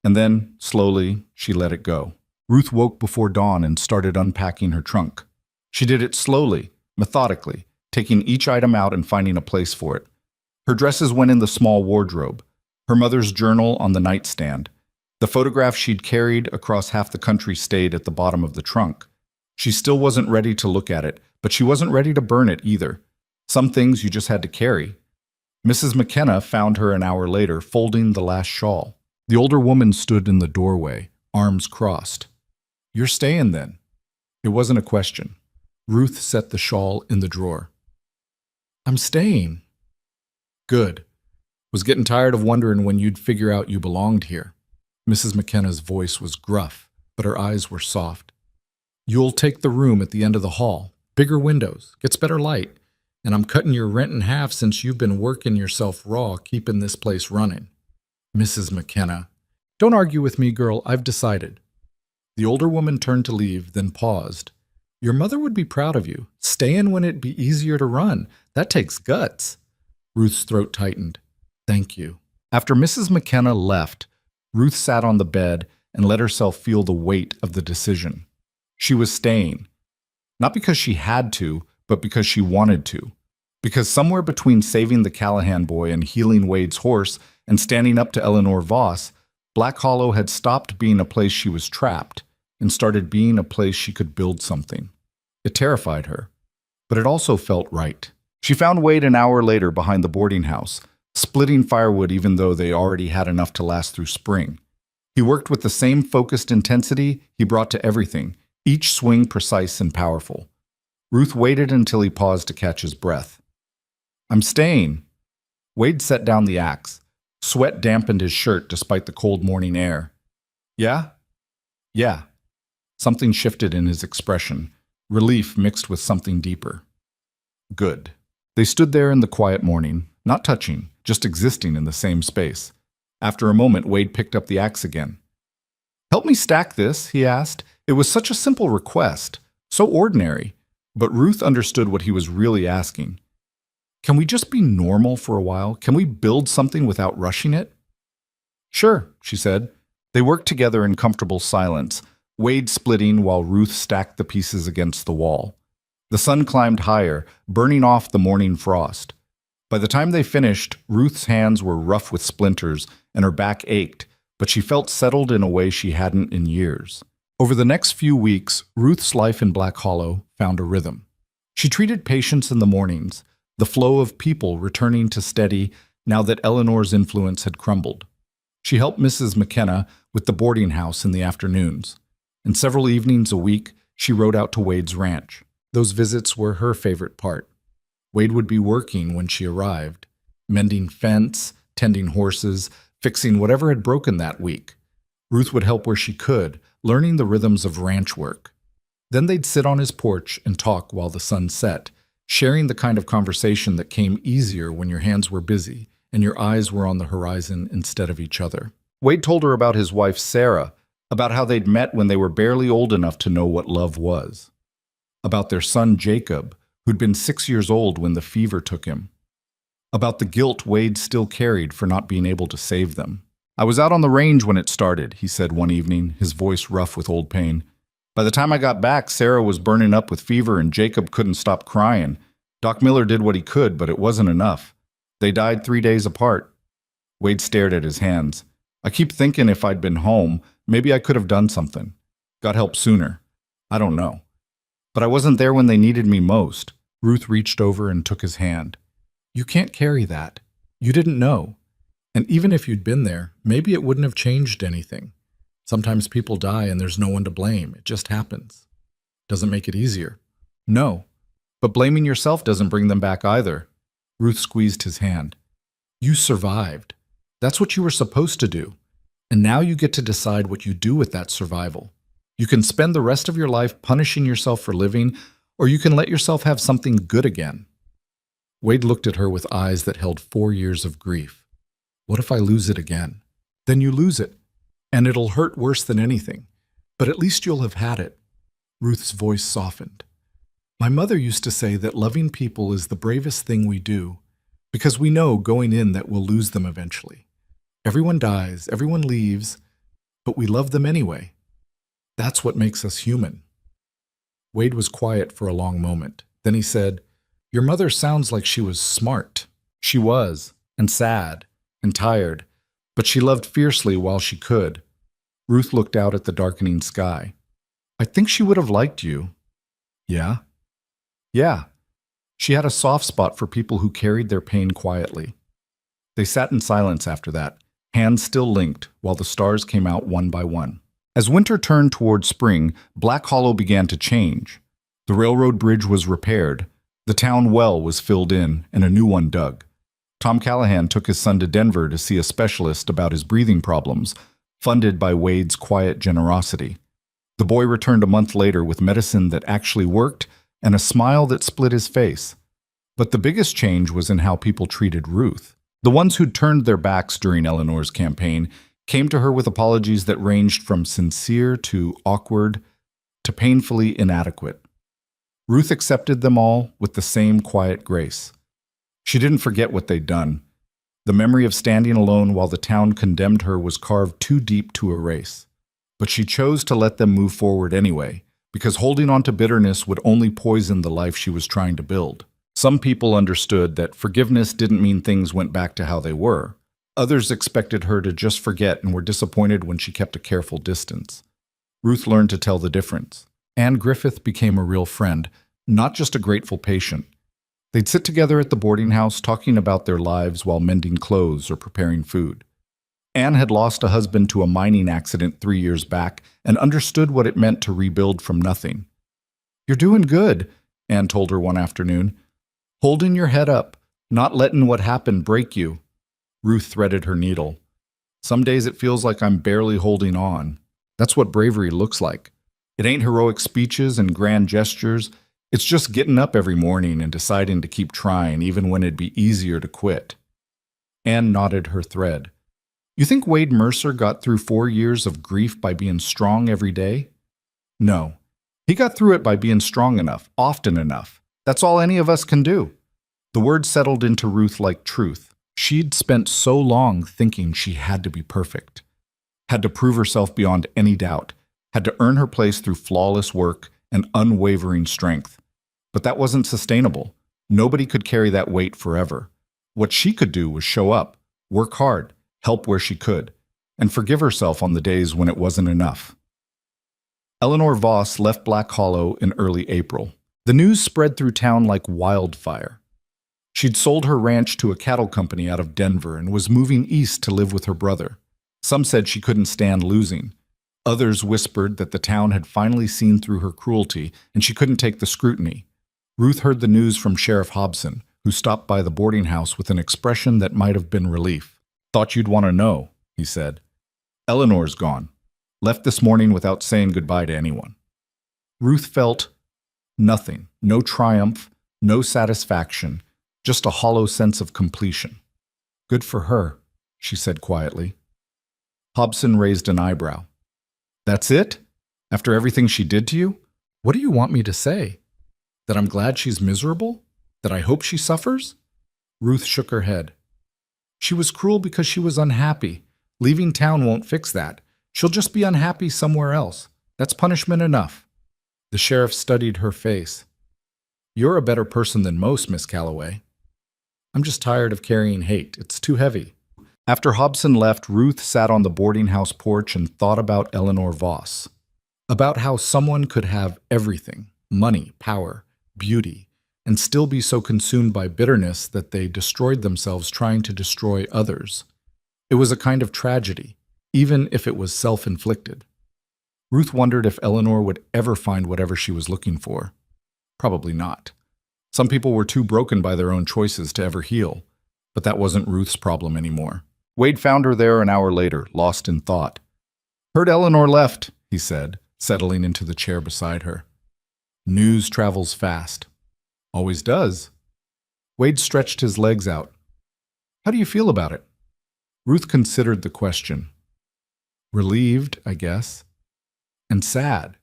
And then, slowly, she let it go. Ruth woke before dawn and started unpacking her trunk. She did it slowly, methodically, taking each item out and finding a place for it. Her dresses went in the small wardrobe, her mother's journal on the nightstand. The photograph she'd carried across half the country stayed at the bottom of the trunk. She still wasn't ready to look at it, but she wasn't ready to burn it either. Some things you just had to carry. Mrs. McKenna found her an hour later, folding the last shawl. The older woman stood in the doorway, arms crossed. "You're staying then?" It wasn't a question. Ruth set the shawl in the drawer. "I'm staying." "Good. Was getting tired of wondering when you'd figure out you belonged here." Mrs. McKenna's voice was gruff, but her eyes were soft. "You'll take the room at the end of the hall. Bigger windows, gets better light, and I'm cutting your rent in half since you've been working yourself raw keeping this place running." "Mrs. McKenna." "Don't argue with me, girl. I've decided." The older woman turned to leave, then paused. "Your mother would be proud of you. Staying when it'd be easier to run. That takes guts." Ruth's throat tightened. "Thank you." After Mrs. McKenna left, Ruth sat on the bed and let herself feel the weight of the decision. She was staying. Not because she had to, but because she wanted to. Because somewhere between saving the Callahan boy and healing Wade's horse and standing up to Eleanor Voss, Black Hollow had stopped being a place she was trapped and started being a place she could build something. It terrified her, but it also felt right. She found Wade an hour later behind the boarding house, splitting firewood even though they already had enough to last through spring. He worked with the same focused intensity he brought to everything, each swing precise and powerful. Ruth waited until he paused to catch his breath. "I'm staying." Wade set down the axe. Sweat dampened his shirt despite the cold morning air. "Yeah?" "Yeah." Something shifted in his expression, relief mixed with something deeper. "Good." They stood there in the quiet morning, not touching, just existing in the same space. After a moment, Wade picked up the axe again. "Help me stack this," he asked. It was such a simple request, so ordinary, but Ruth understood what he was really asking. "Can we just be normal for a while? Can we build something without rushing it?" "Sure," she said. They worked together in comfortable silence, Wade splitting while Ruth stacked the pieces against the wall. The sun climbed higher, burning off the morning frost. By the time they finished, Ruth's hands were rough with splinters and her back ached, but she felt settled in a way she hadn't in years. Over the next few weeks, Ruth's life in Black Hollow found a rhythm. She treated patients in the mornings, the flow of people returning to steady now that Eleanor's influence had crumbled. She helped Mrs. McKenna with the boarding house in the afternoons. And several evenings a week, she rode out to Wade's ranch. Those visits were her favorite part. Wade would be working when she arrived, mending fence, tending horses, fixing whatever had broken that week. Ruth would help where she could, learning the rhythms of ranch work. Then they'd sit on his porch and talk while the sun set, sharing the kind of conversation that came easier when your hands were busy and your eyes were on the horizon instead of each other. Wade told her about his wife, Sarah, about how they'd met when they were barely old enough to know what love was. About their son, Jacob, who'd been 6 years old when the fever took him. About the guilt Wade still carried for not being able to save them. "I was out on the range when it started," he said one evening, his voice rough with old pain. "By the time I got back, Sarah was burning up with fever and Jacob couldn't stop crying. Doc Miller did what he could, but it wasn't enough. They died 3 days apart." Wade stared at his hands. "I keep thinking if I'd been home, maybe I could have done something. Got help sooner. I don't know. But I wasn't there when they needed me most." Ruth reached over and took his hand. "You can't carry that. You didn't know. And even if you'd been there, maybe it wouldn't have changed anything. Sometimes people die and there's no one to blame. It just happens. Doesn't make it easier." "No. But blaming yourself doesn't bring them back either." Ruth squeezed his hand. "You survived. That's what you were supposed to do. And now you get to decide what you do with that survival. You can spend the rest of your life punishing yourself for living, or you can let yourself have something good again. Wade looked at her with eyes that held 4 years of grief. What if I lose it again? Then you lose it, and it'll hurt worse than anything. But at least you'll have had it. Ruth's voice softened. My mother used to say that loving people is the bravest thing we do, because we know going in that we'll lose them eventually. Everyone dies, everyone leaves, but we love them anyway. That's what makes us human. Wade was quiet for a long moment. Then he said, Your mother sounds like she was smart. She was, and sad, and tired, but she loved fiercely while she could. Ruth looked out at the darkening sky. I think she would have liked you. Yeah? Yeah. She had a soft spot for people who carried their pain quietly. They sat in silence after that, hands still linked, while the stars came out one by one. As winter turned toward spring, Black Hollow began to change. The railroad bridge was repaired, the town well was filled in, and a new one dug. Tom Callahan took his son to Denver to see a specialist about his breathing problems, funded by Wade's quiet generosity. The boy returned a month later with medicine that actually worked and a smile that split his face. But the biggest change was in how people treated Ruth. The ones who'd turned their backs during Eleanor's campaign came to her with apologies that ranged from sincere to awkward to painfully inadequate. Ruth accepted them all with the same quiet grace. She didn't forget what they'd done. The memory of standing alone while the town condemned her was carved too deep to erase. But she chose to let them move forward anyway, because holding on to bitterness would only poison the life she was trying to build. Some people understood that forgiveness didn't mean things went back to how they were. Others expected her to just forget and were disappointed when she kept a careful distance. Ruth learned to tell the difference. Anne Griffith became a real friend, not just a grateful patient. They'd sit together at the boarding house talking about their lives while mending clothes or preparing food. Anne had lost a husband to a mining accident 3 years back and understood what it meant to rebuild from nothing. You're doing good, Anne told her one afternoon. Holding your head up, not letting what happened break you. Ruth threaded her needle. Some days it feels like I'm barely holding on. That's what bravery looks like. It ain't heroic speeches and grand gestures. It's just getting up every morning and deciding to keep trying even when it'd be easier to quit. Anne knotted her thread. You think Wade Mercer got through 4 years of grief by being strong every day? No. He got through it by being strong enough, often enough. That's all any of us can do. The word settled into Ruth like truth. She'd spent so long thinking she had to be perfect, had to prove herself beyond any doubt, had to earn her place through flawless work and unwavering strength. But that wasn't sustainable. Nobody could carry that weight forever. What she could do was show up, work hard, help where she could, and forgive herself on the days when it wasn't enough. Eleanor Voss left Black Hollow in early April. The news spread through town like wildfire. She'd sold her ranch to a cattle company out of Denver and was moving east to live with her brother. Some said she couldn't stand losing. Others whispered that the town had finally seen through her cruelty and she couldn't take the scrutiny. Ruth heard the news from Sheriff Hobson, who stopped by the boarding house with an expression that might have been relief. Thought you'd want to know, he said. Eleanor's gone. Left this morning without saying goodbye to anyone. Ruth felt nothing, no triumph, no satisfaction, just a hollow sense of completion. Good for her, she said quietly. Hobson raised an eyebrow. That's it? After everything she did to you? What do you want me to say? That I'm glad she's miserable? That I hope she suffers? Ruth shook her head. She was cruel because she was unhappy. Leaving town won't fix that. She'll just be unhappy somewhere else. That's punishment enough. The sheriff studied her face. You're a better person than most, Miss Calloway. I'm just tired of carrying hate. It's too heavy. After Hobson left, Ruth sat on the boarding house porch and thought about Eleanor Voss. About how someone could have everything, money, power, beauty, and still be so consumed by bitterness that they destroyed themselves trying to destroy others. It was a kind of tragedy, even if it was self-inflicted. Ruth wondered if Eleanor would ever find whatever she was looking for. Probably not. Some people were too broken by their own choices to ever heal, but that wasn't Ruth's problem anymore. Wade found her there an hour later, lost in thought. Heard Eleanor left, he said, settling into the chair beside her. News travels fast. Always does. Wade stretched his legs out. How do you feel about it? Ruth considered the question. Relieved, I guess. And sad.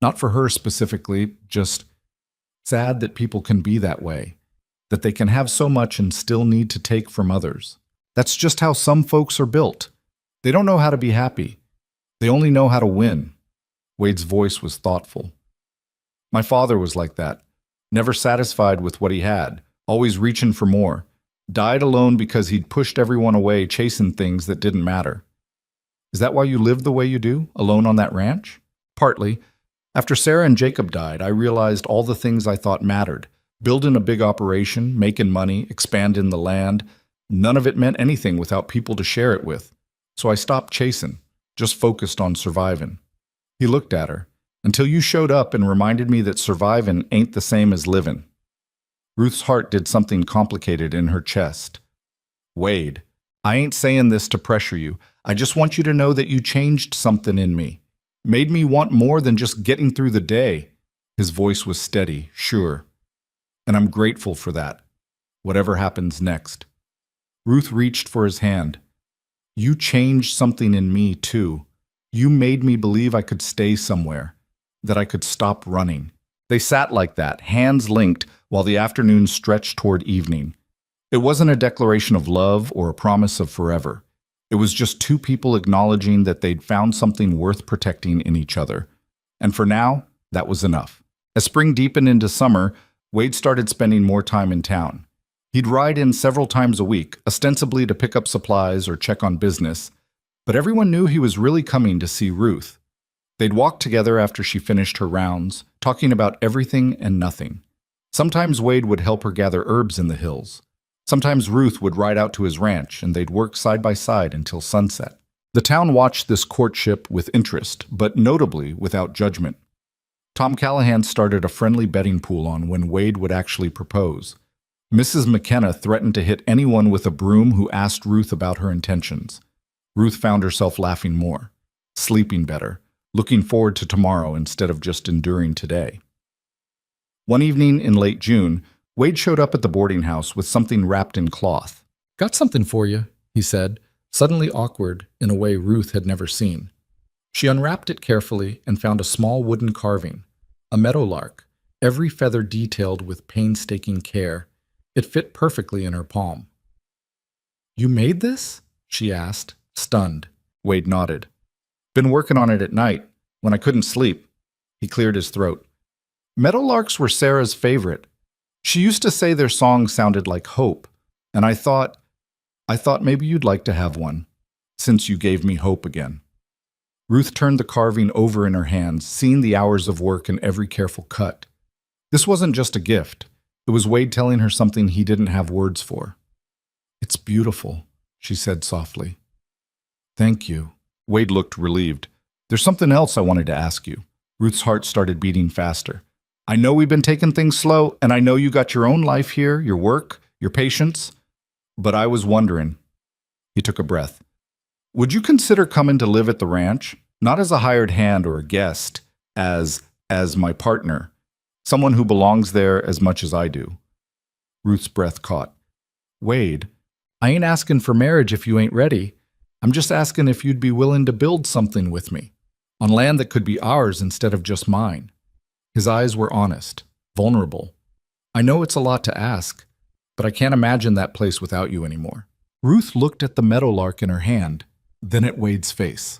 Not for her specifically, just sad that people can be that way. That they can have so much and still need to take from others. That's just how some folks are built. They don't know how to be happy. They only know how to win. Wade's voice was thoughtful. My father was like that. Never satisfied with what he had. Always reaching for more. Died alone because he'd pushed everyone away chasing things that didn't matter. Is that why you live the way you do, alone on that ranch? Partly. After Sarah and Jacob died, I realized all the things I thought mattered. Building a big operation, making money, expanding the land. None of it meant anything without people to share it with. So I stopped chasing, just focused on surviving. He looked at her. Until you showed up and reminded me that surviving ain't the same as living. Ruth's heart did something complicated in her chest. Wade, I ain't saying this to pressure you. I just want you to know that you changed something in me. Made me want more than just getting through the day. His voice was steady, sure. And I'm grateful for that. Whatever happens next. Ruth reached for his hand. You changed something in me, too. You made me believe I could stay somewhere. That I could stop running. They sat like that, hands linked, while the afternoon stretched toward evening. It wasn't a declaration of love or a promise of forever. It was just two people acknowledging that they'd found something worth protecting in each other. And for now, that was enough. As spring deepened into summer, Wade started spending more time in town. He'd ride in several times a week, ostensibly to pick up supplies or check on business, but everyone knew he was really coming to see Ruth. They'd walk together after she finished her rounds, talking about everything and nothing. Sometimes Wade would help her gather herbs in the hills. Sometimes Ruth would ride out to his ranch, and they'd work side by side until sunset. The town watched this courtship with interest, but notably without judgment. Tom Callahan started a friendly betting pool on when Wade would actually propose. Mrs. McKenna threatened to hit anyone with a broom who asked Ruth about her intentions. Ruth found herself laughing more, sleeping better, looking forward to tomorrow instead of just enduring today. One evening in late June, Wade showed up at the boarding house with something wrapped in cloth. Got something for you, he said, suddenly awkward in a way Ruth had never seen. She unwrapped it carefully and found a small wooden carving, a meadowlark, every feather detailed with painstaking care. It fit perfectly in her palm. You made this? She asked, stunned. Wade nodded. Been working on it at night, when I couldn't sleep. He cleared his throat. Meadowlarks were Sarah's favorite. She used to say their songs sounded like hope, and I thought maybe you'd like to have one, since you gave me hope again. Ruth turned the carving over in her hands, seeing the hours of work in every careful cut. This wasn't just a gift. It was Wade telling her something he didn't have words for. It's beautiful, she said softly. Thank you. Wade looked relieved. There's something else I wanted to ask you. Ruth's heart started beating faster. I know we've been taking things slow, and I know you got your own life here, your work, your patients, but I was wondering. He took a breath. Would you consider coming to live at the ranch? Not as a hired hand or a guest, as my partner, someone who belongs there as much as I do. Ruth's breath caught. Wade, I ain't asking for marriage if you ain't ready. I'm just asking if you'd be willing to build something with me, on land that could be ours instead of just mine. His eyes were honest, vulnerable. I know it's a lot to ask, but I can't imagine that place without you anymore. Ruth looked at the meadowlark in her hand, then at Wade's face.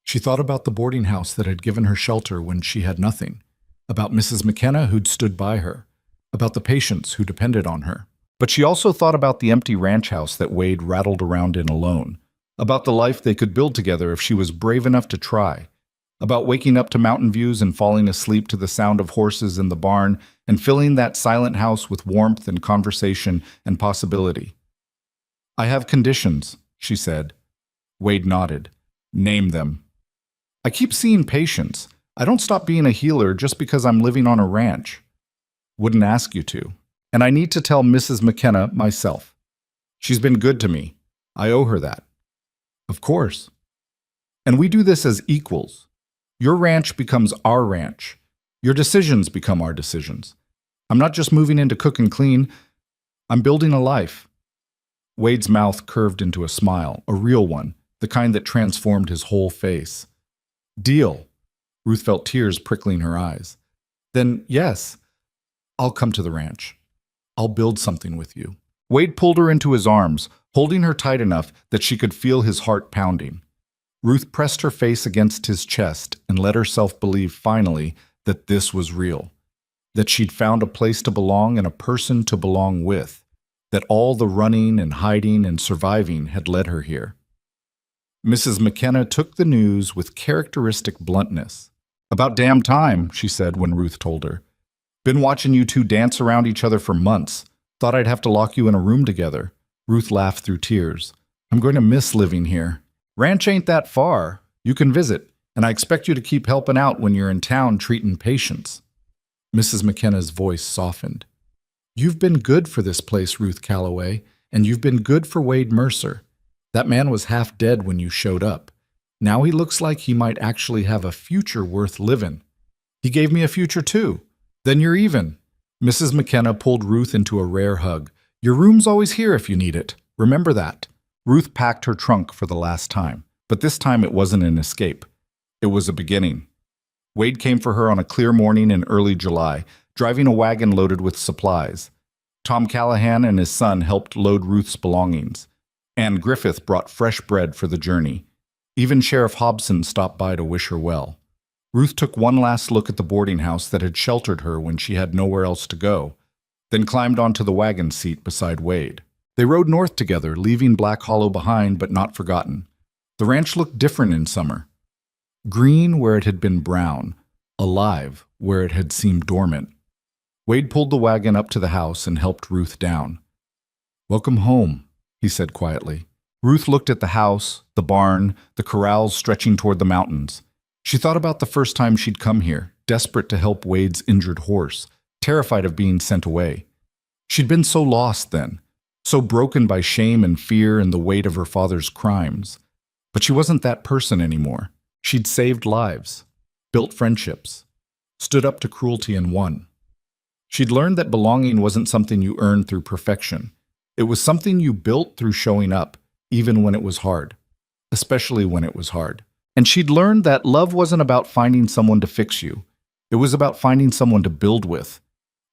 She thought about the boarding house that had given her shelter when she had nothing, about Mrs. McKenna who'd stood by her, about the patients who depended on her. But she also thought about the empty ranch house that Wade rattled around in alone, about the life they could build together if she was brave enough to try, about waking up to mountain views and falling asleep to the sound of horses in the barn and filling that silent house with warmth and conversation and possibility. I have conditions, she said. Wade nodded. Name them. I keep seeing patients. I don't stop being a healer just because I'm living on a ranch. Wouldn't ask you to. And I need to tell Mrs. McKenna myself. She's been good to me. I owe her that. Of course. And we do this as equals. Your ranch becomes our ranch. Your decisions become our decisions. I'm not just moving in to cook and clean, I'm building a life. Wade's mouth curved into a smile, a real one, the kind that transformed his whole face. Deal. Ruth felt tears prickling her eyes. Then, yes, I'll come to the ranch. I'll build something with you. Wade pulled her into his arms, holding her tight enough that she could feel his heart pounding. Ruth pressed her face against his chest and let herself believe finally that this was real, that she'd found a place to belong and a person to belong with, that all the running and hiding and surviving had led her here. Mrs. McKenna took the news with characteristic bluntness. About damn time, she said when Ruth told her. Been watching you two dance around each other for months. Thought I'd have to lock you in a room together. Ruth laughed through tears. I'm going to miss living here. Ranch ain't that far. You can visit, and I expect you to keep helping out when you're in town treating patients. Mrs. McKenna's voice softened. You've been good for this place, Ruth Calloway, and you've been good for Wade Mercer. That man was half dead when you showed up. Now he looks like he might actually have a future worth living. He gave me a future too. Then you're even. Mrs. McKenna pulled Ruth into a rare hug. Your room's always here if you need it. Remember that. Ruth packed her trunk for the last time, but this time it wasn't an escape. It was a beginning. Wade came for her on a clear morning in early July, driving a wagon loaded with supplies. Tom Callahan and his son helped load Ruth's belongings. Ann Griffith brought fresh bread for the journey. Even Sheriff Hobson stopped by to wish her well. Ruth took one last look at the boarding house that had sheltered her when she had nowhere else to go, then climbed onto the wagon seat beside Wade. They rode north together, leaving Black Hollow behind but not forgotten. The ranch looked different in summer. Green where it had been brown, alive where it had seemed dormant. Wade pulled the wagon up to the house and helped Ruth down. Welcome home, he said quietly. Ruth looked at the house, the barn, the corrals stretching toward the mountains. She thought about the first time she'd come here, desperate to help Wade's injured horse, terrified of being sent away. She'd been so lost then, so broken by shame and fear and the weight of her father's crimes. But she wasn't that person anymore. She'd saved lives, built friendships, stood up to cruelty and won. She'd learned that belonging wasn't something you earned through perfection. It was something you built through showing up, even when it was hard, especially when it was hard. And she'd learned that love wasn't about finding someone to fix you. It was about finding someone to build with,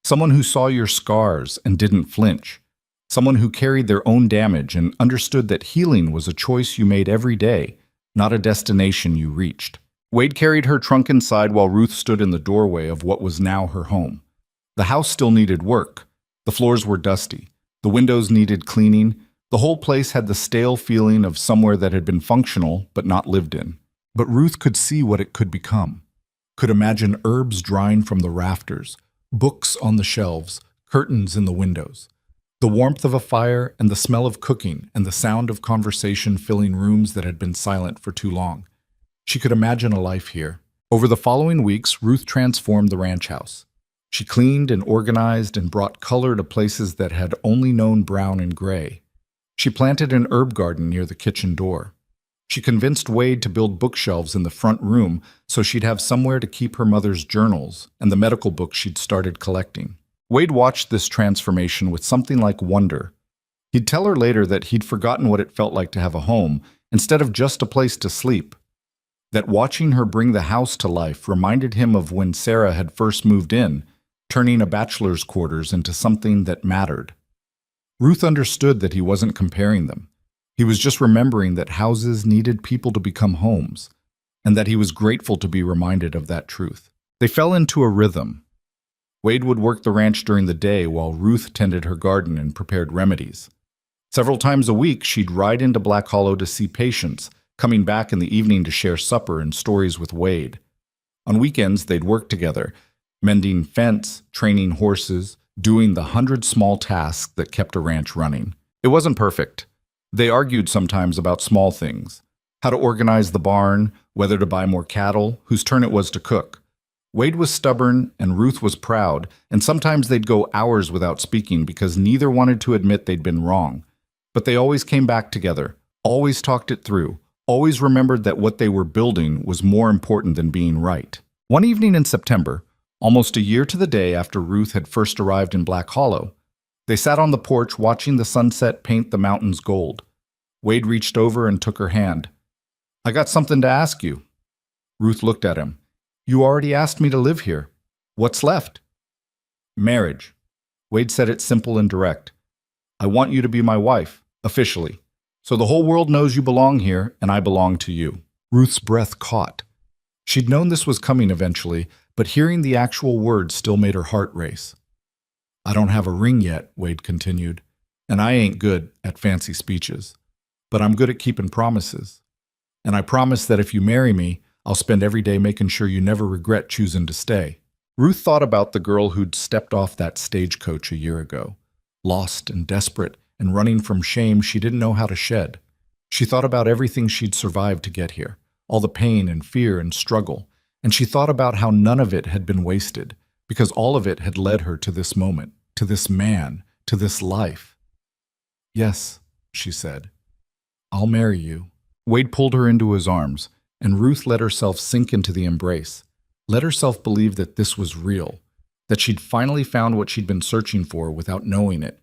someone who saw your scars and didn't flinch, someone who carried their own damage and understood that healing was a choice you made every day, not a destination you reached. Wade carried her trunk inside while Ruth stood in the doorway of what was now her home. The house still needed work. The floors were dusty. The windows needed cleaning. The whole place had the stale feeling of somewhere that had been functional but not lived in. But Ruth could see what it could become, could imagine herbs drying from the rafters, books on the shelves, curtains in the windows, the warmth of a fire and the smell of cooking and the sound of conversation filling rooms that had been silent for too long. She could imagine a life here. Over the following weeks, Ruth transformed the ranch house. She cleaned and organized and brought color to places that had only known brown and gray. She planted an herb garden near the kitchen door. She convinced Wade to build bookshelves in the front room so she'd have somewhere to keep her mother's journals and the medical books she'd started collecting. Wade watched this transformation with something like wonder. He'd tell her later that he'd forgotten what it felt like to have a home instead of just a place to sleep. That watching her bring the house to life reminded him of when Sarah had first moved in, turning a bachelor's quarters into something that mattered. Ruth understood that he wasn't comparing them. He was just remembering that houses needed people to become homes, and that he was grateful to be reminded of that truth. They fell into a rhythm. Wade would work the ranch during the day while Ruth tended her garden and prepared remedies. Several times a week, she'd ride into Black Hollow to see patients, coming back in the evening to share supper and stories with Wade. On weekends, they'd work together, mending fence, training horses, doing the 100 small tasks that kept a ranch running. It wasn't perfect. They argued sometimes about small things, how to organize the barn, whether to buy more cattle, whose turn it was to cook. Wade was stubborn and Ruth was proud, and sometimes they'd go hours without speaking because neither wanted to admit they'd been wrong. But they always came back together, always talked it through, always remembered that what they were building was more important than being right. One evening in September, almost a year to the day after Ruth had first arrived in Black Hollow, they sat on the porch watching the sunset paint the mountains gold. Wade reached over and took her hand. "I got something to ask you." Ruth looked at him. "You already asked me to live here. What's left?" "Marriage." Wade said it simple and direct. "I want you to be my wife, officially. So the whole world knows you belong here, and I belong to you." Ruth's breath caught. She'd known this was coming eventually, but hearing the actual words still made her heart race. "I don't have a ring yet," Wade continued, "and I ain't good at fancy speeches. But I'm good at keeping promises. And I promise that if you marry me, I'll spend every day making sure you never regret choosing to stay." Ruth thought about the girl who'd stepped off that stagecoach a year ago, lost and desperate and running from shame she didn't know how to shed. She thought about everything she'd survived to get here, all the pain and fear and struggle, and she thought about how none of it had been wasted, because all of it had led her to this moment, to this man, to this life. "Yes," she said. "I'll marry you." Wade pulled her into his arms, and Ruth let herself sink into the embrace, let herself believe that this was real, that she'd finally found what she'd been searching for without knowing it.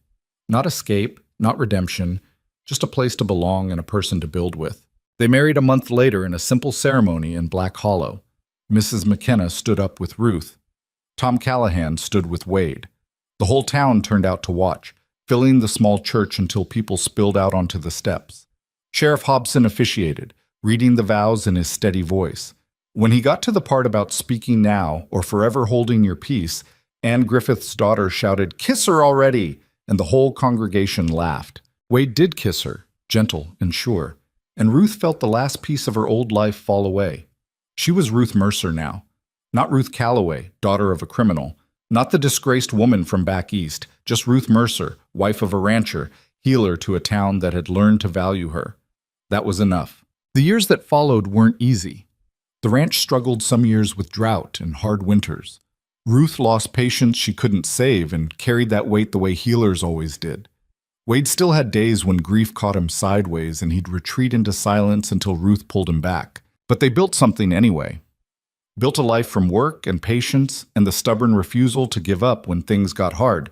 Not escape, not redemption, just a place to belong and a person to build with. They married a month later in a simple ceremony in Black Hollow. Mrs. McKenna stood up with Ruth. Tom Callahan stood with Wade. The whole town turned out to watch, filling the small church until people spilled out onto the steps. Sheriff Hobson officiated, reading the vows in his steady voice. When he got to the part about speaking now or forever holding your peace, Anne Griffith's daughter shouted, "Kiss her already!" and the whole congregation laughed. Wade did kiss her, gentle and sure, and Ruth felt the last piece of her old life fall away. She was Ruth Mercer now, not Ruth Calloway, daughter of a criminal, not the disgraced woman from back east, just Ruth Mercer, wife of a rancher, healer to a town that had learned to value her. That was enough. The years that followed weren't easy. The ranch struggled some years with drought and hard winters. Ruth lost patients she couldn't save and carried that weight the way healers always did. Wade still had days when grief caught him sideways and he'd retreat into silence until Ruth pulled him back. But they built something anyway. Built a life from work and patience and the stubborn refusal to give up when things got hard.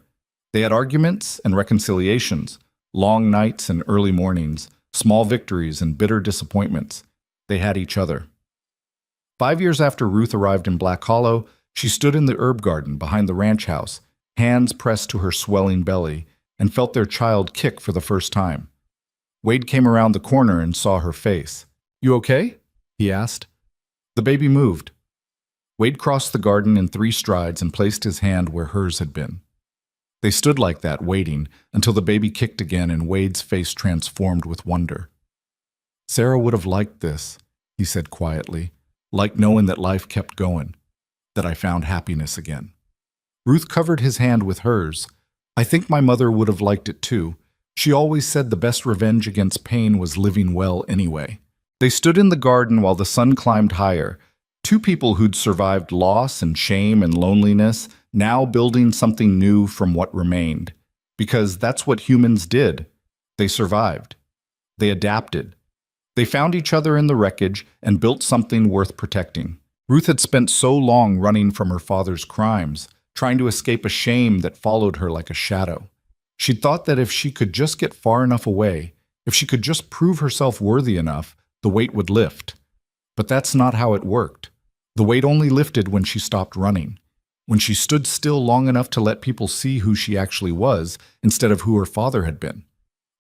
They had arguments and reconciliations, long nights and early mornings, small victories and bitter disappointments. They had each other. 5 years after Ruth arrived in Black Hollow, she stood in the herb garden behind the ranch house, hands pressed to her swelling belly, and felt their child kick for the first time. Wade came around the corner and saw her face. "You okay?" he asked. The baby moved. Wade crossed the garden in 3 strides and placed his hand where hers had been. They stood like that, waiting, until the baby kicked again and Wade's face transformed with wonder. "Sarah would have liked this," he said quietly, "liked knowing that life kept going, that I found happiness again." Ruth covered his hand with hers. "I think my mother would have liked it too. She always said the best revenge against pain was living well anyway." They stood in the garden while the sun climbed higher, 2 people who'd survived loss and shame and loneliness, now building something new from what remained. Because that's what humans did. They survived. They adapted. They found each other in the wreckage and built something worth protecting. Ruth had spent so long running from her father's crimes, trying to escape a shame that followed her like a shadow. She'd thought that if she could just get far enough away, if she could just prove herself worthy enough, the weight would lift. But that's not how it worked. The weight only lifted when she stopped running, when she stood still long enough to let people see who she actually was instead of who her father had been,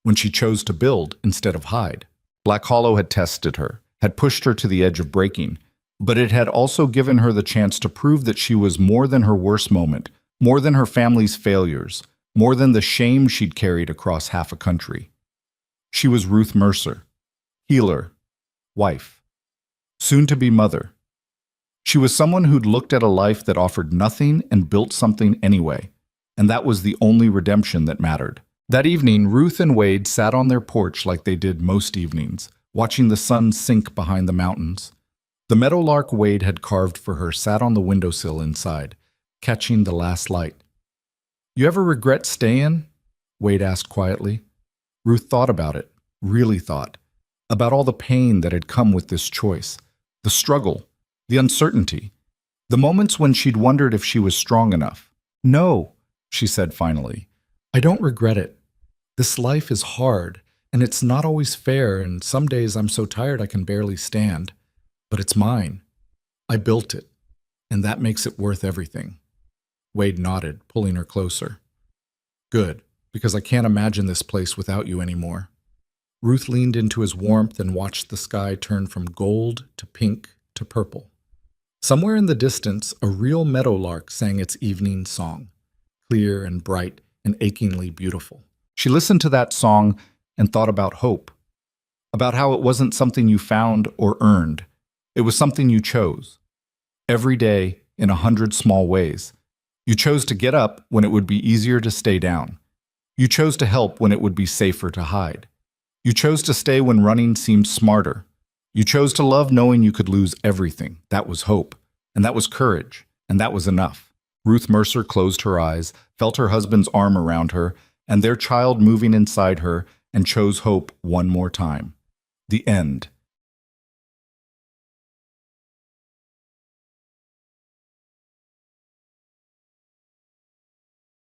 when she chose to build instead of hide. Black Hollow had tested her, had pushed her to the edge of breaking, but it had also given her the chance to prove that she was more than her worst moment, more than her family's failures, more than the shame she'd carried across half a country. She was Ruth Mercer, healer, wife, soon-to-be mother. She was someone who'd looked at a life that offered nothing and built something anyway, and that was the only redemption that mattered. That evening, Ruth and Wade sat on their porch like they did most evenings, watching the sun sink behind the mountains. The meadowlark Wade had carved for her sat on the windowsill inside, catching the last light. "You ever regret staying?" Wade asked quietly. Ruth thought about it, really thought. about all the pain that had come with this choice, the struggle, the uncertainty, the moments when she'd wondered if she was strong enough. "No," she said finally. "I don't regret it. This life is hard, and it's not always fair, and some days I'm so tired I can barely stand. But it's mine. I built it, and that makes it worth everything." Wade nodded, pulling her closer. "Good, because I can't imagine this place without you anymore." Ruth leaned into his warmth and watched the sky turn from gold to pink to purple. Somewhere in the distance, a real meadowlark sang its evening song, clear and bright and achingly beautiful. She listened to that song and thought about hope, about how it wasn't something you found or earned. It was something you chose. Every day, in 100 small ways. You chose to get up when it would be easier to stay down. You chose to help when it would be safer to hide. You chose to stay when running seemed smarter. You chose to love knowing you could lose everything. That was hope. And that was courage. And that was enough. Ruth Mercer closed her eyes, felt her husband's arm around her, and their child moving inside her, and chose hope one more time. The end.